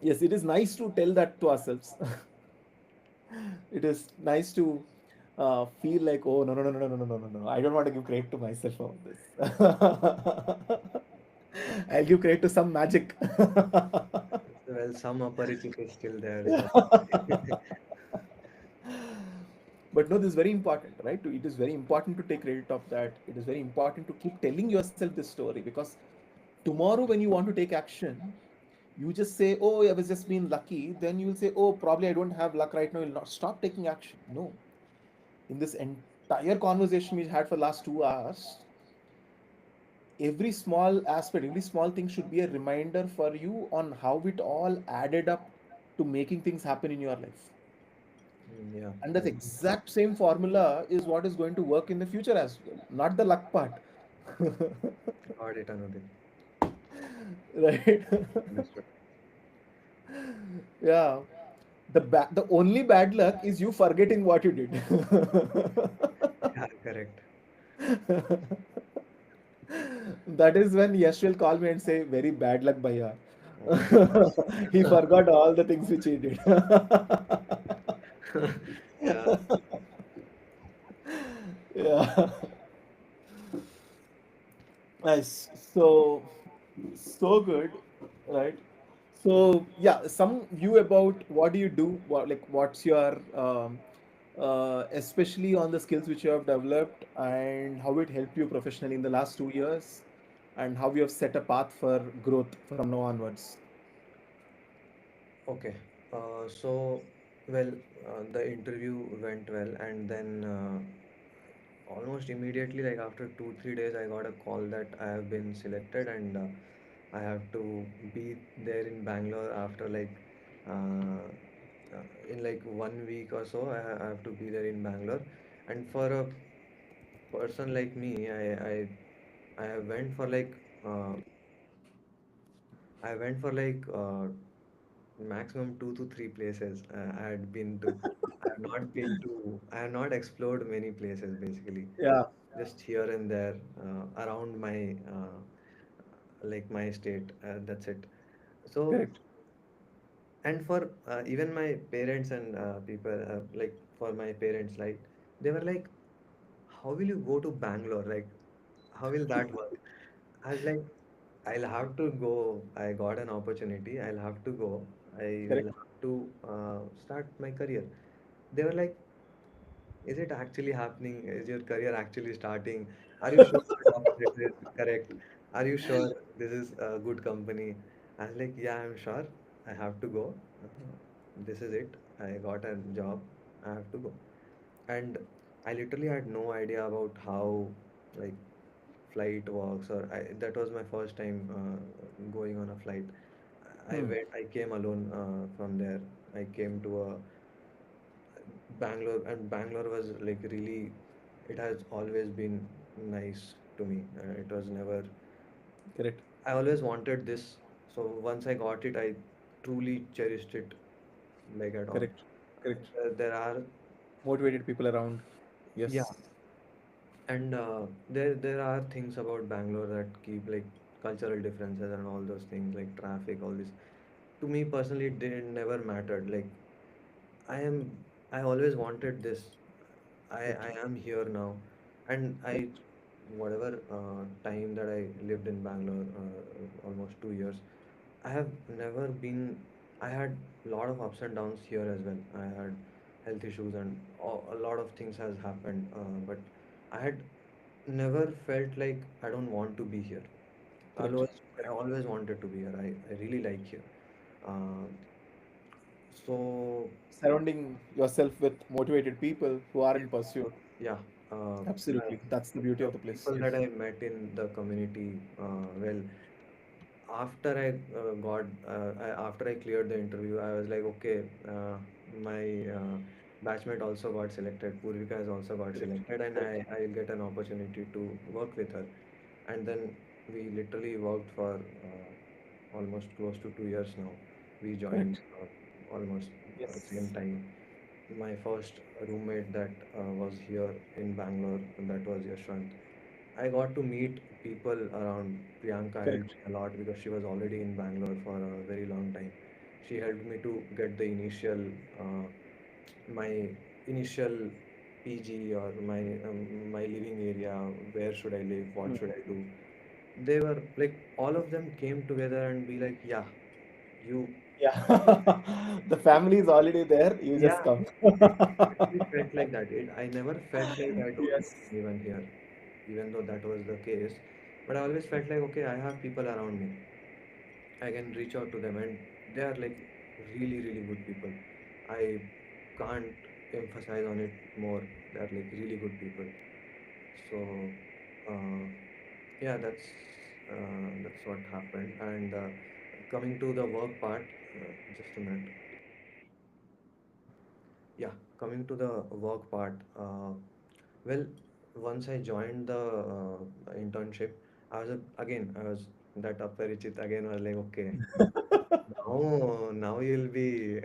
yes, it is nice to tell that to ourselves. It is nice to feel like, oh no no no no no no no no no, I don't want to give credit to myself for this. I'll give credit to some magic. Well, some aperitif is still there. Yeah. Some. But no, this is very important, right? It is very important to take credit of that. It is very important to keep telling yourself this story because tomorrow when you want to take action, you just say, oh, I was just being lucky. Then you will say, oh, probably I don't have luck right now. You'll not stop taking action. No. In this entire conversation we had for the last 2 hours, every small aspect, every small thing should be a reminder for you on how it all added up to making things happen in your life. Yeah, And that right. exact same formula is what is going to work in the future as well, not the luck part. Got it, Anudeep. Right? Understood. Yeah. The only bad luck is you forgetting what you did. Yeah, correct. That is when Yash will call me and say, very bad luck, Bhaiya. He Uh, forgot all the things which he did. yeah. Yeah. Nice. So good, right? So yeah, some view about what do you do, what's your especially on the skills which you have developed and how it helped you professionally in the last 2 years, and how you have set a path for growth from now onwards. Okay. So, well, the interview went well, and then almost immediately, like after 2, 3 days, I got a call that I have been selected, and I have to be there in Bangalore after in like 1 week or so. I have to be there in Bangalore, and for a person like me, I went for uh, I went for maximum 2 to 3 places I had been to. I have not been to. I have not explored many places basically, Yeah, just here and there around my my state. That's it. So, correct, and for even my parents and people for my parents, like they were like, "How will you go to Bangalore? Like, how will that work?" I was like, I'll have to go. I got an opportunity. I'll have to go. I will correct, have to start my career. They were like, is it actually happening? Is your career actually starting? Are you sure the job set is correct? Are you sure this is a good company? I was like, yeah, I'm sure. I have to go. This is it. I got a job. I have to go. And I literally had no idea about how like flight works, or that was my first time going on a flight. hmm, I came alone from there. I came to a Bangalore, and Bangalore was like really, it has always been nice to me. It was never, correct, I always wanted this. So once I got it, I truly cherished it like at all. correct, correct. There are, Motivated people around. yeah, Yes, and there are things about Bangalore that keep like cultural differences and all those things like traffic, all this. To me personally, it didn't never mattered. Like I am, I always wanted this. I correct, am here now, and correct, whatever time that I lived in Bangalore, almost 2 years, I have never been. I had a lot of ups and downs here as well. I had health issues and a lot of things has happened, but I had never felt like I don't want to be here. correct. I always wanted to be here. I really like here. Uh, so Surrounding yourself with motivated people who are yeah, in pursuit. yeah. Uh, Absolutely. That's the beauty the of the place. people Yes. that I met in the community, well, after I after I cleared the interview, I was like, okay, my batchmate also got selected. Purvika has also got Correct. selected, and Correct. I'll get an opportunity to work with her. And then we literally worked for almost close to 2 years now. We joined Correct. almost same Yes. time. My first roommate that was here in Bangalore, that was Yashwant. I got to meet people around. Priyanka helped Correct. me a lot because she was already in Bangalore for a very long time. She helped me to get the uh, my initial PG, or my living area. Where should I live? What Hmm. should I do? They were like all of them came together and be like, yeah, you, Yeah. The family is already there. You just yeah. come. It really felt like that. I never felt like I don't Yes. know anyone here, even though that was the case. But I always felt like, okay, I have people around me. I can reach out to them, and they are like really, really good people. I can't emphasize on it more. They are like really good people. So, uh, yeah, that's what happened. And coming to the work part, just a minute. Yeah. coming to the work part, well, once I joined the internship, again, I was that aperichit again, was like, okay, now you'll be,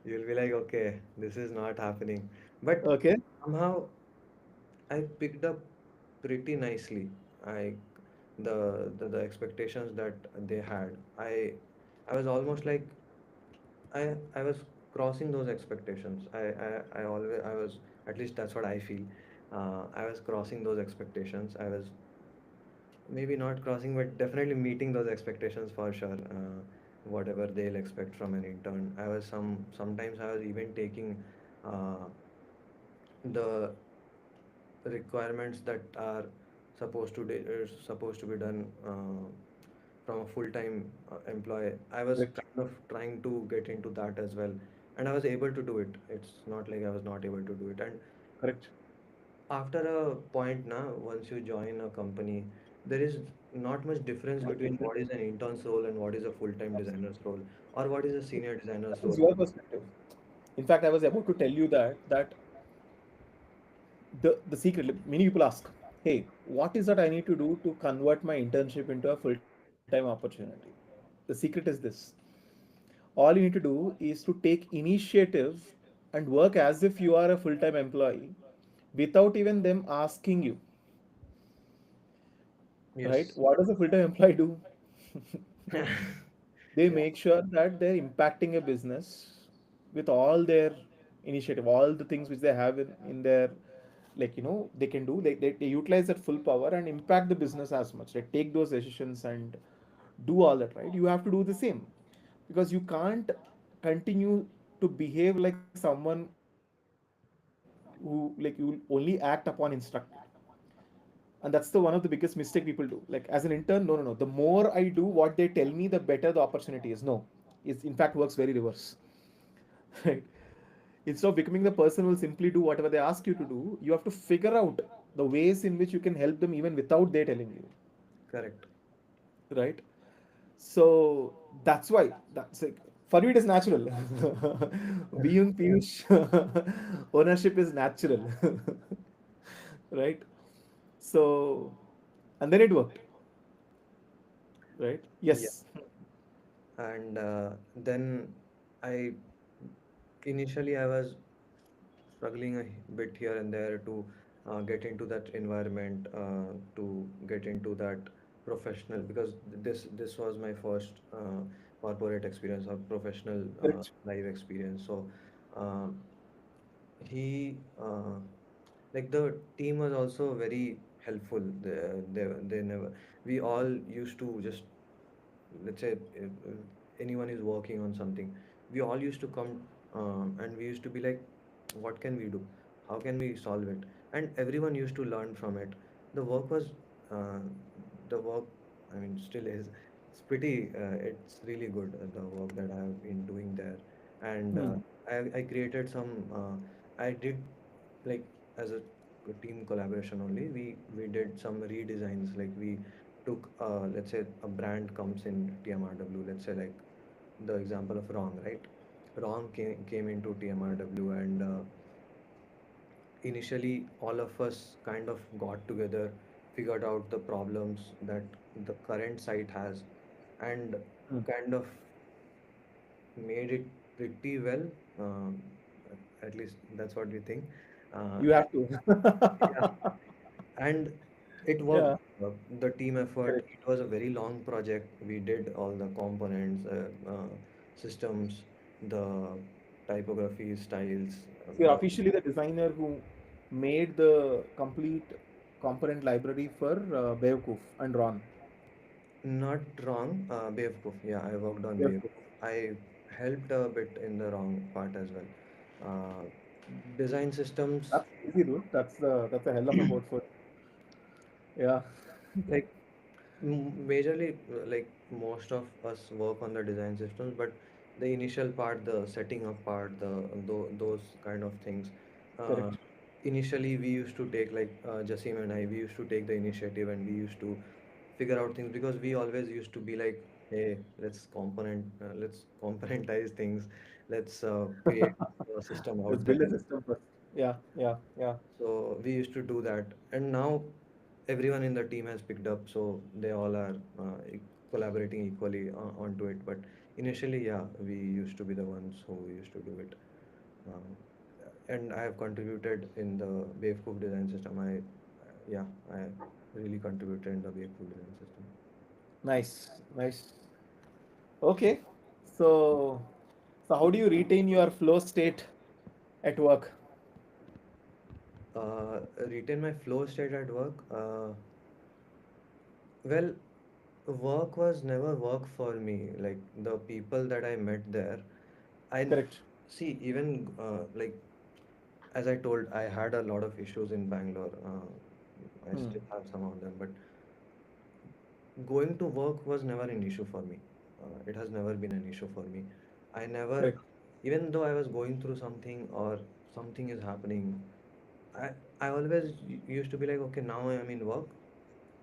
you'll be like, okay, this is not happening. But Okay. somehow I picked up pretty nicely. I the expectations that they had. I was almost like I was crossing those expectations. I was, at least that's what I feel. I was crossing those expectations. I was maybe not crossing, but definitely meeting those expectations for sure. Whatever they'll expect from an intern. Sometimes I was even taking uh, the requirements that are supposed to be done from a full-time employee. I was Correct. kind of trying to get into that as well, and I was able to do it. It's not like I was not able to do it. And Correct. after a point now, once you join a company, there is not much difference between what is an intern's role and what is a full-time designer's role, or what is a senior designer's That is role. your perspective. In fact, I was about to tell you that the secret. Like, many people ask, "Hey, what is that I need to do to convert my internship into a full-time opportunity?" The secret is this: all you need to do is to take initiative and work as if you are a full-time employee, without even them asking you. Right? Yes. What does a full-time employee do? They Yeah, make sure that they're impacting a business with all their initiative, all the things which they have in their, like, they can do. They utilize that full power and impact the business as much. They take those decisions and do all that, right? You have to do the same, because you can't continue to behave like someone who, like, you will only act upon instructed. And that's the one of the biggest mistake people do. Like, as an intern, no, no, no, the more I do what they tell me, the better the opportunity is. No, it in fact works very reverse. Right? Instead of becoming the person who will simply do whatever they ask you to do, you have to figure out the ways in which you can help them even without they telling you. correct. Right? So that's why, that's like, for you it is natural. Being Piyush, ownership is natural. Right? So, and then it worked. Right? Yeah. Yes. And then I initially I was struggling a bit here and there to get into that environment, to get into that professional, because this was my first corporate experience or professional Correct. live experience. So uh, he like the team was also very helpful. They never, we all used to just, let's say if anyone is working on something, we all used to come, and we used to be like, what can we do, how can we solve it, and everyone used to learn from it. The work was uh, the work, I mean, still is, it's really good, the work that I have been doing there. And Hmm. I created some, I did, like, as a team collaboration only, we did some redesigns. Like, we took, let's say a brand comes in TMRW, let's say, like, the example of Wrong, right? Wrong came into TMRW, and initially all of us kind of got together, figured out the problems that the current site has, and Hmm. kind of made it pretty well. Um, at least that's what we think. You have to. Yeah, and it worked. Yeah. The team effort. Correct. It was a very long project. We did all the components, systems, the typography, styles. So you're officially the designer who made the complete component library for Bewakoof and Ron. Not Wrong. Bewakoof. Yeah, I worked on Bewakoof. Bewakoof. I helped a bit in the Wrong part as well. Uh, Design systems. That's easy, dude. That's a hell of a portfolio. Yeah. Like, majorly, like, most of us work on the design systems, but the initial part, the setting up part, those kind of things, uh, Correct. initially we used to take, like, Jasim and I, we used to take the initiative, and we used to figure out things, because we always used to be like, hey, let's componentize things. Let's create a system Let's out build a there. system first. Yeah, yeah, yeah. So we used to do that, and now everyone in the team has picked up, so they all are collaborating equally onto it. But initially, yeah, we used to be the ones who used to do it. Um, and I have contributed in the Bewakoof design system. Yeah, I really contributed in the Bewakoof design system. Nice, nice. Okay. So, so how do you retain your flow state at work? Retain my flow state at work. Well, work was never work for me. Like the people that I met there, I Correct. see even like as I told, I had a lot of issues in Bangalore. I Hmm. still have some of them, but going to work was never an issue for me. It has never been an issue for me. I never, Correct. even though I was going through something or something is happening, I I always used to be like, okay, now I am in work.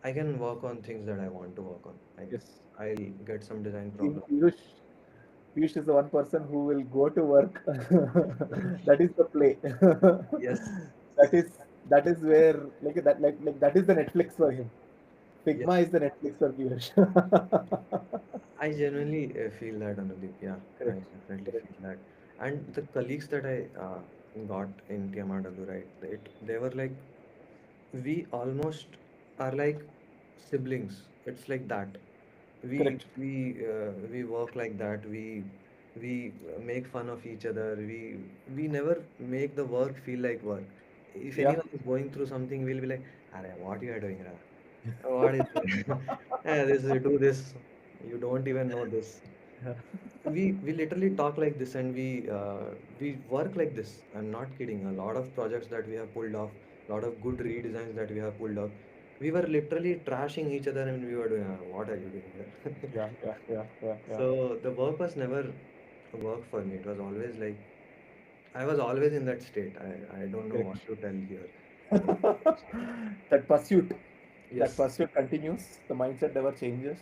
I can work on things that I want to work on. Like Yes. I'll get some design See, problem. Piyush is the one person who will go to work. That is the play. Yes, That is that is where like that is the Netflix for him. yes. Figma is the Netflix for Piyush. I genuinely feel that, Anudeep. Yeah, I Correct. definitely Correct. feel that. And the colleagues that I got in TMRW, right? They were like, we almost are like siblings. It's like that. Correct. We work like that. We make fun of each other. We never make the work feel like work. If Yeah. anyone is going through something, we'll be like, "Arey, what you are doing, Ra? What is this? This you do this. You don't even know this." Yeah. We literally talk like this, and we work like this. I'm not kidding. A lot of projects that we have pulled off, a lot of good redesigns that we have pulled off, we were literally trashing each other, and we were doing, what are you doing here?" Yeah. Yeah. Yeah. Yeah. Yeah. So the work was never work for me. It was always like I was always in that state. I don't know Correct. what to tell here. Like, That pursuit, that yes. pursuit continues. The mindset never changes,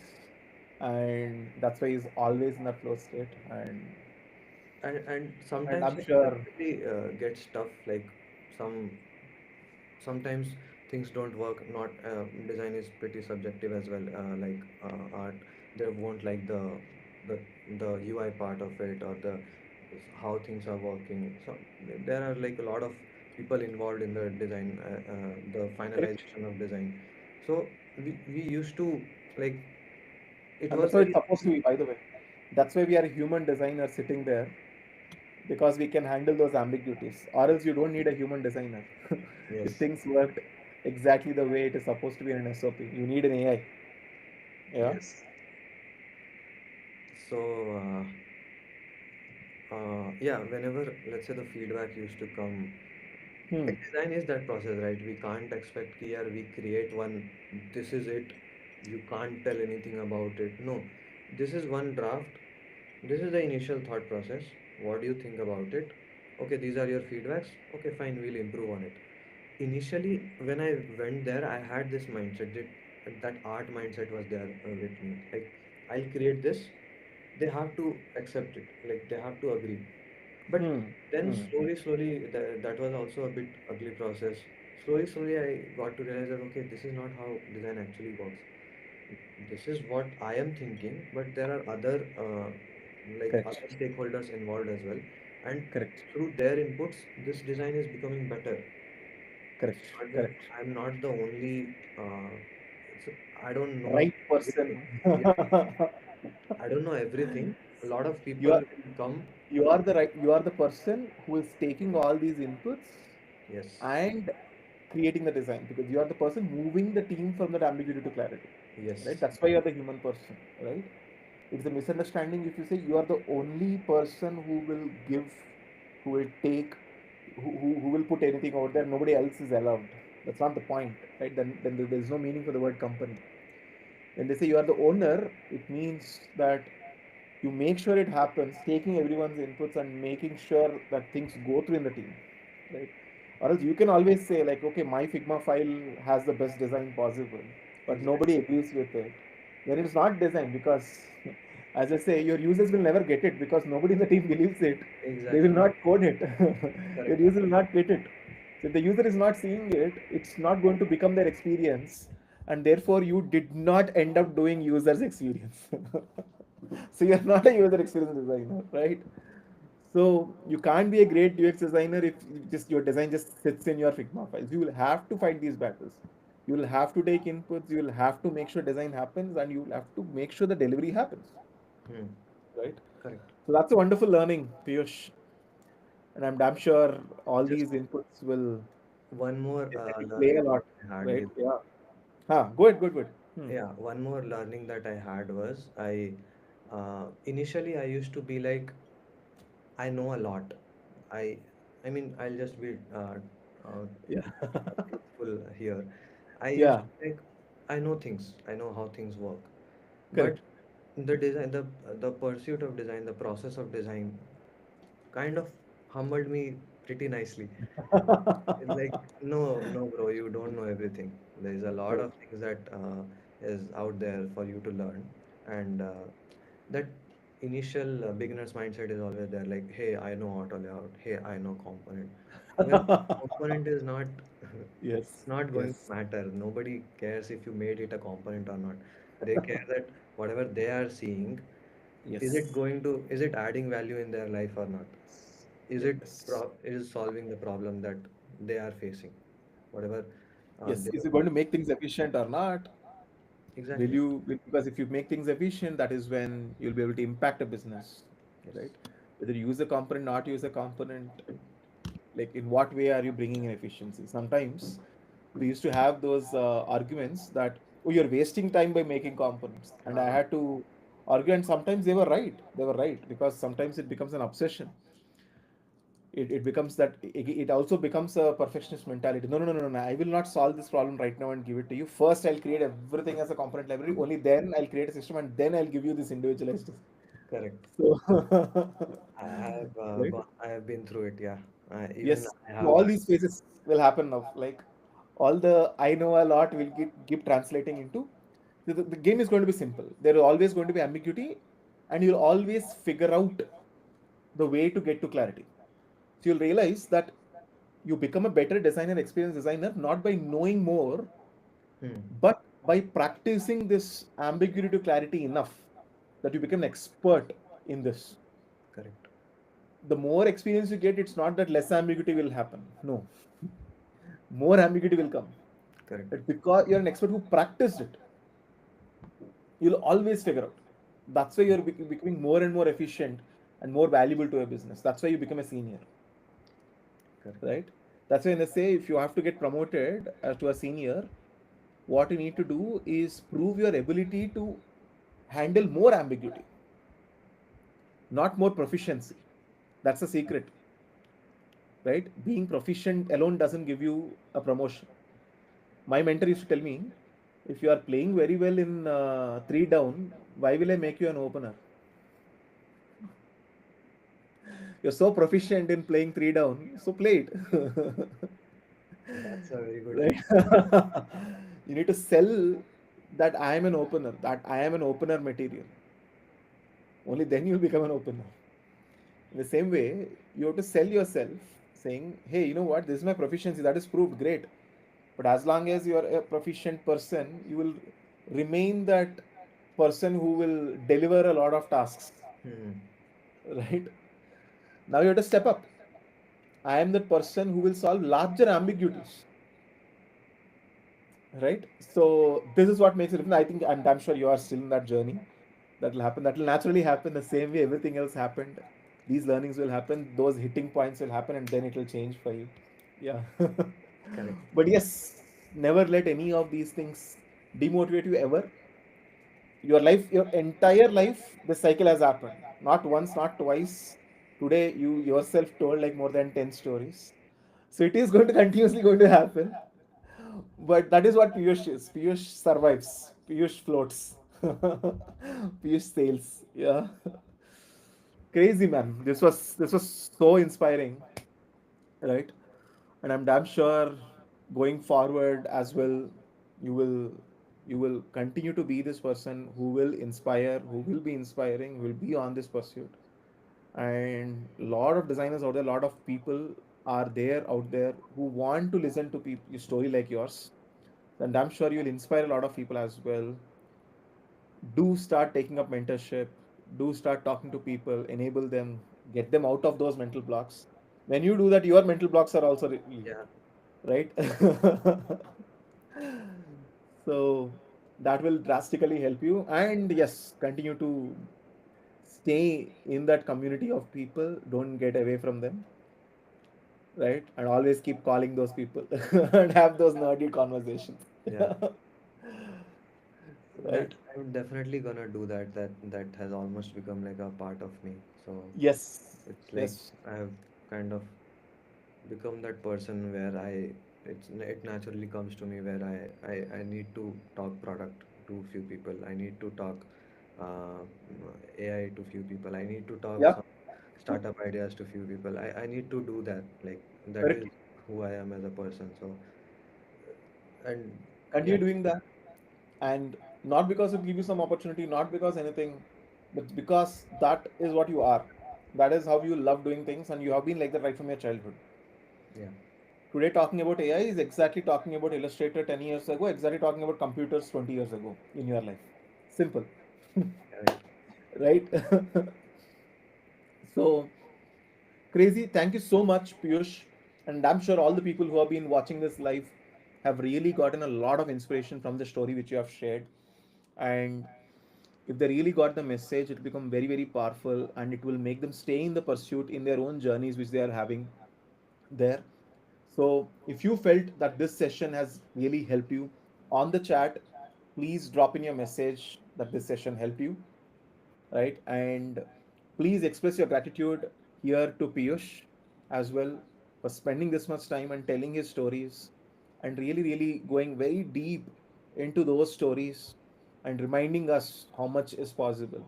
and that's why he's always in that flow state. And And sometimes I'm it sure. definitely gets tough. Like some sometimes things don't work. Not design is pretty subjective as well. Like art, they won't like the the UI part of it, or the how things are working. So there are like a lot of people involved in the design, the Correct. finalization of design. So we used to like it And was that's how it's very supposed to be, by the way. That's why we are a human designer sitting there because we can handle those ambiguities. Or else you don't need a human designer. If yes, things worked exactly the way it is supposed to be in an SOP, you need an AI. Yeah. yes. So yeah, whenever let's say the feedback used to come, Hmm. like design is that process, right? We can't expect here we create one, this is it. You can't tell anything about it. No, this is one draft. This is the initial thought process. What do you think about it? Okay, these are your feedbacks. Okay, fine, we'll improve on it. Initially, when I went there, I had this mindset that art mindset was there with me. Like, I'll create this. They have to accept it. Like, they have to agree. But Hmm. then Hmm. slowly, that was also a bit ugly process. Slowly, I got to realize that okay, this is not how design actually works. This is what I am thinking, but there are other like Correct. other stakeholders involved as well, and Correct. through their inputs, this design is becoming better. Correct. It's not just Correct. I'm not the only. It's, I don't know Right person. everything. Yes, I don't know everything. A lot of you people are will come. you are the person who is taking all these inputs Yes, and creating the design because you are the person moving the team from that ambiguity to clarity, right? yes, That's why you are the human person, right? It's a misunderstanding if you say you are the only person who will give, who will take, who will put anything out there, nobody else is allowed. That's not the point, right? Then there's no meaning for the word company. When they say you are the owner, it means that you make sure it happens, taking everyone's inputs and making sure that things go through in the team, right? Or else you can always say like, okay, my Figma file has the best design possible, but exactly. nobody agrees with it. Then it's not design because, as I say, your users will never get it because nobody in the team believes it. They will Exactly. not code it. Your Correct. user will not get it. So if the user is not seeing it, it's not going to become their experience, and therefore you did not end up doing users experience. So you're not a user experience designer, right? So you can't be a great UX designer if just your design just sits in your Figma files. You will have to fight these battles. You will have to take inputs. You will have to make sure design happens, and you will have to make sure the delivery happens. Hmm. Right. Correct. So that's a wonderful learning, Piyush, and I'm damn sure all Just these inputs will one more definitely play a learning lot. I had Right. with, Yeah. Huh. Good. Good. Good. Hmm. yeah, one more learning that I had was initially I used to be like, I know a lot. I I mean, I'll just be uh, Yeah. truthful here. I used Yeah. to think I know things. I know how things work. But Correct. the design, the pursuit of design, the process of design, kind of humbled me pretty nicely. It's like, no, no, bro, you don't know everything. There's a lot Correct. of things that is out there for you to learn, and that initial beginner's mindset is always there. Like, hey, I know auto layout. Hey, I know component. Well, component is not Yes. not going to Yes. matter. Nobody cares if you made it a component or not. They care that whatever they are seeing, Yes. is it adding value in their life or not? Is it Yes. is solving the problem that they are facing? Whatever Yes. they Is it going want. to make things efficient or not? Exactly. Because if you make things efficient, that is when you'll be able to impact a business, Yes. right? Whether you use a component, not use a component, like in what way are you bringing in efficiency? Sometimes we used to have those arguments that, oh, you're wasting time by making components. And I Uh, had to argue, and sometimes they were right. They were right because sometimes it becomes an obsession. It becomes that it also becomes a perfectionist mentality. No, no, no, no, no, I will not solve this problem right now and give it to you. First, I'll create everything as a component library. Only then I'll create a system, and then I'll give you this individualized. Correct. So, right? I have been through it. Yeah. Even Yes, I so have all that. these phases will happen now. Like all the I know a lot will keep translating into the game is going to be simple. There is always going to be ambiguity, and you'll always figure out the way to get to clarity. So you'll realize that you become a better designer, experienced designer, not by knowing more, Hmm. but by practicing this ambiguity to clarity enough that you become an expert in this. Correct. The more experience you get, it's not that less ambiguity will happen. No, more ambiguity will come. Correct. But because you're an expert who practiced it, you'll always figure out. That's why you're becoming more and more efficient and more valuable to a business. That's why you become a senior, Correct. right? That's why when they say if you have to get promoted to a senior, what you need to do is prove your ability to handle more ambiguity, not more proficiency. That's the secret, right? Being proficient alone doesn't give you a promotion. My mentor used to tell me, if you are playing very well in three down, why will I make you an opener? You're so proficient in playing three down, so play it. That's a very good Right? line. You need to sell that I am an opener, that I am an opener material. Only then you'll become an opener. In the same way, you have to sell yourself saying, hey, you know what, this is my proficiency, that is proved great. But as long as you are a proficient person, you will remain that person who will deliver a lot of tasks, Hmm. right? Now you have to step up. I am that person who will solve larger ambiguities, right? So this is what makes it different. I think I'm sure you are still in that journey. That will happen. That will naturally happen the same way everything else happened. These learnings will happen. Those hitting points will happen, and then it will change for you. Yeah. Correct. But yes, never let any of these things demotivate you ever. Your entire life, the cycle has happened. Not once, not twice. Today, you yourself told like more than 10 stories. So it is going to continuously going to happen. But that is what Piyush is. Piyush survives. Piyush floats. Piyush sails. Yeah. Crazy man. This was so inspiring, right? And I'm damn sure going forward as well, you will. You will continue to be this person who will inspire, who will be inspiring, who will be on this pursuit. And a lot of designers out there, a lot of people are there out there who want to listen to a story like yours. And I'm sure you'll inspire a lot of people as well. Do start taking up mentorship, do start talking to people, enable them, get them out of those mental blocks. When you do that, your mental blocks are also relieved, Yeah, right? So that will drastically help you. And yes, continue to stay in that community of people, don't get away from them, right? And always keep calling those people and have those nerdy conversations. yeah. That Right? I'm definitely gonna do that. That has almost become like a part of me. So Yes. it's like Yes. I have kind of become that person where it naturally comes to me where I need to talk product to few people. I need to talk uh, AI to few people. I need to talk Yeah. some startup ideas to few people. I need to do that. Like that is Correct. who I am as a person. So and Continue yeah, doing that. And not because it give you some opportunity, not because anything, but because that is what you are. That is how you love doing things, and you have been like that right from your childhood. yeah, Today, talking about AI is exactly talking about Illustrator 10 years ago, exactly talking about computers 20 years ago in your life. Simple, correct. right? So, crazy. Thank you so much, Piyush. And I'm sure all the people who have been watching this live have really gotten a lot of inspiration from the story which you have shared. And if they really got the message, it will become very, very powerful, and it will make them stay in the pursuit in their own journeys which they are having there. So, if you felt that this session has really helped you on the chat, please drop in your message that this session helped you, right? And please express your gratitude here to Piyush as well for spending this much time and telling his stories and really, really going very deep into those stories and reminding us how much is possible.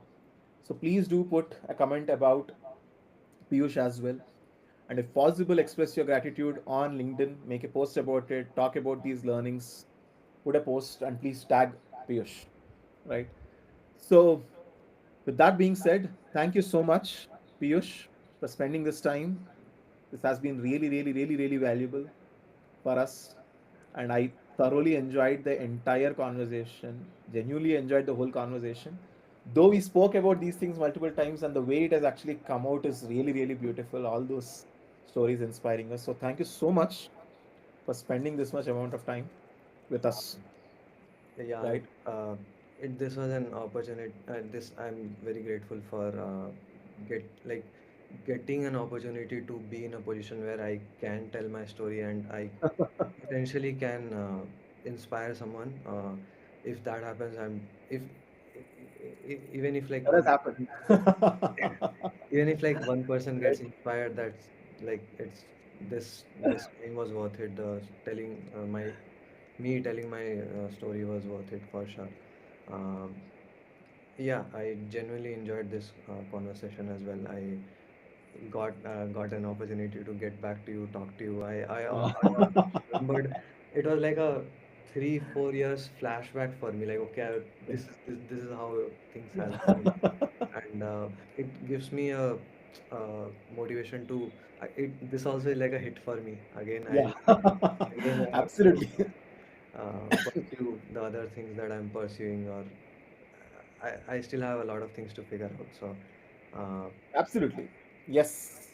So please do put a comment about Piyush as well. And if possible, express your gratitude on LinkedIn, make a post about it, talk about these learnings, put a post, and please tag Piyush, right? So, with that being said, thank you so much, Piyush, for spending this time. This has been really, really, really, really valuable for us. And I thoroughly enjoyed the entire conversation, genuinely enjoyed the whole conversation. Though we spoke about these things multiple times, and the way it has actually come out is really, really beautiful. All those stories inspiring us. So, thank you so much for spending this much amount of time with us, Yeah, right? this was an opportunity. This I'm very grateful for get like getting an opportunity to be in a position where I can tell my story and I potentially can inspire someone. If that happens, if even if like That has happened. even if like one person gets inspired, that's like this thing was worth it. The telling my me telling my story was worth it for sure. Um, yeah, I genuinely enjoyed this conversation as well. I got an opportunity to get back to you, talk to you. I almost remembered it was like a 3 4 years flashback for me. Like okay, this is how things has been, and it gives me a motivation to. This also is like a hit for me. Yeah, Again I have to absolutely. pursue the other things that I'm pursuing, or I still have a lot of things to figure out. So, uh, Absolutely. Yes.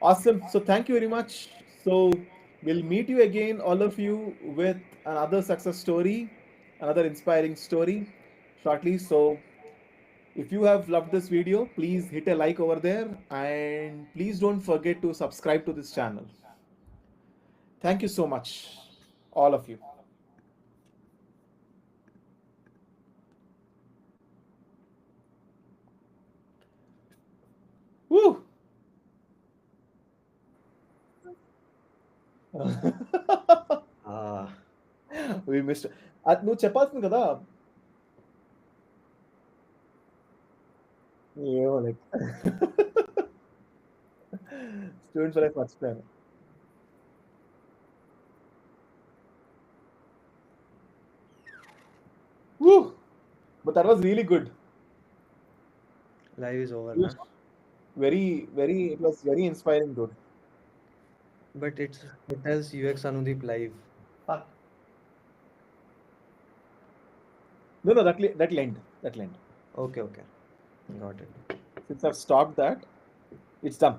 Awesome. So thank you very much. So we'll meet you again, all of you, with another success story, another inspiring story shortly. So if you have loved this video, please hit a like over there and please don't forget to subscribe to this channel. Thank you so much, all of you. Woo! uh, We missed. నువ్వు చెప్పాల్సింది కదా ఏమో like students life మర్చిపోయాను Whew. But that was really good. Live is over, na? Piyush, very, very, it was very inspiring, dude. But it's hotels UX Anudeep live. Fuck. No, no, that'll end. That'll end. Okay, okay. Got it. Since I've stopped that, it's done.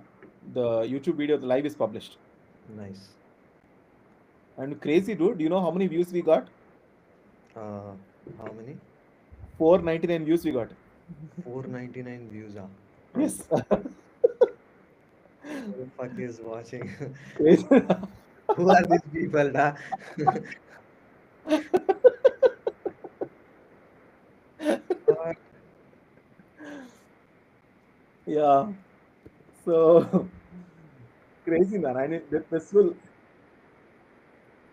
The YouTube video, the live is published. Nice. And crazy, dude. Do you know how many views we got? Uh, how many? 499 views we got. 499 views are. Yes. Who the fuck is watching? Crazy. Who are these people, da? Fuck. Yeah. So crazy, man. I mean, this will